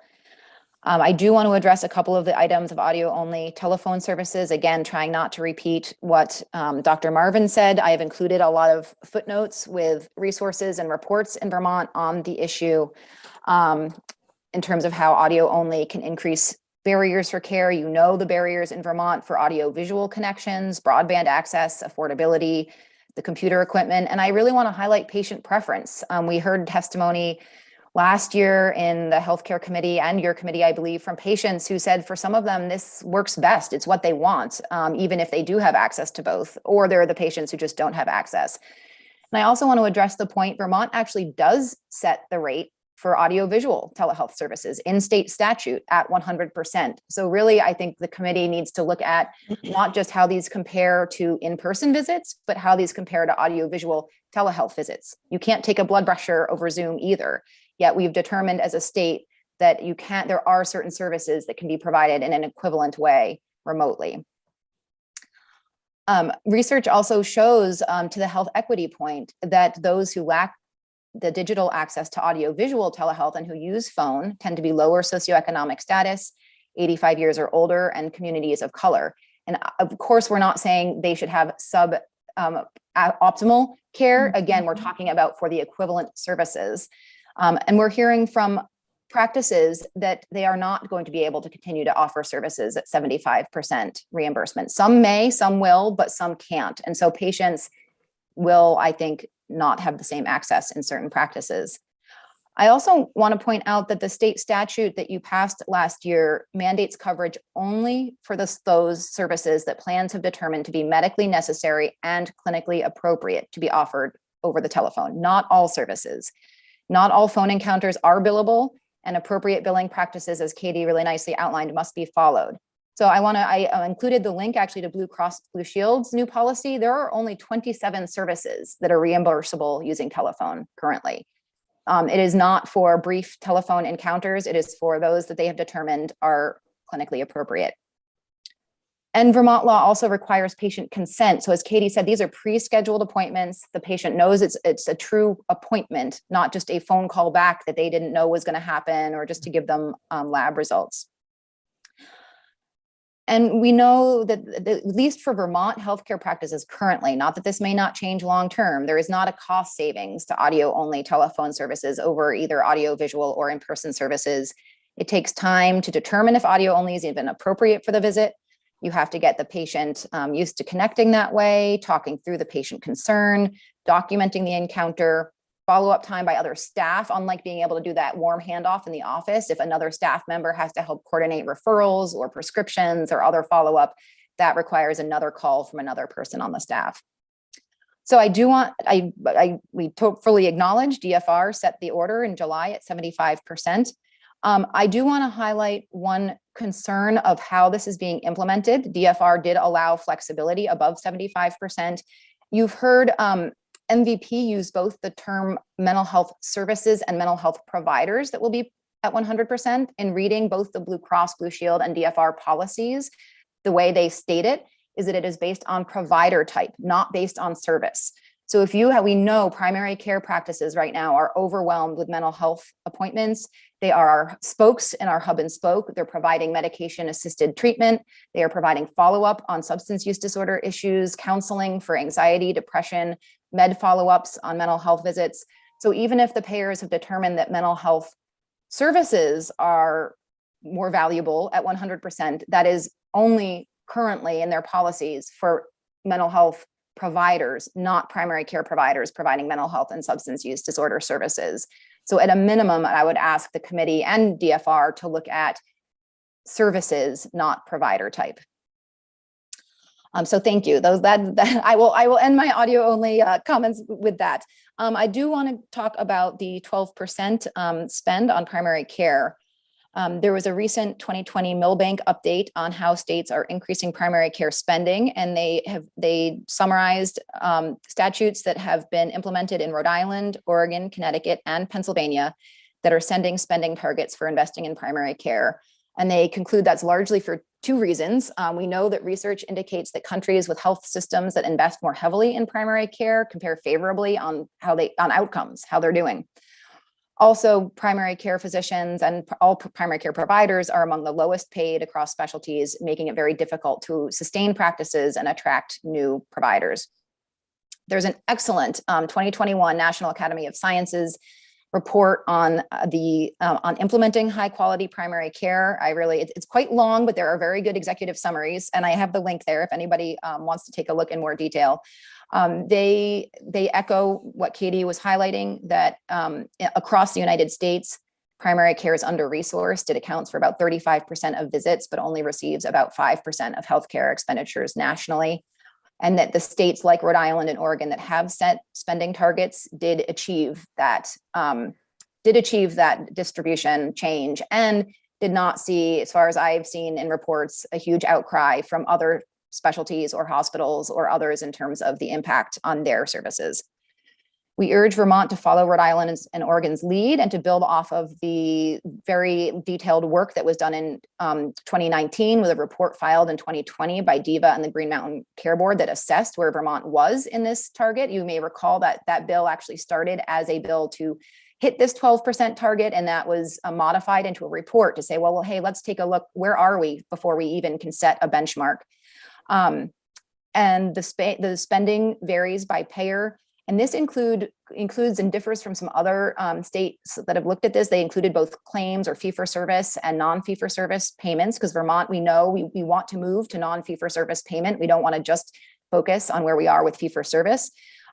I do want to address a couple of the items of audio-only telephone services. Again, trying not to repeat what Dr. Marvin said. I have included a lot of footnotes with resources and reports in Vermont on the issue in terms of how audio-only can increase barriers for care. You know the barriers in Vermont for audio-visual connections, broadband access, affordability, the computer equipment, and I really want to highlight patient preference. We heard testimony last year in the healthcare committee and your committee, I believe, from patients who said for some of them, this works best. It's what they want, even if they do have access to both, or there are the patients who just don't have access. And I also want to address the point, Vermont actually does set the rate for audiovisual telehealth services in state statute at 100%. So really, I think the committee needs to look at not just how these compare to in-person visits, but how these compare to audiovisual telehealth visits. You can't take a blood pressure over Zoom either. Yet we've determined as a state that there are certain services that can be provided in an equivalent way remotely. Research also shows, to the health equity point, that those who lack the digital access to audiovisual telehealth and who use phone tend to be lower socioeconomic status, 85 years or older, and communities of color. And of course, we're not saying they should have optimal care. Again, we're talking about for the equivalent services. And we're hearing from practices that they are not going to be able to continue to offer services at 75% reimbursement. Some may, some will, but some can't. And so patients will, I think, not have the same access in certain practices. I also want to point out that the state statute that you passed last year mandates coverage only for those services that plans have determined to be medically necessary and clinically appropriate to be offered over the telephone, not all services. Not all phone encounters are billable, and appropriate billing practices, as Katie really nicely outlined, must be followed. So I included the link actually to Blue Cross Blue Shield's new policy. There are only 27 services that are reimbursable using telephone currently. It is not for brief telephone encounters. It is for those that they have determined are clinically appropriate. And Vermont law also requires patient consent. So as Katie said, these are pre-scheduled appointments. The patient knows it's a true appointment, not just a phone call back that they didn't know was going to happen or just to give them lab results. And we know that at least for Vermont healthcare practices currently, not that this may not change long-term, there is not a cost savings to audio-only telephone services over either audio-visual or in-person services. It takes time to determine if audio-only is even appropriate for the visit. You have to get the patient used to connecting that way, talking through the patient concern, documenting the encounter, follow-up time by other staff, unlike being able to do that warm handoff in the office. If another staff member has to help coordinate referrals or prescriptions or other follow-up, that requires another call from another person on the staff. So we fully acknowledge DFR set the order in July at 75%. I do want to highlight one concern of how this is being implemented. DFR did allow flexibility above 75%. You've heard MVP use both the term mental health services and mental health providers that will be at 100%. In reading both the Blue Cross Blue Shield and DFR policies, the way they state it is that it is based on provider type, not based on service. So if we know primary care practices right now are overwhelmed with mental health appointments. They are our spokes in our hub and spoke. They're providing medication assisted treatment. They are providing follow-up on substance use disorder issues, counseling for anxiety, depression, med follow-ups on mental health visits. So even if the payers have determined that mental health services are more valuable at 100%, that is only currently in their policies for mental health providers, not primary care providers providing mental health and substance use disorder services. So at a minimum, I would ask the committee and DFR to look at services, not provider type. So thank you. I will end my audio only comments with that. I do want to talk about the 12% spend on primary care. There was a recent 2020 Milbank update on how states are increasing primary care spending, and they summarized statutes that have been implemented in Rhode Island, Oregon, Connecticut, and Pennsylvania that are setting spending targets for investing in primary care. And they conclude that's largely for two reasons. We know that research indicates that countries with health systems that invest more heavily in primary care compare favorably on outcomes, how they're doing. Also, primary care physicians and all primary care providers are among the lowest paid across specialties, making it very difficult to sustain practices and attract new providers. There's an excellent 2021 National Academy of Sciences report on implementing high quality primary care. It's quite long, but there are very good executive summaries, and I have the link there if anybody wants to take a look in more detail. They echo what Katie was highlighting, that across the United States, primary care is under-resourced. It accounts for about 35% of visits, but only receives about 5% of healthcare expenditures nationally. And that the states like Rhode Island and Oregon that have set spending targets did achieve that did achieve that distribution change and did not see, as far as I've seen in reports, a huge outcry from other specialties or hospitals or others in terms of the impact on their services. We urge Vermont to follow Rhode Island's and Oregon's lead and to build off of the very detailed work that was done in 2019 with a report filed in 2020 by DEVA and the Green Mountain Care Board that assessed where Vermont was in this target. You may recall that that bill actually started as a bill to hit this 12% target, and that was modified into a report to say, well, hey, let's take a look, where are we before we even can set a benchmark? And the spending varies by payer. And this includes and differs from some other states that have looked at this. They included both claims or fee-for-service and non-fee-for-service payments, because Vermont, we know we want to move to non-fee-for-service payment. We don't want to just focus on where we are with fee-for-service.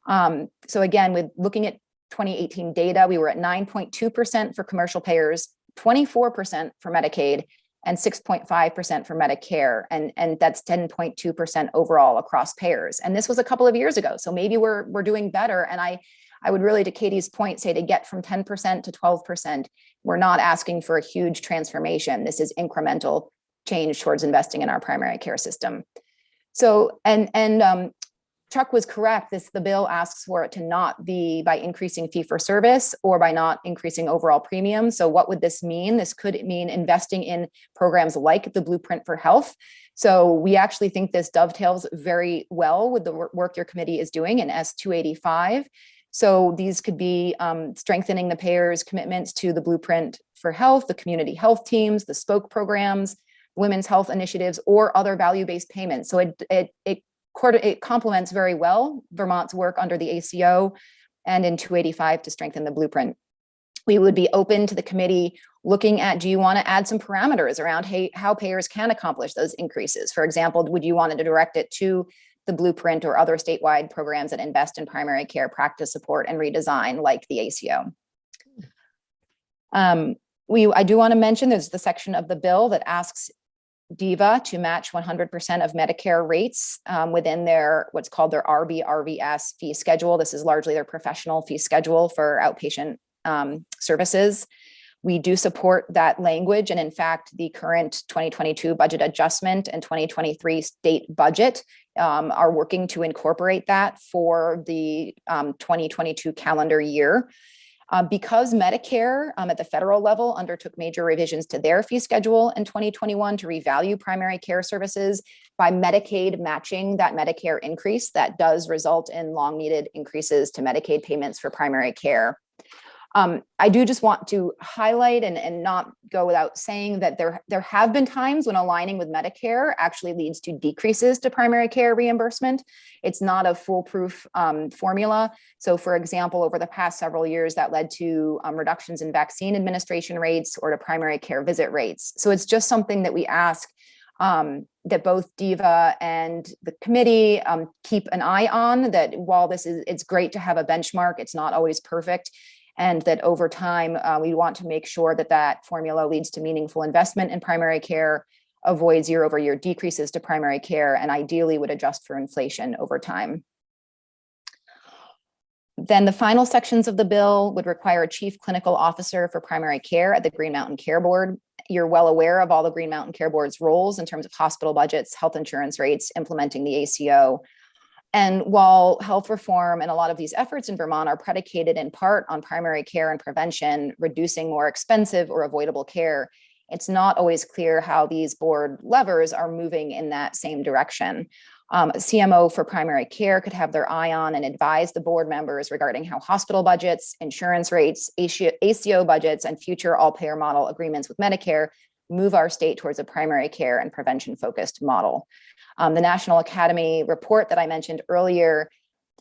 So again, with looking at 2018 data, we were at 9.2% for commercial payers, 24% for Medicaid, and 6.5% for Medicare. And that's 10.2% overall across payers. And this was a couple of years ago. So maybe we're doing better. And I would really, to Katie's point, say to get from 10% to 12%, we're not asking for a huge transformation. This is incremental change towards investing in our primary care system. So, Chuck was correct. The bill asks for it to not be by increasing fee for service or by not increasing overall premium. So what would this mean? This could mean investing in programs like the Blueprint for Health. So we actually think this dovetails very well with the work your committee is doing in S285. So these could be strengthening the payers' commitments to the Blueprint for Health, the community health teams, the spoke programs, women's health initiatives, or other value-based payments. So it complements very well Vermont's work under the ACO and in 285 to strengthen the Blueprint. We would be open to the committee looking at, do you want to add some parameters around how payers can accomplish those increases? For example, would you want to direct it to the Blueprint or other statewide programs that invest in primary care practice support and redesign like the ACO? I do want to mention there's the section of the bill that asks DEVA to match 100% of Medicare rates within their what's called their RVS fee schedule. This is largely their professional fee schedule for outpatient services. We do support that language. And in fact, the current 2022 budget adjustment and 2023 state budget are working to incorporate that for the 2022 calendar year. Because Medicare at the federal level undertook major revisions to their fee schedule in 2021 to revalue primary care services, by Medicaid matching that Medicare increase, that does result in long needed increases to Medicaid payments for primary care. I do just want to highlight and not go without saying that there have been times when aligning with Medicare actually leads to decreases to primary care reimbursement. It's not a foolproof formula. So for example, over the past several years, that led to reductions in vaccine administration rates or to primary care visit rates. So it's just something that we ask that both DEVA and the committee keep an eye on, that while it's great to have a benchmark, it's not always perfect. And that over time, we want to make sure that that formula leads to meaningful investment in primary care, avoids year-over-year decreases to primary care, and ideally would adjust for inflation over time. Then the final sections of the bill would require a chief clinical officer for primary care at the Green Mountain Care Board. You're well aware of all the Green Mountain Care Board's roles in terms of hospital budgets, health insurance rates, implementing the ACO. And while health reform and a lot of these efforts in Vermont are predicated in part on primary care and prevention, reducing more expensive or avoidable care, it's not always clear how these board levers are moving in that same direction. CMO for primary care could have their eye on and advise the board members regarding how hospital budgets, insurance rates, ACO budgets, and future all-payer model agreements with Medicare move our state towards a primary care and prevention-focused model. The National Academy report that I mentioned earlier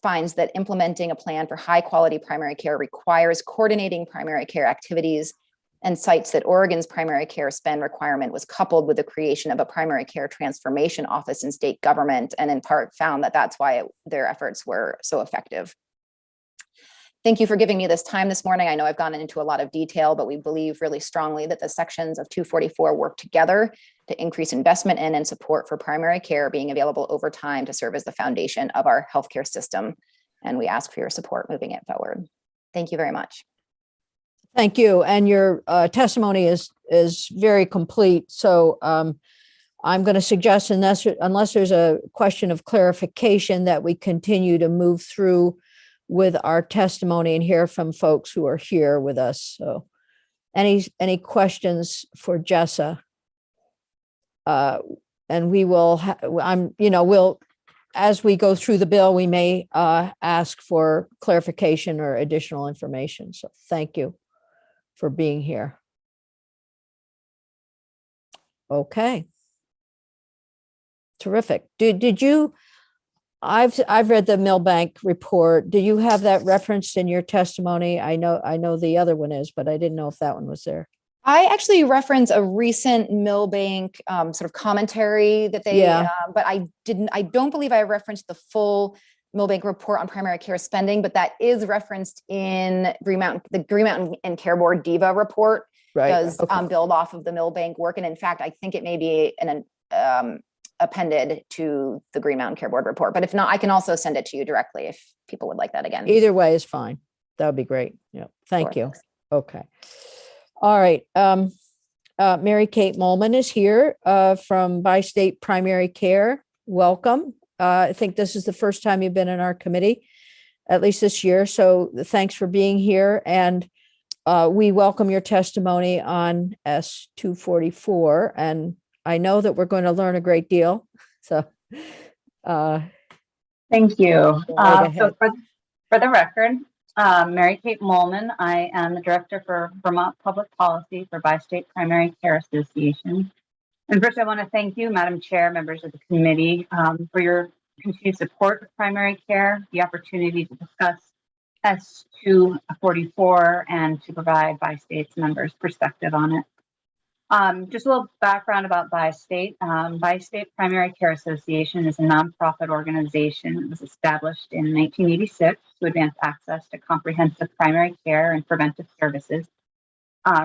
finds that implementing a plan for high-quality primary care requires coordinating primary care activities, and cites that Oregon's primary care spend requirement was coupled with the creation of a primary care transformation office in state government, and in part found that that's why their efforts were so effective. Thank you for giving me this time this morning. I know I've gone into a lot of detail, but we believe really strongly that the sections of 244 work together to increase investment in and support for primary care being available over time to serve as the foundation of our healthcare system. And we ask for your support moving it forward. Thank you very much. Thank you. And your testimony is very complete. So I'm going to suggest, unless there's a question of clarification, that we continue to move through with our testimony and hear from folks who are here with us. So any questions for Jessa? And we will, we'll, as we go through the bill, we may ask for clarification or additional information. So thank you for being here. Okay. Terrific. Did you, I've read the Millbank report. Do you have that referenced in your testimony? I know the other one is, but I didn't know if that one was there. I actually reference a recent Millbank sort of commentary that they, but I don't believe I referenced the full Millbank report on primary care spending, but that is referenced in the Green Mountain and Care Board DEVA report. Right. Does build off of the Millbank work. And in fact, I think it may be appended to the Green Mountain Care Board report, but if not, I can also send it to you directly if people would like that again. Either way is fine. That would be great. Yeah. Thank you. Okay. All right. Mary Kate Molman is here from Bi-State Primary Care. Welcome. I think this is the first time you've been in our committee, at least this year. So thanks for being here. And we welcome your testimony on S-244. And I know that we're going to learn a great deal. So thank you. Right So for the record, Mary Kate Molman, I am the Director for Vermont Public Policy for Bi-State Primary Care Association. And first, I want to thank you, Madam Chair, members of the committee, for your continued support of primary care, the opportunity to discuss S-244 and to provide Bi-State's members' perspective on it. Just a little background about Bi-State. Bi-State Primary Care Association is a nonprofit organization that was established in 1986 to advance access to comprehensive primary care and preventive services,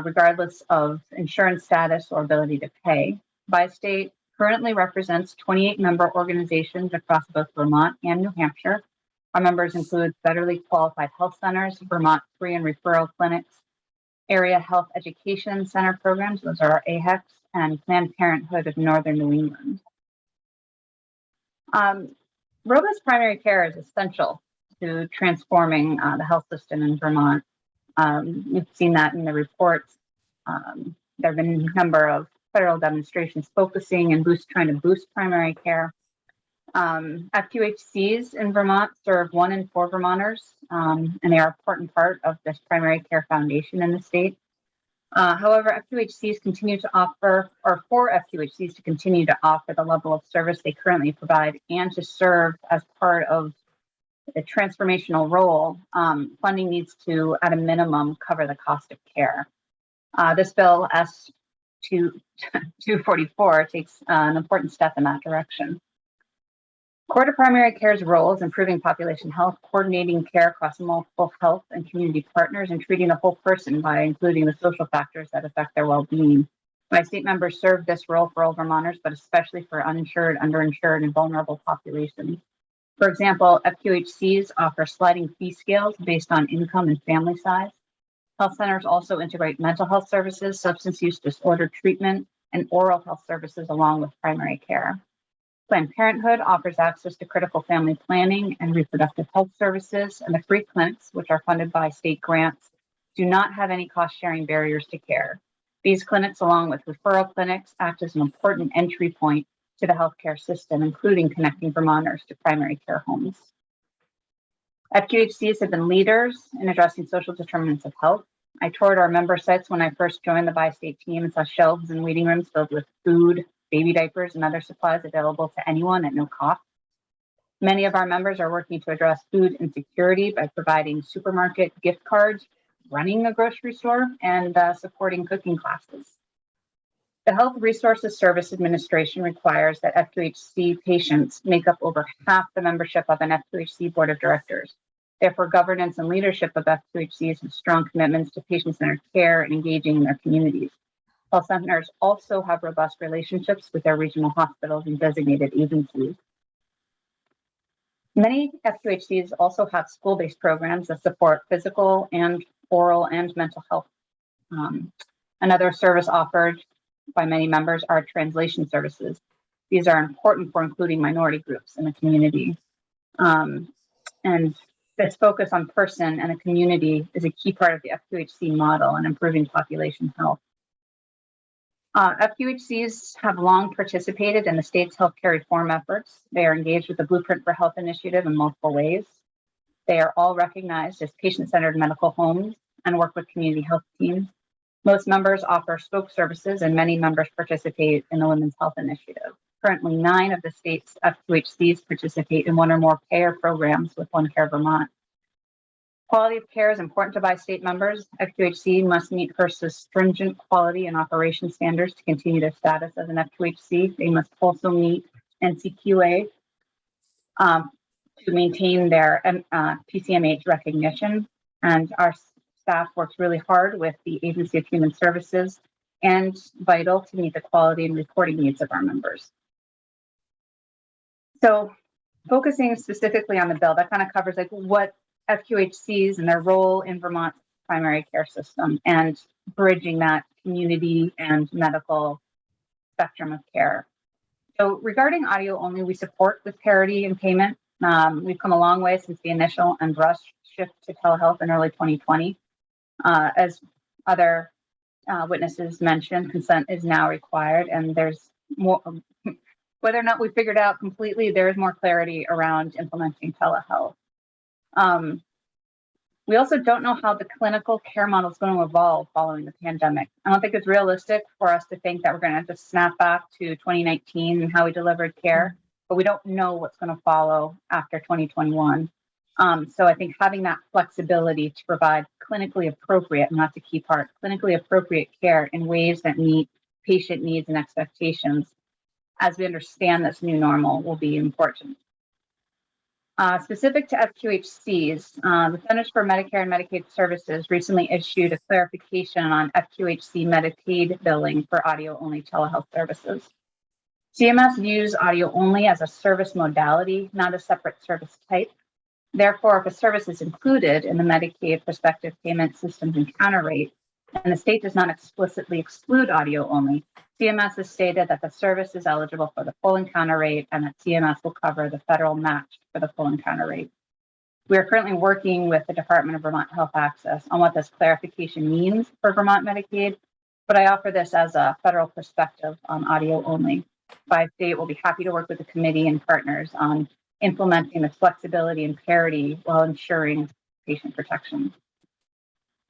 regardless of insurance status or ability to pay. Bi-State currently represents 28 member organizations across both Vermont and New Hampshire. Our members include federally qualified health centers, Vermont free and referral clinics, area health education center programs, those are our AHECs, and Planned Parenthood of Northern New England. Robust primary care is essential to transforming the health system in Vermont. You've seen that in the reports. There have been a number of federal demonstrations focusing and trying to boost primary care. FQHCs in Vermont serve 1 in 4 Vermonters, and they are an important part of this primary care foundation in the state. However, FQHCs continue to offer, or for FQHCs to continue to offer the level of service they currently provide and to serve as part of the transformational role, funding needs to, at a minimum, cover the cost of care. This bill, S-244, takes an important step in that direction. Core to primary care's role is improving population health, coordinating care across multiple health and community partners, and treating the whole person by including the social factors that affect their well-being. Bi-State members serve this role for all Vermonters, but especially for uninsured, underinsured, and vulnerable populations. For example, FQHCs offer sliding fee scales based on income and family size. Health centers also integrate mental health services, substance use disorder treatment, and oral health services along with primary care. Planned Parenthood offers access to critical family planning and reproductive health services, and the free clinics, which are funded by state grants, do not have any cost-sharing barriers to care. These clinics, along with referral clinics, act as an important entry point to the healthcare system, including connecting Vermonters to primary care homes. FQHCs have been leaders in addressing social determinants of health. I toured our member sites when I first joined the Bi-State team and saw shelves and waiting rooms filled with food, baby diapers, and other supplies available to anyone at no cost. Many of our members are working to address food insecurity by providing supermarket gift cards, running a grocery store, and supporting cooking classes. The Health Resources Service Administration requires that FQHC patients make up over half the membership of an FQHC board of directors. Therefore, governance and leadership of FQHCs have strong commitments to patient-centered care and engaging in their communities. Health centers also have robust relationships with their regional hospitals and designated agencies. Many FQHCs also have school-based programs that support physical and oral and mental health Another service offered by many members are translation services. These are important for including minority groups in the community. And this focus on person and a community is a key part of the FQHC model and improving population health. FQHCs have long participated in the state's healthcare reform efforts. They are engaged with the Blueprint for Health initiative in multiple ways. They are all recognized as patient-centered medical homes and work with community health teams. Most members offer spoke services, and many members participate in the Women's Health Initiative. Currently, 9 of the state's FQHCs participate in one or more payer programs with One Care Vermont. Quality of care is important to by-state members. FQHC must meet HRSA's stringent quality and operation standards to continue their status as an FQHC. They must also meet NCQA to maintain their PCMH recognition. And our staff works really hard with the Agency of Human Services and Vital to meet the quality and reporting needs of our members. So focusing specifically on the bill, that kind of covers like what FQHCs and their role in Vermont's primary care system and bridging that community and medical spectrum of care. So regarding audio only, we support this parity in payment. We've come a long way since the initial and rushed shift to telehealth in early 2020. As other witnesses mentioned, consent is now required, and there's more. Whether or not we figured out completely, there is more clarity around implementing telehealth. We also don't know how the clinical care model is going to evolve following the pandemic. I don't think it's realistic for us to think that we're going to have to snap back to 2019 and how we delivered care, but we don't know what's going to follow after 2021. So I think having that flexibility to provide clinically appropriate, and that's a key part, clinically appropriate care in ways that meet patient needs and expectations as we understand this new normal will be important. Specific to FQHCs, the Centers for Medicare and Medicaid Services recently issued a clarification on FQHC Medicaid billing for audio-only telehealth services. CMS views audio only as a service modality, not a separate service type. Therefore, if a service is included in the Medicaid prospective payment systems encounter rate, and the state does not explicitly exclude audio only, CMS has stated that the service is eligible for the full encounter rate and that CMS will cover the federal match for the full encounter rate. We are currently working with the Department of Vermont Health Access on what this clarification means for Vermont Medicaid, but I offer this as a federal perspective on audio only. By state, we'll be happy to work with the committee and partners on implementing this flexibility and parity while ensuring patient protection.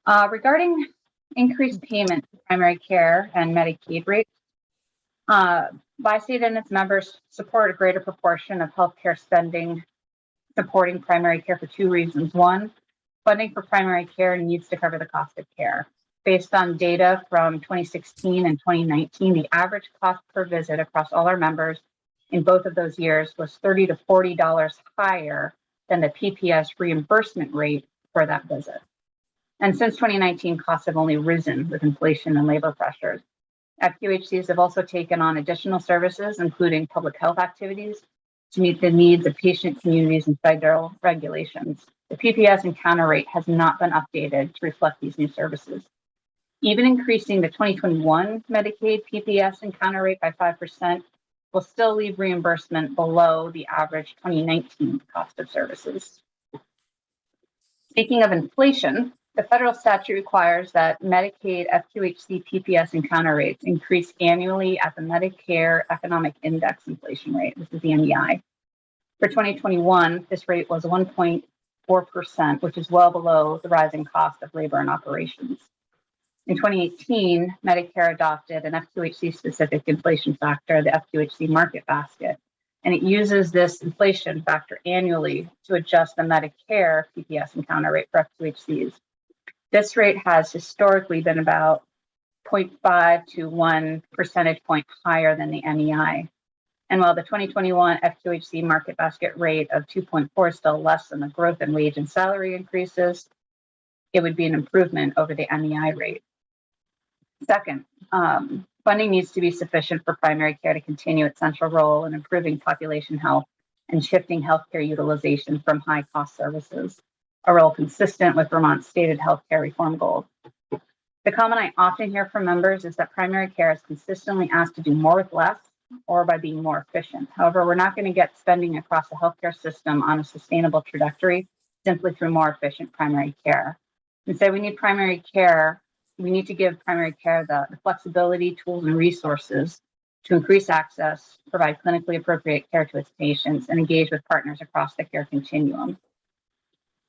Regarding increased payment to primary care and Medicaid rates, by-state and its members support a greater proportion of healthcare spending supporting primary care for 2 reasons. One, funding for primary care needs to cover the cost of care. Based on data from 2016 and 2019, the average cost per visit across all our members in both of those years was $30 to $40 higher than the PPS reimbursement rate for that visit. And since 2019, costs have only risen with inflation and labor pressures. FQHCs have also taken on additional services, including public health activities, to meet the needs of patient communities and federal regulations. The PPS encounter rate has not been updated to reflect these new services. Even increasing the 2021 Medicaid PPS encounter rate by 5% will still leave reimbursement below the average 2019 cost of services. Speaking of inflation, the federal statute requires that Medicaid FQHC PPS encounter rates increase annually at the Medicare Economic Index inflation rate. This is the MEI. For 2021, this rate was 1.4%, which is well below the rising cost of labor and operations. In 2018, Medicare adopted an FQHC-specific inflation factor, the FQHC market basket, and it uses this inflation factor annually to adjust the Medicare PPS encounter rate for FQHCs. This rate has historically been about 0.5 to 1 percentage point higher than the MEI. And while the 2021 FQHC market basket rate of 2.4 is still less than the growth in wage and salary increases, it would be an improvement over the MEI rate. Second, funding needs to be sufficient for primary care to continue its central role in improving population health and shifting healthcare utilization from high-cost services, a role consistent with Vermont's stated healthcare reform goals. The comment I often hear from members is that primary care is consistently asked to do more with less or by being more efficient. However, we're not going to get spending across the healthcare system on a sustainable trajectory simply through more efficient primary care. Instead, we need primary care. We need to give primary care the flexibility, tools, and resources to increase access, provide clinically appropriate care to its patients, and engage with partners across the care continuum.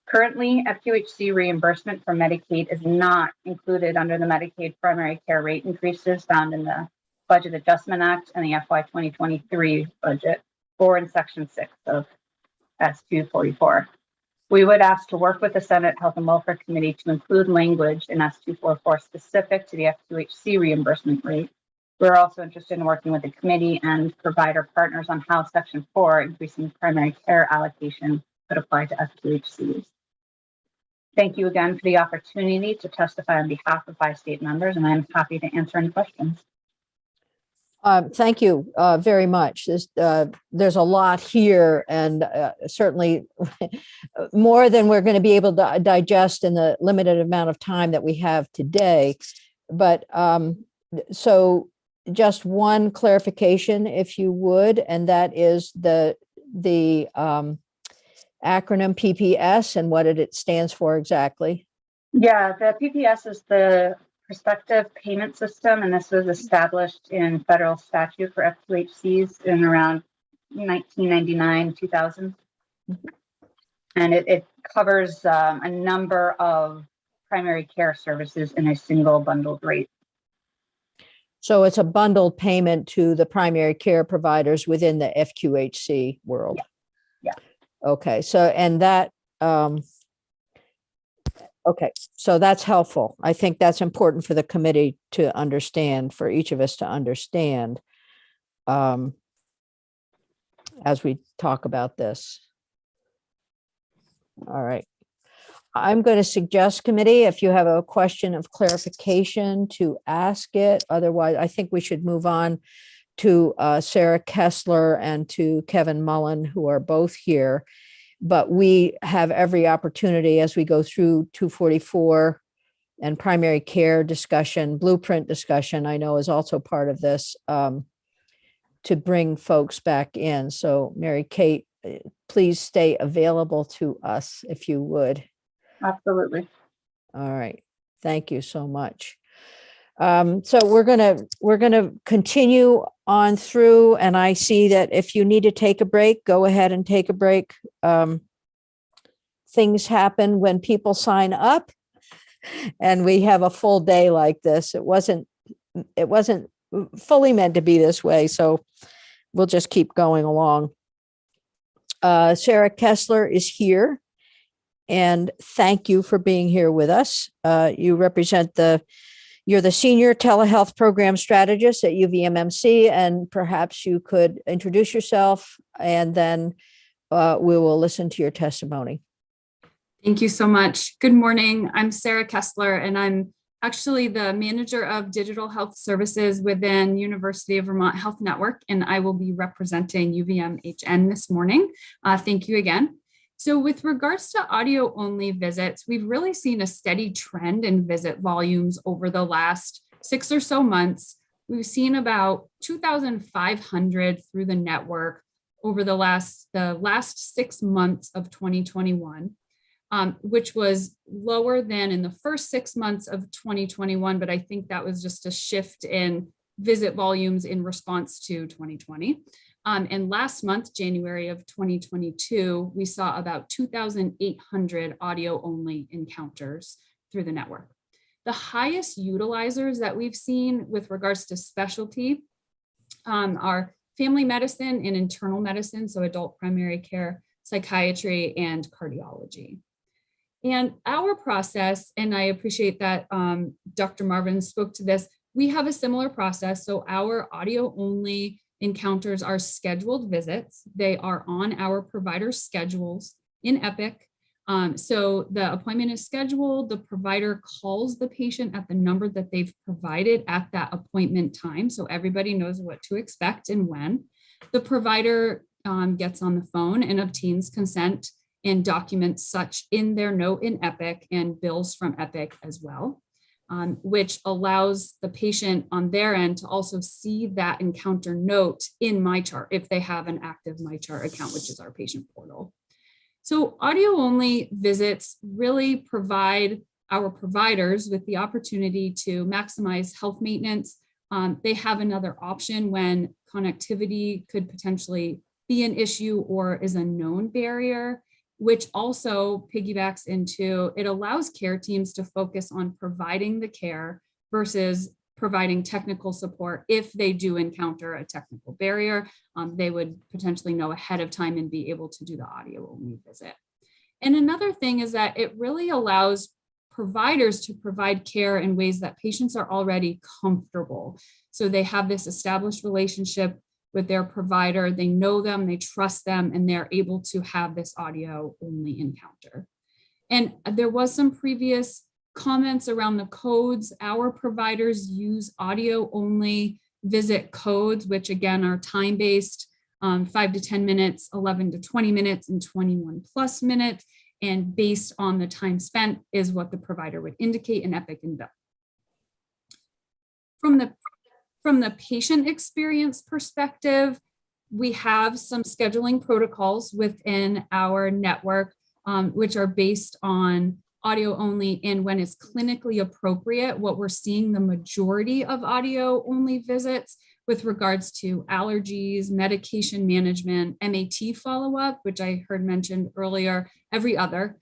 Currently, FQHC reimbursement for Medicaid is not included under the Medicaid primary care rate increases found in the Budget Adjustment Act and the FY 2023 budget, or in Section 6 of S244. We would ask to work with the Senate Health and Welfare Committee to include language in S244 specific to the FQHC reimbursement rate. We're also interested in working with the committee and provider partners on how Section 4, increasing primary care allocation, could apply to FQHCs. Thank you again for the opportunity to testify on behalf of bi-state members, and I'm happy to answer any questions. Thank you very much. There's a lot here, and certainly more than we're going to be able to digest in the limited amount of time that we have today. But so just one clarification, if you would, and that is the acronym PPS and what it stands for exactly. Yeah, the PPS is the Prospective Payment System, and this was established in federal statute for FQHCs in around 1999, 2000. And it covers a number of primary care services in a single bundled rate. So it's a bundled payment to the primary care providers within the FQHC world. Yeah. Okay, so and that, okay, so that's helpful. I think that's important for the committee to understand, for each of us to understand as we talk about this. All right. I'm going to suggest, committee, if you have a question of clarification, to ask it. Otherwise, I think we should move on to Sarah Kessler and to Kevin Mullen, who are both here. But we have every opportunity as we go through 244 and primary care discussion, blueprint discussion, I know is also part of this, to bring folks back in. So Mary Kate, please stay available to us if you would. Absolutely. All right. Thank you so much. So we're gonna continue on through, and I see that if you need to take a break, go ahead and take a break. Things happen when people sign up, and we have a full day like this. It wasn't fully meant to be this way, so we'll just keep going along. Sarah Kessler is here, and thank you for being here with us. You represent you're the Senior Telehealth Program Strategist at UVMMC, and perhaps you could introduce yourself, and then we will listen to your testimony. Thank you so much. Good morning. I'm Sarah Kessler, and I'm actually the Manager of Digital Health Services within University of Vermont Health Network, and I will be representing UVMHN this morning. Thank you again. So with regards to audio only visits, we've really seen a steady trend in visit volumes over the last 6 or so months. We've seen about 2,500 through the network over the last 6 months of 2021, which was lower than in the first 6 months of 2021, but I think that was just a shift in visit volumes in response to 2020. And last month, January of 2022, we saw about 2,800 audio only encounters through the network. The highest utilizers that we've seen with regards to specialty are family medicine and internal medicine, so adult primary care, psychiatry, and cardiology. And our process, and I appreciate that Dr. Marvin spoke to this, we have a similar process. So our audio only encounters are scheduled visits. They are on our provider schedules in Epic. So the appointment is scheduled, the provider calls the patient at the number that they've provided at that appointment time. So everybody knows what to expect and when. The provider gets on the phone and obtains consent and documents such in their note in Epic and bills from Epic as well. which allows the patient on their end to also see that encounter note in MyChart if they have an active MyChart account, which is our patient portal. So audio only visits really provide our providers with the opportunity to maximize health maintenance. They have another option when connectivity could potentially be an issue or is a known barrier, which also piggybacks into, it allows care teams to focus on providing the care versus providing technical support. If they do encounter a technical barrier, they would potentially know ahead of time and be able to do the audio only visit. And another thing is that it really allows providers to provide care in ways that patients are already comfortable. So they have this established relationship with their provider, they know them, they trust them, and they're able to have this audio only encounter. And there was some previous comments around the codes. Our providers use audio only visit codes, which again are time-based, 5 to 10 minutes, 11 to 20 minutes, and 21 plus minutes. And based on the time spent is what the provider would indicate in Epic and Bill. From the patient experience perspective, we have some scheduling protocols within our network, which are based on audio only and when it's clinically appropriate. What we're seeing the majority of audio only visits with regards to allergies, medication management, MAT follow-up, which I heard mentioned earlier, every other,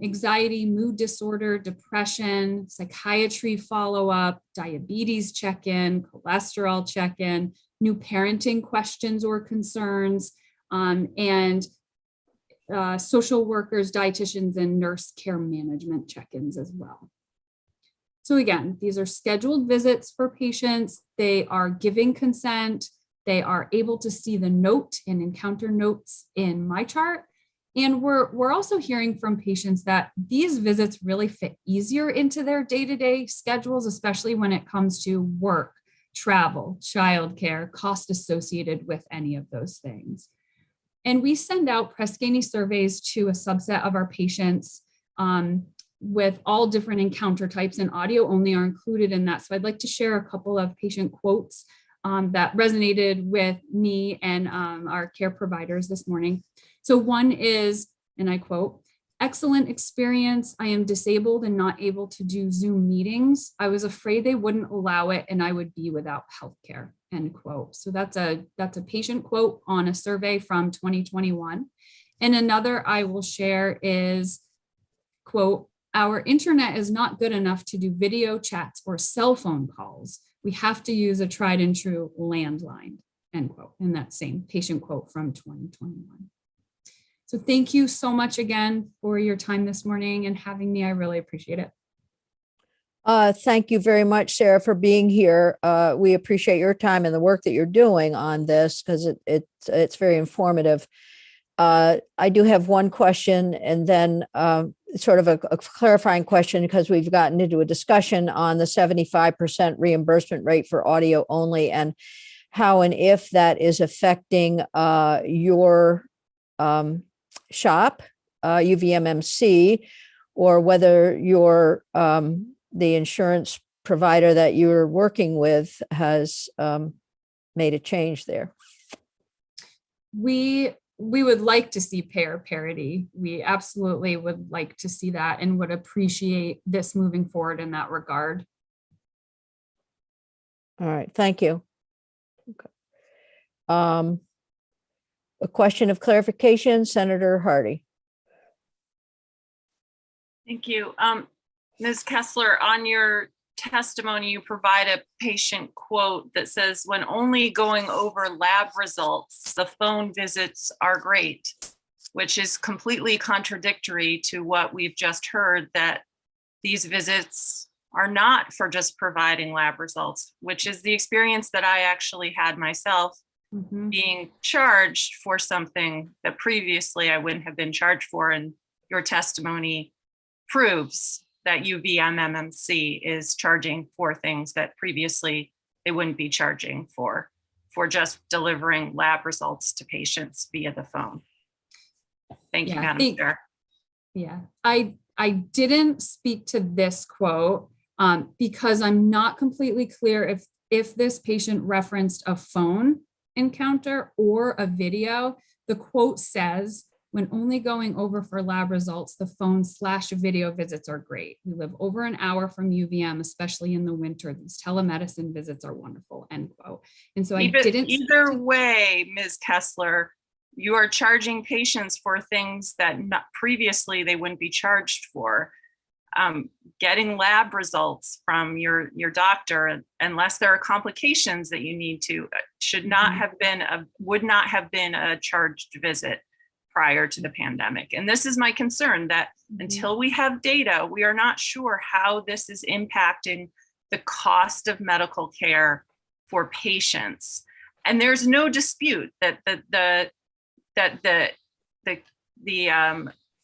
anxiety, mood disorder, depression, psychiatry follow-up, diabetes check-in, cholesterol check-in, new parenting questions or concerns, and social workers, dietitians, and nurse care management check-ins as well. So again, these are scheduled visits for patients. They are giving consent. They are able to see the note and encounter notes in MyChart. And we're also hearing from patients that these visits really fit easier into their day-to-day schedules, especially when it comes to work, travel, childcare, cost associated with any of those things. And we send out Press Ganey surveys to a subset of our patients with all different encounter types, and audio only are included in that. So I'd like to share a couple of patient quotes that resonated with me and our care providers this morning. So one is, and I quote, "Excellent experience. I am disabled and not able to do Zoom meetings. I was afraid they wouldn't allow it and I would be without healthcare," end quote. So that's a patient quote on a survey from 2021. And another I will share is, quote, "Our internet is not good enough to do video chats or cell phone calls. We have to use a tried and true landline," end quote. And that same patient quote from 2021. So thank you so much again for your time this morning and having me. I really appreciate it. Thank you very much, Sarah, for being here. We appreciate your time and the work that you're doing on this because it's very informative. I do have one question and then sort of a clarifying question because we've gotten into a discussion on the 75% reimbursement rate for audio only and how and if that is affecting your shop, UVMMC, or whether your the insurance provider that you're working with has made a change there. We would like to see payer parity. We absolutely would like to see that and would appreciate this moving forward in that regard. All right, thank you. Okay. A question of clarification, Senator Hardy. Thank you. Ms. Kessler, on your testimony, you provide a patient quote that says, "When only going over lab results, the phone visits are great," which is completely contradictory to what we've just heard, that these visits are not for just providing lab results, which is the experience that I actually had myself, being charged for something that previously I wouldn't have been charged for. And your testimony proves that UVMMC is charging for things that previously they wouldn't be charging for just delivering lab results to patients via the phone. Thank you, Madam Chair. Yeah, I didn't speak to this quote. because I'm not completely clear if this patient referenced a phone encounter or a video. The quote says, when only going over for lab results, the phone/video visits are great. We live over an hour from UVM, especially in the winter. These telemedicine visits are wonderful, end quote. And so Either way, Ms. Kessler, you are charging patients for things that previously they wouldn't be charged for. Getting lab results from your doctor, unless there are complications that you need to, would not have been a charged visit prior to the pandemic. And this is my concern, that until we have data, we are not sure how this is impacting the cost of medical care for patients. And there's no dispute that the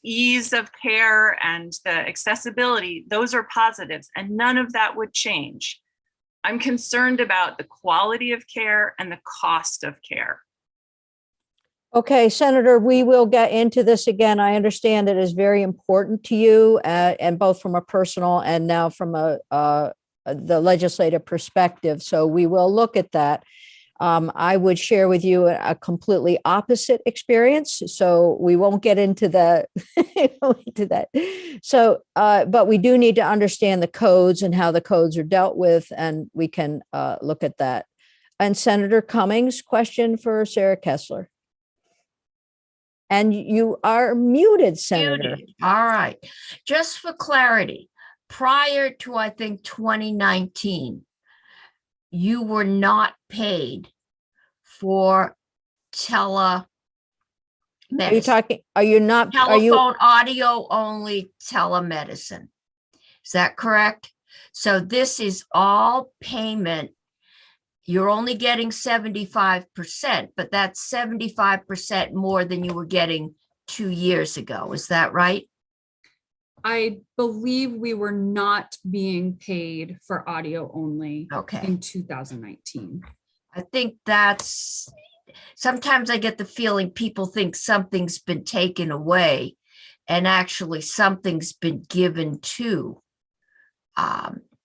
ease of care and the accessibility, those are positives, and none of that would change. I'm concerned about the quality of care and the cost of care. Okay, Senator, we will get into this again. I understand it is very important to you, and both from a personal and now from the legislative perspective. So we will look at that. I would share with you a completely opposite experience, so we won't get into that. So, but we do need to understand the codes and how the codes are dealt with, and we can look at that. And Senator Cummings, question for Sarah Kessler. And you are muted, Senator. All right. Just for clarity, prior to, I think, 2019, you were not paid for telemedicine. Are you talking, are you not? Telephone audio only telemedicine. Is that correct? So this is all payment. You're only getting 75%, but that's 75% more than you were getting 2 years ago. Is that right? I believe we were not being paid for audio only in 2019. I think sometimes I get the feeling people think something's been taken away, and actually something's been given to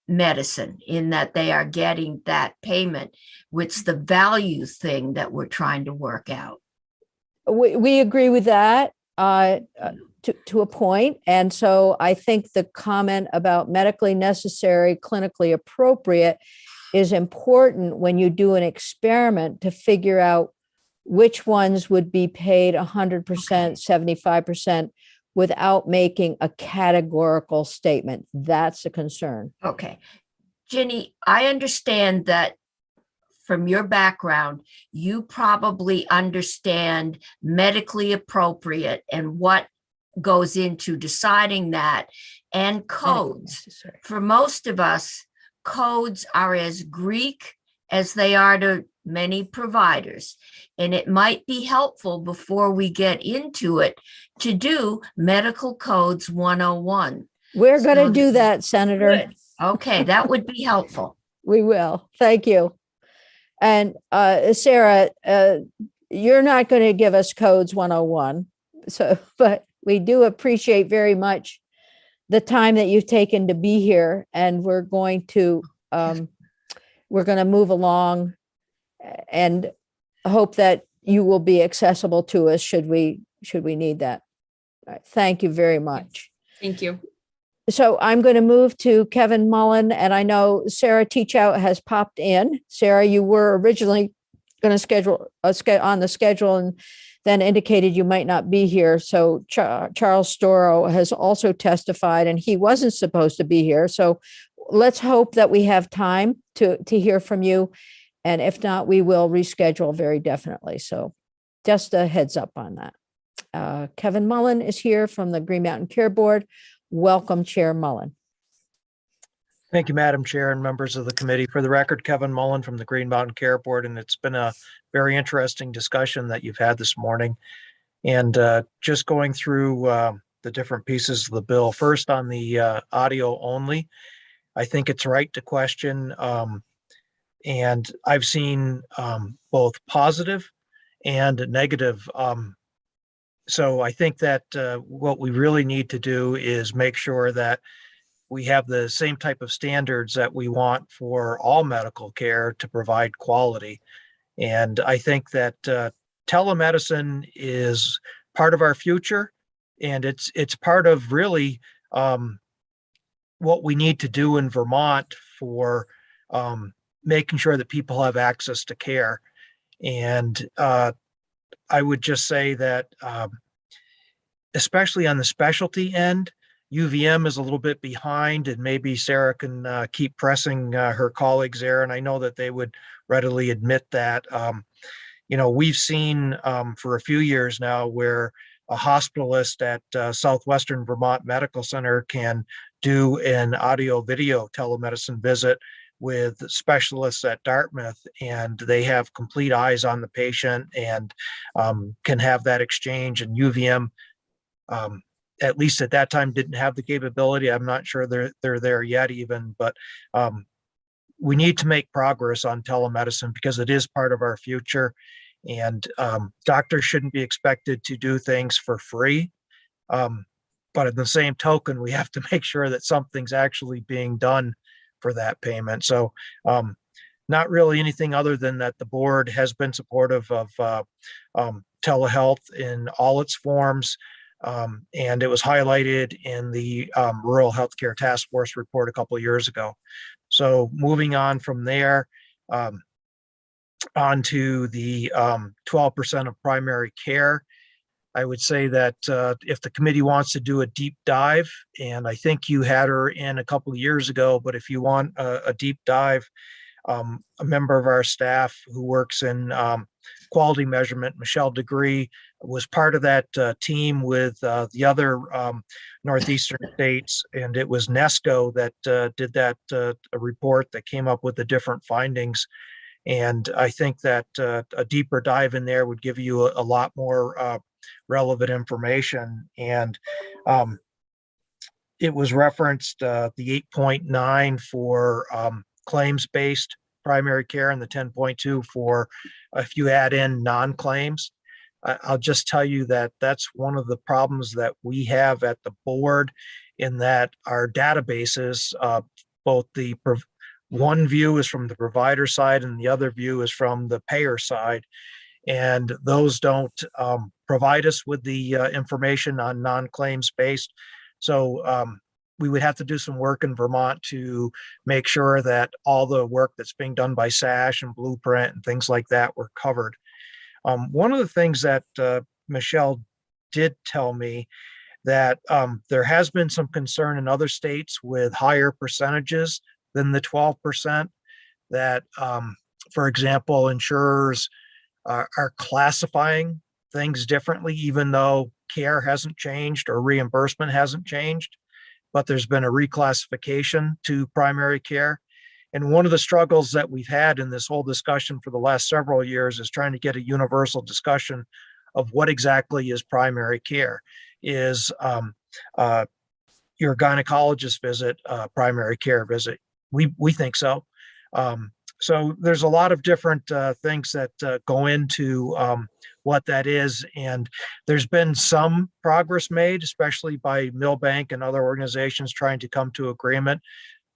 medicine, in that they are getting that payment, which the value thing that we're trying to work out. We agree with that to a point. And so I think the comment about medically necessary, clinically appropriate is important when you do an experiment to figure out which ones would be paid 100%, 75%, without making a categorical statement. That's a concern. Okay. Ginny, I understand that from your background, you probably understand medically appropriate and what goes into deciding that, and codes. For most of us, codes are as Greek as they are to many providers. And it might be helpful before we get into it to do Medical Codes 101. We're going to do that, Senator. Good. Okay, that would be helpful. We will. Thank you. And Sarah, you're not going to give us Codes 101. So, but we do appreciate very much the time that you've taken to be here, and we're going to move along and hope that you will be accessible to us should we need that. All right. Thank you very much. Thank you. So I'm going to move to Kevin Mullen, and I know Sarah Teachout has popped in. Sarah, you were originally going to schedule on the schedule and then indicated you might not be here. So Charles Storrow has also testified, and he wasn't supposed to be here. So let's hope that we have time to hear from you. And if not, we will reschedule very definitely. So just a heads up on that. Kevin Mullen is here from the Green Mountain Care Board. Welcome, Chair Mullen. Thank you, Madam Chair and members of the committee. For the record, Kevin Mullen from the Green Mountain Care Board, and it's been a very interesting discussion that you've had this morning. And just going through the different pieces of the bill. First, on the audio only, I think it's right to question, and I've seen both positive and negative. So I think that what we really need to do is make sure that we have the same type of standards that we want for all medical care to provide quality. And I think that telemedicine is part of our future, and it's part of really what we need to do in Vermont for making sure that people have access to care. And I would just say that, especially on the specialty end, UVM is a little bit behind, and maybe Sarah can keep pressing her colleagues there. And I know that they would readily admit that. We've seen for a few years now where a hospitalist at Southwestern Vermont Medical Center can do an audio video telemedicine visit with specialists at Dartmouth, and they have complete eyes on the patient and can have that exchange. And UVM, at least at that time, didn't have the capability. I'm not sure they're there yet even, but we need to make progress on telemedicine because it is part of our future. And doctors shouldn't be expected to do things for free. But in the same token, we have to make sure that something's actually being done for that payment. So not really anything other than that the board has been supportive of telehealth in all its forms. And it was highlighted in the Rural Healthcare Task Force report a couple of years ago. So moving on from there, on to the 12% of primary care. I would say that if the committee wants to do a deep dive, and I think you had her in a couple of years ago, but if you want a deep dive, a member of our staff who works in quality measurement, Michelle Degree, was part of that team with the other Northeastern states, and it was NESCO that did that a report that came up with the different findings. And I think that a deeper dive in there would give you a lot more relevant information. And it was referenced the 8.9 for claims-based primary care and the 10.2 for if you add in non-claims. I'll just tell you that that's one of the problems that we have at the board, in that our databases, both the one view is from the provider side and the other view is from the payer side. And those don't provide us with the information on non-claims based. So we would have to do some work in Vermont to make sure that all the work that's being done by SASH and Blueprint and things like that were covered. One of the things that Michelle did tell me that there has been some concern in other states with higher percentages than the 12%, that, for example, insurers are classifying things differently, even though care hasn't changed or reimbursement hasn't changed, but there's been a reclassification to primary care. And one of the struggles that we've had in this whole discussion for the last several years is trying to get a universal discussion of what exactly is primary care. Is your gynecologist visit primary care visit? We think so. So there's a lot of different things that go into what that is. And there's been some progress made, especially by Millbank and other organizations trying to come to agreement,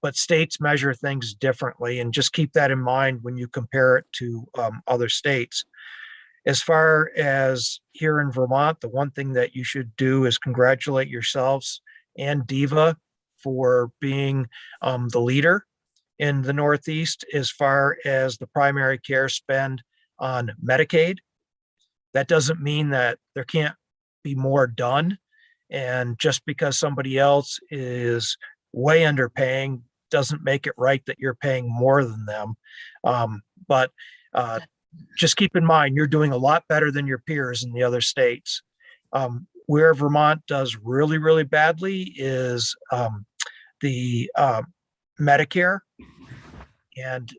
but states measure things differently. And just keep that in mind when you compare it to other states. As far as here in Vermont, the one thing that you should do is congratulate yourselves and DEVA for being the leader in the Northeast as far as the primary care spend on Medicaid. That doesn't mean that there can't be more done. And just because somebody else is way underpaying doesn't make it right that you're paying more than them. But just keep in mind, you're doing a lot better than your peers in the other states. Where Vermont does really, really badly is the Medicare. And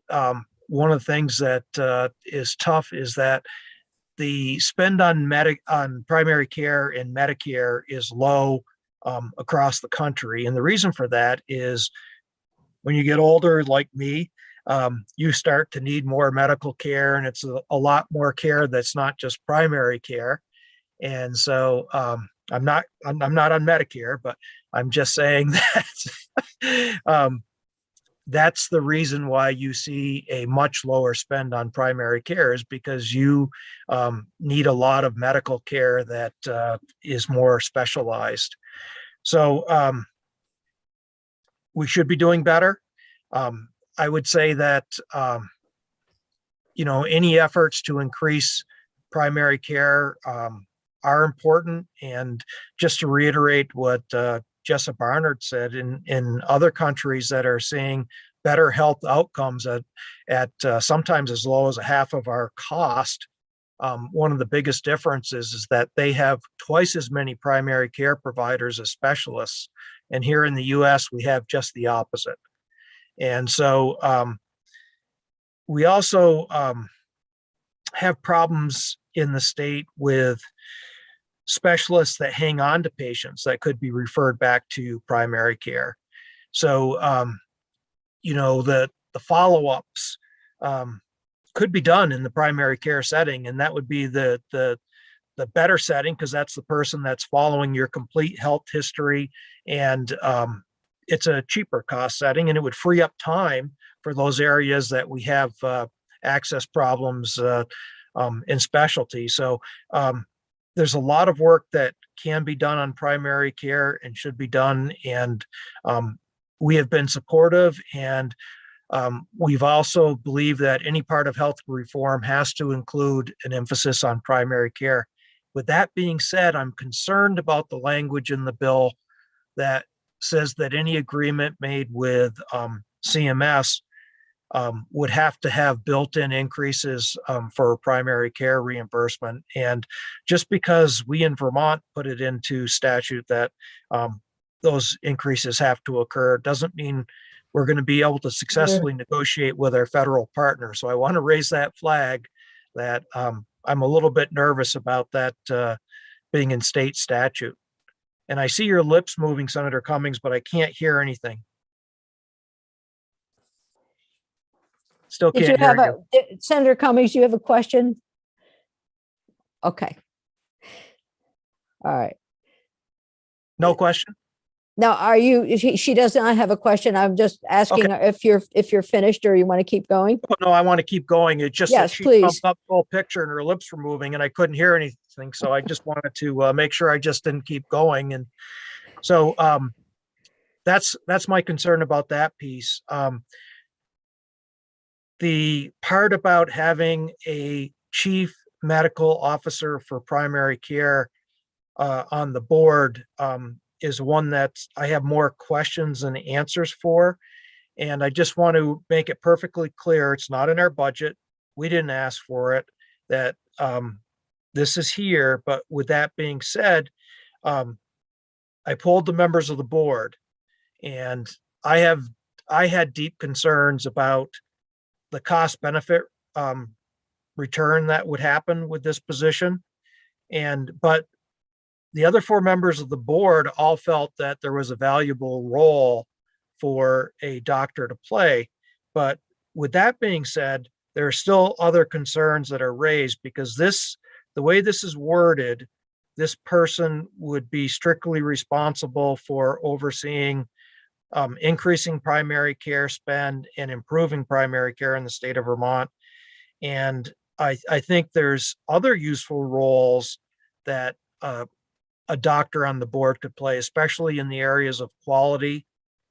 one of the things that is tough is that the spend on primary care and Medicare is low across the country. And the reason for that is when you get older, like me, you start to need more medical care, and it's a lot more care that's not just primary care. And so I'm not on Medicare, but I'm just saying that that's the reason why you see a much lower spend on primary care, is because you need a lot of medical care that is more specialized. So we should be doing better. I would say that, any efforts to increase primary care are important. And just to reiterate what Jessa Barnard said, in other countries that are seeing better health outcomes at sometimes as low as a half of our cost, one of the biggest differences is that they have twice as many primary care providers as specialists. And here in the US, we have just the opposite. And so we also have problems in the state with specialists that hang on to patients that could be referred back to primary care. So, the follow-ups could be done in the primary care setting, and that would be the better setting, because that's the person that's following your complete health history, and it's a cheaper cost setting, and it would free up time for those areas that we have access problems in specialty. So there's a lot of work that can be done on primary care and should be done, and we have been supportive, and we've also believed that any part of health reform has to include an emphasis on primary care. With that being said, I'm concerned about the language in the bill that says that any agreement made with CMS would have to have built-in increases for primary care reimbursement. And just because we in Vermont put it into statute that those increases have to occur doesn't mean we're going to be able to successfully negotiate with our federal partners. So I want to raise that flag that I'm a little bit nervous about that being in state statute. And I see your lips moving, Senator Cummings, but I can't hear anything. Still Did can't you have hear you. Senator Cummings, you have a question? Okay. All right. No question? Now, are you, she does not have a question. I'm just asking if you're finished or you want to keep going. Oh, no, I want to keep going. It's just Yes, that she please. thumbed up the whole picture and her lips were moving and I couldn't hear anything. So I just wanted to make sure I just didn't keep going. And so that's my concern about that piece. The part about having a chief medical officer for primary care on the board is one that I have more questions than answers for. And I just want to make it perfectly clear, it's not in our budget. We didn't ask for it, that this is here. But with that being said, I polled the members of the board, and I had deep concerns about the cost benefit return that would happen with this position. But the other 4 members of the board all felt that there was a valuable role for a doctor to play. But with that being said, there are still other concerns that are raised, because the way this is worded, this person would be strictly responsible for overseeing increasing primary care spend and improving primary care in the state of Vermont. And I think there's other useful roles that a doctor on the board could play, especially in the areas of quality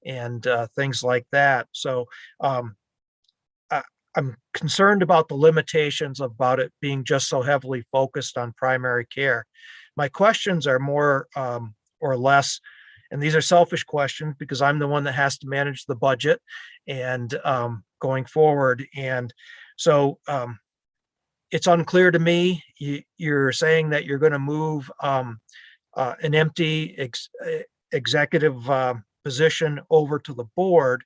and things like that. So I'm concerned about the limitations about it being just so heavily focused on primary care. My questions are more or less, and these are selfish questions because I'm the one that has to manage the budget and going forward. And so it's unclear to me. You're saying that you're going to move an empty executive position over to the board.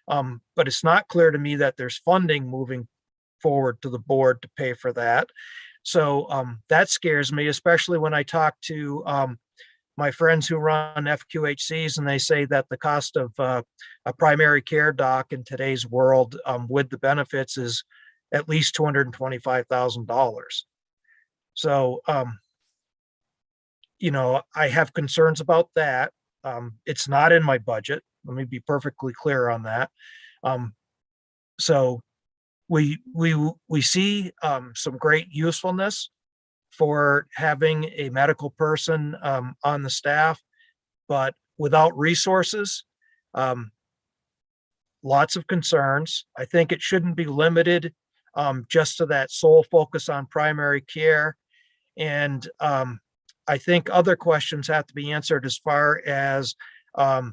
But it's not clear to me that there's funding moving forward to the board to pay for that. So that scares me, especially when I talk to my friends who run FQHCs, and they say that the cost of a primary care doc in today's world with the benefits is at least $225,000. So I have concerns about that. It's not in my budget. Let me be perfectly clear on that. So we see some great usefulness for having a medical person on the staff, but without resources, lots of concerns. I think it shouldn't be limited just to that sole focus on primary care. And I think other questions have to be answered as far as how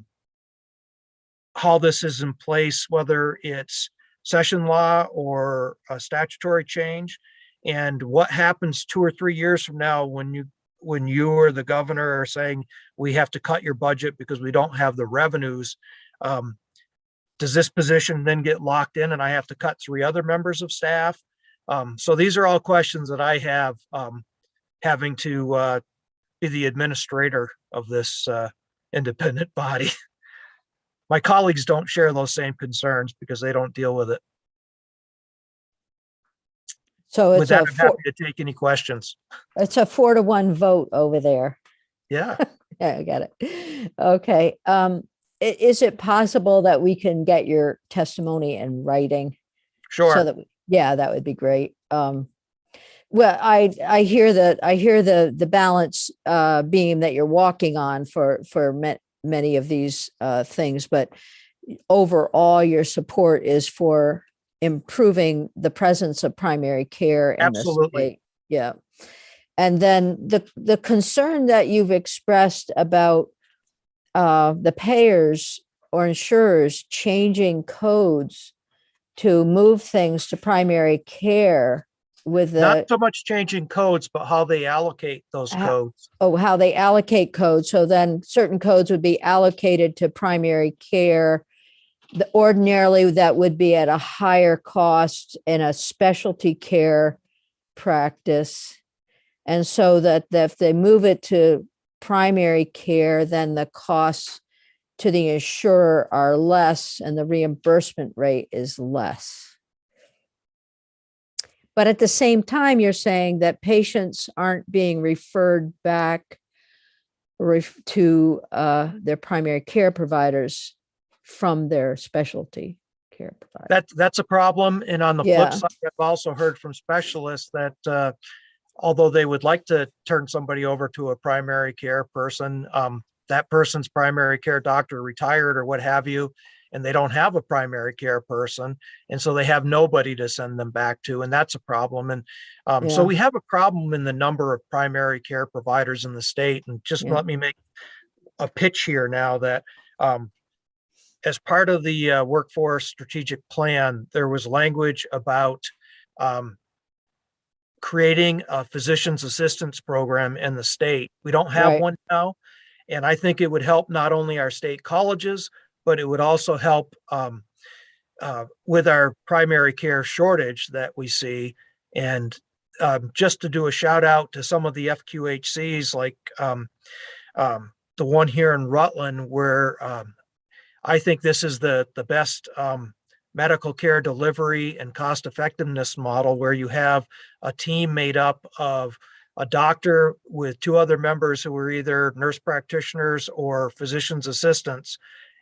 this is in place, whether it's session law or a statutory change, and what happens 2 or 3 years from now when you or the governor are saying we have to cut your budget because we don't have the revenues. Does this position then get locked in and I have to cut 3 other members of staff? So these are all questions that I have, having to be the administrator of this independent body. My colleagues don't share those same concerns because they don't deal with it. So With it's that, a I'm happy to take any questions. it's a 4-1 vote over there. Yeah. Yeah, I got it. Okay. Is it possible that we can get your testimony in writing? Sure. So that, yeah, that would be great. Well, I hear the balance beam that you're walking on for many of these things, but overall your support is for improving the presence of primary care in the Absolutely. state. Yeah. And then the concern that you've expressed about the payers or insurers changing codes to move things to primary care with Not the, so much changing codes, but how they allocate those codes. how they allocate codes. So then certain codes would be allocated to primary care. Ordinarily, that would be at a higher cost in a specialty care practice. And so that if they move it to primary care, then the costs to the insurer are less and the reimbursement rate is less. But at the same time, you're saying that patients aren't being referred back to their primary care providers from their specialty care provider. That's a problem. And on the Yeah. flip side, I've also heard from specialists that although they would like to turn somebody over to a primary care person, that person's primary care doctor retired or what have you, and they don't have a primary care person. And so they have nobody to send them back to, and that's a problem. And so Yeah. we have a problem in the number of primary care providers in the state. And just Yeah. let me make a pitch here now that as part of the workforce strategic plan, there was language about creating a physician's assistance program in the state. We don't have Right. one now. And I think it would help not only our state colleges, but it would also help with our primary care shortage that we see. And just to do a shout out to some of the FQHCs, like the one here in Rutland, where I think this is the best medical care delivery and cost effectiveness model, where you have a team made up of a doctor with 2 other members who are either nurse practitioners or physician's assistants.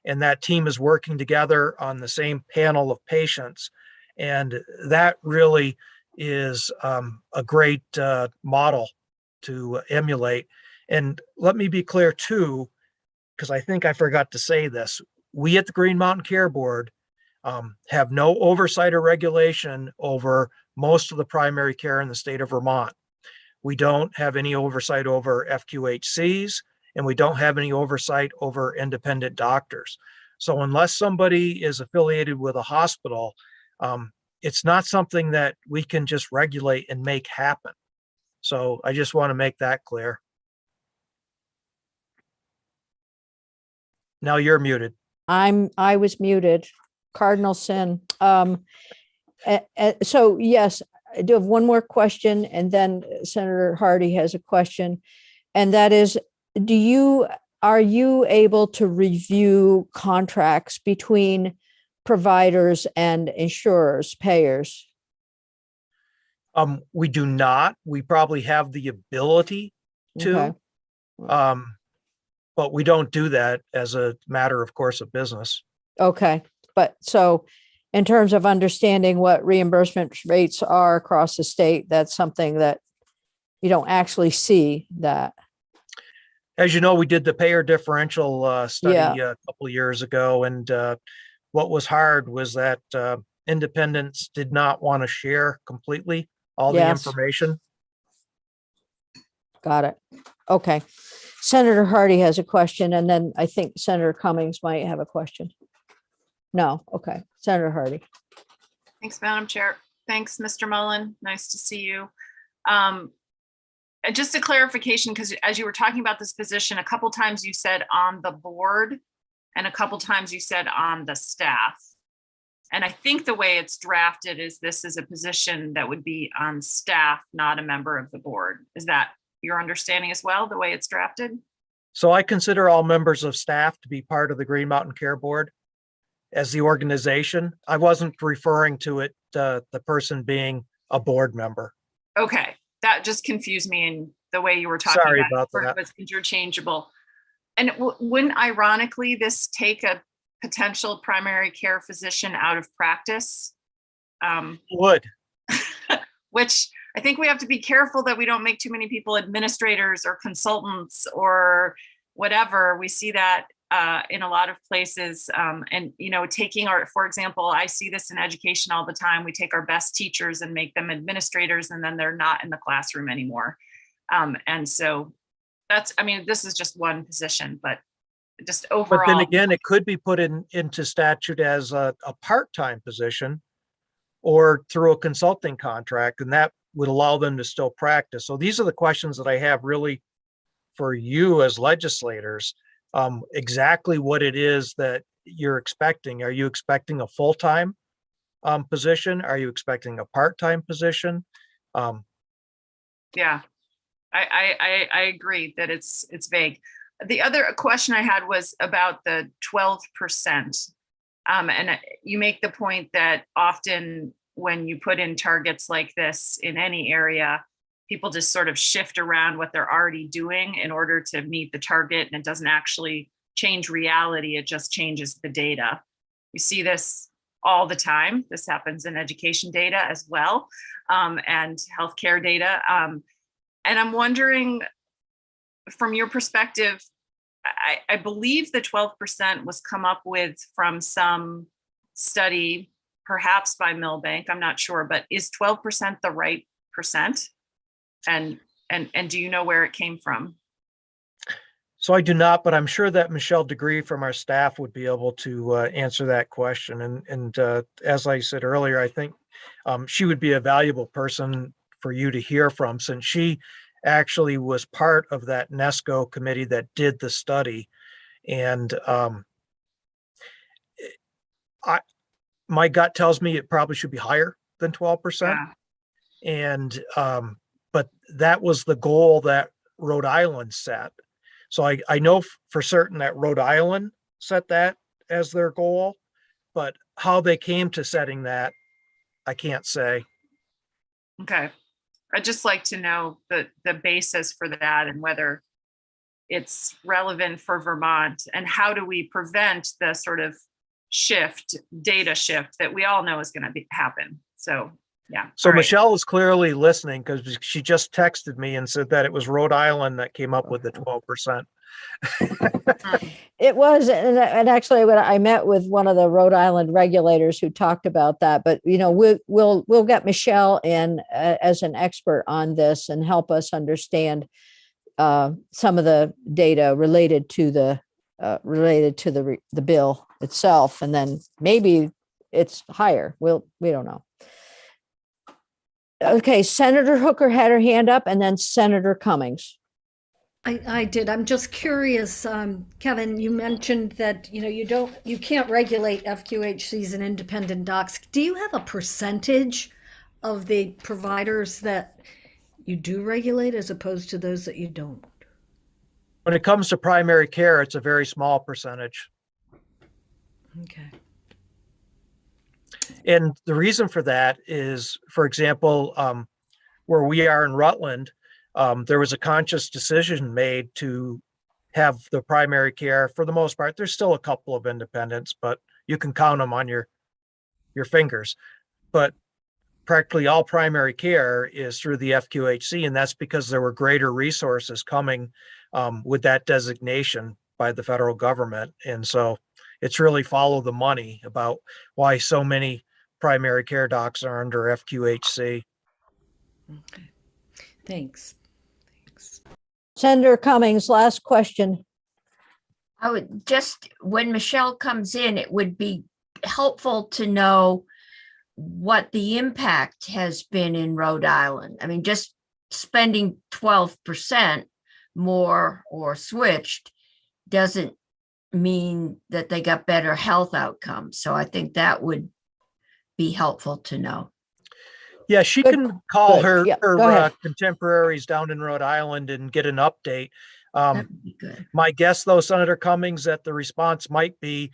And that team is working together on the same panel of patients. And that really is a great model to emulate. And let me be clear too, because I think I forgot to say this. We at the Green Mountain Care Board have no oversight or regulation over most of the primary care in the state of Vermont. We don't have any oversight over FQHCs, and we don't have any oversight over independent doctors. So unless somebody is affiliated with a hospital, it's not something that we can just regulate and make happen. So I just want to make that clear. Now you're muted. I was muted. Cardinal sin. So yes, I do have one more question, and then Senator Hardy has a question, and that is, are you able to review contracts between providers and insurers, payers? We do not. We probably have the ability to. Okay. But we don't do that as a matter of course of business. Okay, but so in terms of understanding what reimbursement rates are across the state, that's something that you don't actually see that. As you know, we did the payer differential study Yeah. a couple of years ago, and what was hard was that independents did not want to share completely all the Yes. information. Got it. Okay. Senator Hardy has a question, and then I think Senator Cummings might have a question. No, okay. Senator Hardy. Thanks, Madam Chair. Thanks, Mr. Mullen. Nice to see you. And just a clarification, because as you were talking about this position, a couple times you said on the board and a couple times you said on the staff. And I think the way it's drafted is this is a position that would be on staff, not a member of the board. Is that your understanding as well, the way it's drafted? So I consider all members of staff to be part of the Green Mountain Care Board as the organization. I wasn't referring to it, the person being a board member. Okay, that just confused me in the way you were talking Sorry about about it. that. It was interchangeable. And wouldn't ironically this take a potential primary care physician out of practice? Would. Which I think we have to be careful that we don't make too many people administrators or consultants or whatever. We see that in a lot of places. And, you know, taking our, for example, I see this in education all the time. We take our best teachers and make them administrators, and then they're not in the classroom anymore. And so that's, I mean, this is just one position, but just overall. But then again, it could be put into statute as a part-time position or through a consulting contract, and that would allow them to still practice. So these are the questions that I have really for you as legislators. Exactly what it is that you're expecting. Are you expecting a full-time position? Are you expecting a part-time position? Yeah, I agree that it's vague. The other question I had was about the 12%. And you make the point that often when you put in targets like this in any area, people just sort of shift around what they're already doing in order to meet the target, and it doesn't actually change reality, it just changes the data. We see this all the time. This happens in education data as well, and healthcare data. And I'm wondering, from your perspective, I believe the 12% was come up with from some study, perhaps by Milbank, I'm not sure, but is 12% the right percent? And do you know where it came from? So I do not, but I'm sure that Michelle Degree from our staff would be able to answer that question. And as I said earlier, I think she would be a valuable person for you to hear from, since she actually was part of that NESCO committee that did the study. And my gut tells me it probably should be higher than 12%. Yeah. And but that was the goal that Rhode Island set. So I know for certain that Rhode Island set that as their goal, but how they came to setting that, I can't say. Okay. I'd just like to know the basis for that and whether it's relevant for Vermont, and how do we prevent the sort of data shift that we all know is going to happen. So yeah. So All right. Michelle is clearly listening, because she just texted me and said that it was Rhode Island that came up with the 12%. It was, and actually, when I met with one of the Rhode Island regulators who talked about that, but you know, we'll get Michelle in as an expert on this and help us understand some of the data related to the bill itself, and then maybe it's higher. We don't know. Okay, Senator Hooker had her hand up, and then Senator Cummings. I did. I'm just curious, Kevin, you mentioned that, you know, you can't regulate FQHCs and independent docs. Do you have a percentage of the providers that you do regulate as opposed to those that you don't? When it comes to primary care, it's a very small percentage. Okay. And the reason for that is, for example, where we are in Rutland, there was a conscious decision made to have the primary care for the most part. There's still a couple of independents, but you can count them on your fingers. But practically all primary care is through the FQHC, and that's because there were greater resources coming with that designation by the federal government. And so it's really follow the money about why so many primary care docs are under FQHC. Okay. Thanks. Senator Cummings, last question. I would just, when Michelle comes in, it would be helpful to know what the impact has been in Rhode Island. I mean, just spending 12% more or switched doesn't mean that they got better health outcomes. So I think that would be helpful to know. Yeah, she Good. can call Good. her, Yeah, go ahead. contemporaries down in Rhode Island and get an update. That would be good. My guess, though, Senator Cummings, that the response might be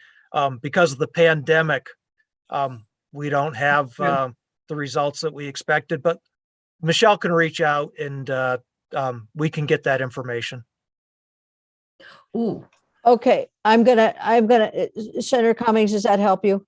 because of the pandemic, we don't have the results that we expected. But Michelle can reach out and we can get that information. Ooh, Okay, I'm gonna, Senator Cummings, does that help you?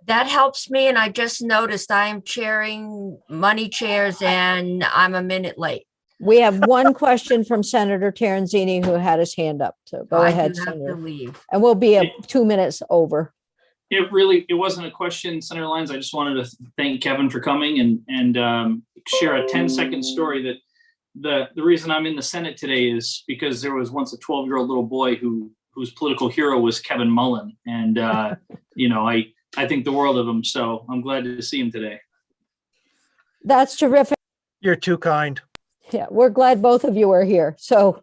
that helps me. And I just noticed I am chairing money chairs and I'm a minute late. We have one question from Senator Terenzini who had his hand up. So go I ahead, do have to Senator. leave. And we'll be 2 minutes over. It wasn't a question, Senator Lyons. I just wanted to thank Kevin for coming and share a 10-second story that the reason I'm in the Senate today is because there was once a 12-year-old little boy whose political hero was Kevin Mullen. And, I think the world of him. So I'm glad to see him today. That's terrific. You're too kind. Yeah, we're glad both of you are here. So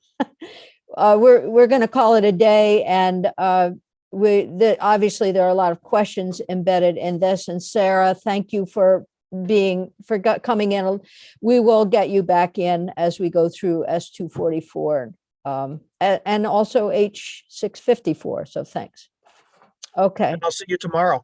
we're going to call it a day. And obviously there are a lot of questions embedded in this. And Sarah, thank you for coming in. We will get you back in as we go through S244 and also H654. So thanks. Okay. And I'll see you tomorrow.